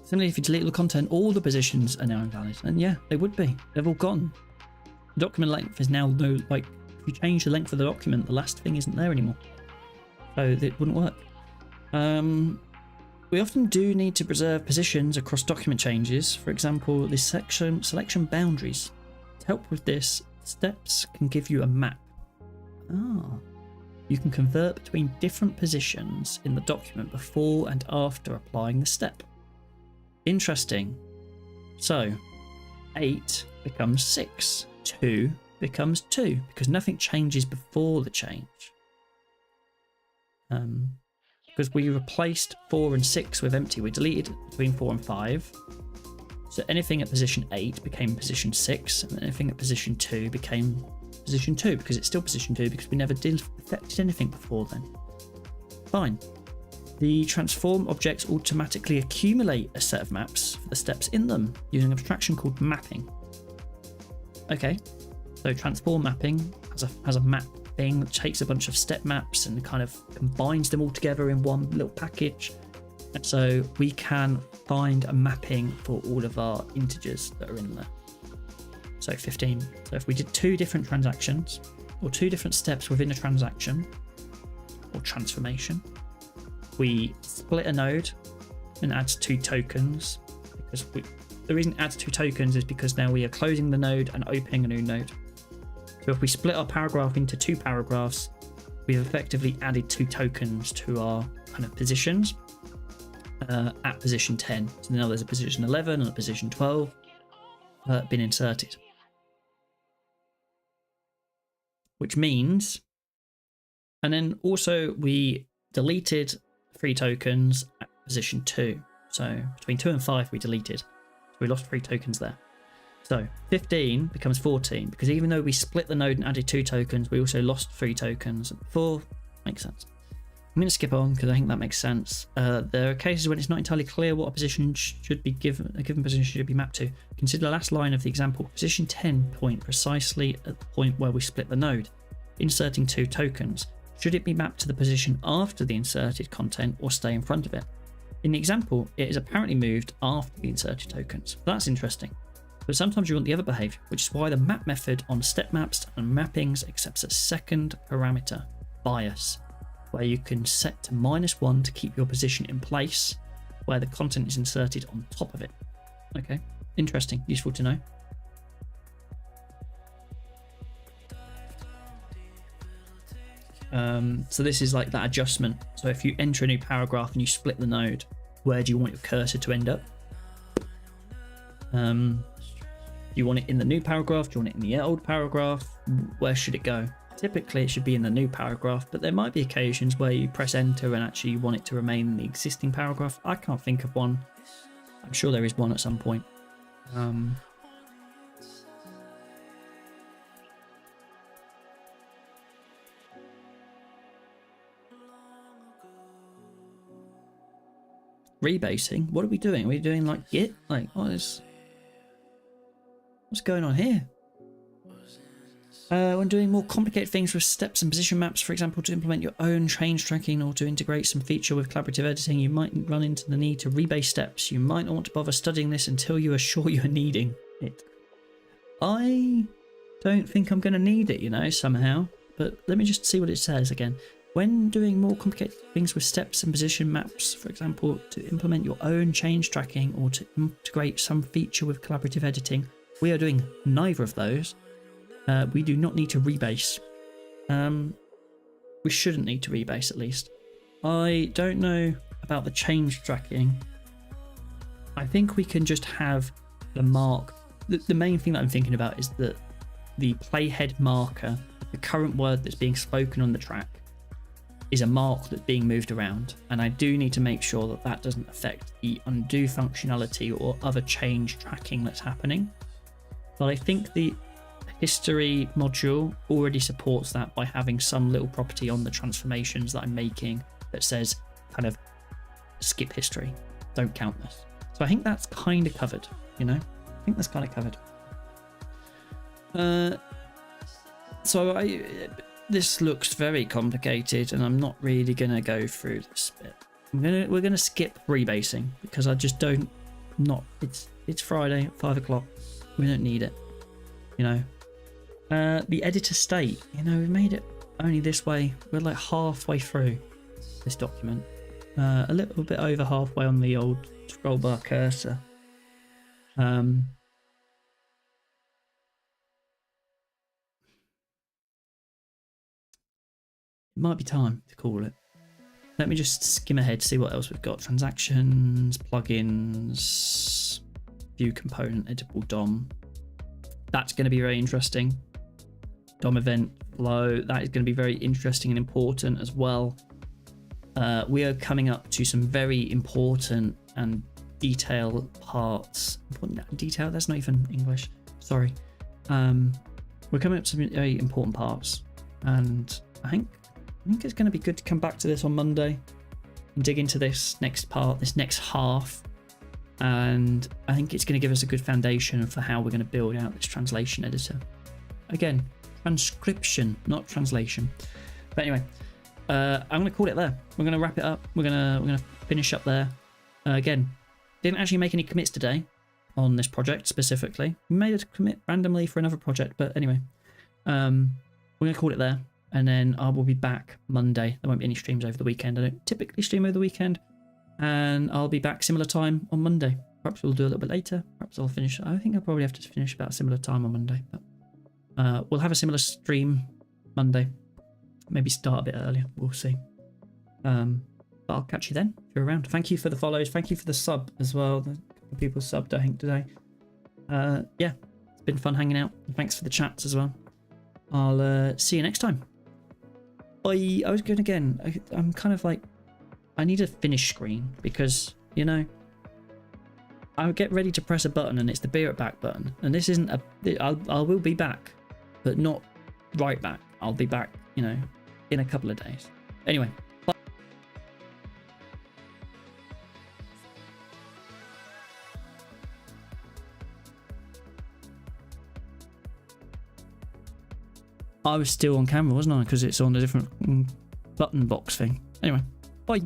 B: similarly, if you delete all the content, all the positions are now invalid. And yeah, they would be. They've all gone. The document length is now no, like, if you change the length of the document, the last thing isn't there anymore. So it wouldn't work. We often do need to preserve positions across document changes. For example, this section selection boundaries. To help with this, steps can give you a map. You can convert between different positions in the document before and after applying the step. Interesting. So 8 becomes 6, 2 becomes 2, because nothing changes before the change. Because we replaced 4 and 6 with empty, we deleted between 4 and 5. So anything at position 8 became position 6, and anything at position 2 became position 2, because it's still position 2, because we never affected anything before then. Fine. The transform objects automatically accumulate a set of maps for the steps in them using an abstraction called mapping. Okay, so transform mapping has a map thing that takes a bunch of step maps and kind of combines them all together in one little package. And so we can find a mapping for all of our integers that are in there. So 15. So if we did 2 different transactions or 2 different steps within a transaction or transformation, we split a node and add 2 tokens, because the reason it adds 2 tokens is because now we are closing the node and opening a new node. So if we split our paragraph into 2 paragraphs, we've effectively added 2 tokens to our kind of positions at position 10. So now there's a position 11 and a position 12 been inserted. Which means, and then also we deleted 3 tokens at position 2. So between 2 and 5 we deleted. So we lost 3 tokens there. So 15 becomes 14, because even though we split the node and added 2 tokens, we also lost 3 tokens. 4 makes sense. I'm going to skip on because I think that makes sense. There are cases when it's not entirely clear what a position should be given, a given position should be mapped to. Consider the last line of the example. Position 10 point precisely at the point where we split the node, inserting 2 tokens. Should it be mapped to the position after the inserted content or stay in front of it? In the example, it is apparently moved after the inserted tokens. That's interesting. But sometimes you want the other behavior, which is why the map method on step maps and mappings accepts a second parameter, bias, where you can set to -1 to keep your position in place, where the content is inserted on top of it. Okay, interesting, useful to know. So this is like that adjustment. So if you enter a new paragraph and you split the node, where do you want your cursor to end up? Do you want it in the new paragraph? Do you want it in the old paragraph? Where should it go? Typically it should be in the new paragraph, but there might be occasions where you press enter and actually you want it to remain in the existing paragraph. I can't think of one. I'm sure there is one at some point. Rebasing? What are we doing? Are we doing like Git? Like, what's going on here? When doing more complicated things with steps and position maps, for example, to implement your own change tracking or to integrate some feature with collaborative editing, you might run into the need to rebase steps. You might not want to bother studying this until you are sure you're needing it. I don't think I'm going to need it, you know, somehow. But let me just see what it says again. When doing more complicated things with steps and position maps, for example, to implement your own change tracking or to integrate some feature with collaborative editing, we are doing neither of those. We do not need to rebase. We shouldn't need to rebase, at least. I don't know about the change tracking. I think we can just have the mark. The main thing that I'm thinking about is that the playhead marker, the current word that's being spoken on the track, is a mark that's being moved around. And I do need to make sure that that doesn't affect the undo functionality or other change tracking that's happening. But I think the history module already supports that by having some little property on the transformations that I'm making that says kind of skip history, don't count this. So I think that's kind of covered, you know, I think that's kind of covered. This looks very complicated and I'm not really going to go through this bit. We're going to skip rebasing because I just don't, it's Friday at 5 o'clock. We don't need it, you know. The editor state, you know, we've made it only this way. We're like halfway through this document. A little bit over halfway on the old scroll bar cursor. It might be time to call it. Let me just skim ahead, see what else we've got. Transactions, plugins, view component, editable DOM. That's going to be very interesting. DOM event flow, that is going to be very interesting and important as well. We are coming up to some very important and detailed parts. Detail, that's not even English, sorry. We're coming up to some very important parts, and I think it's going to be good to come back to this on Monday and dig into this next part, this next half, and I think it's going to give us a good foundation for how we're going to build out this translation editor. Again, transcription, not translation. But anyway, I'm going to call it there. We're going to wrap it up. We're going to finish up there. Again, didn't actually make any commits today on this project specifically. We made a commit randomly for another project, but anyway, we're going to call it there. And then I will be back Monday. There won't be any streams over the weekend. I don't typically stream over the weekend. And I'll be back similar time on Monday. Perhaps we'll do a little bit later. Perhaps I'll finish. I think I'll probably have to finish about a similar time on Monday. But we'll have a similar stream Monday. Maybe start a bit earlier. We'll see. But I'll catch you then if you're around. Thank you for the follows. Thank you for the sub as well. The people subbed, I think, today. Yeah, it's been fun hanging out. And thanks for the chats as well. I'll see you next time. I was going again. I'm kind of like, I need a finish screen because, you know, I'll get ready to press a button and it's the be right back button. And this isn't I will be back, but not right back. I'll be back, you know, in a couple of days. Anyway. Bye. I was still on camera, wasn't I? Because it's on a different button box thing. Anyway, bye.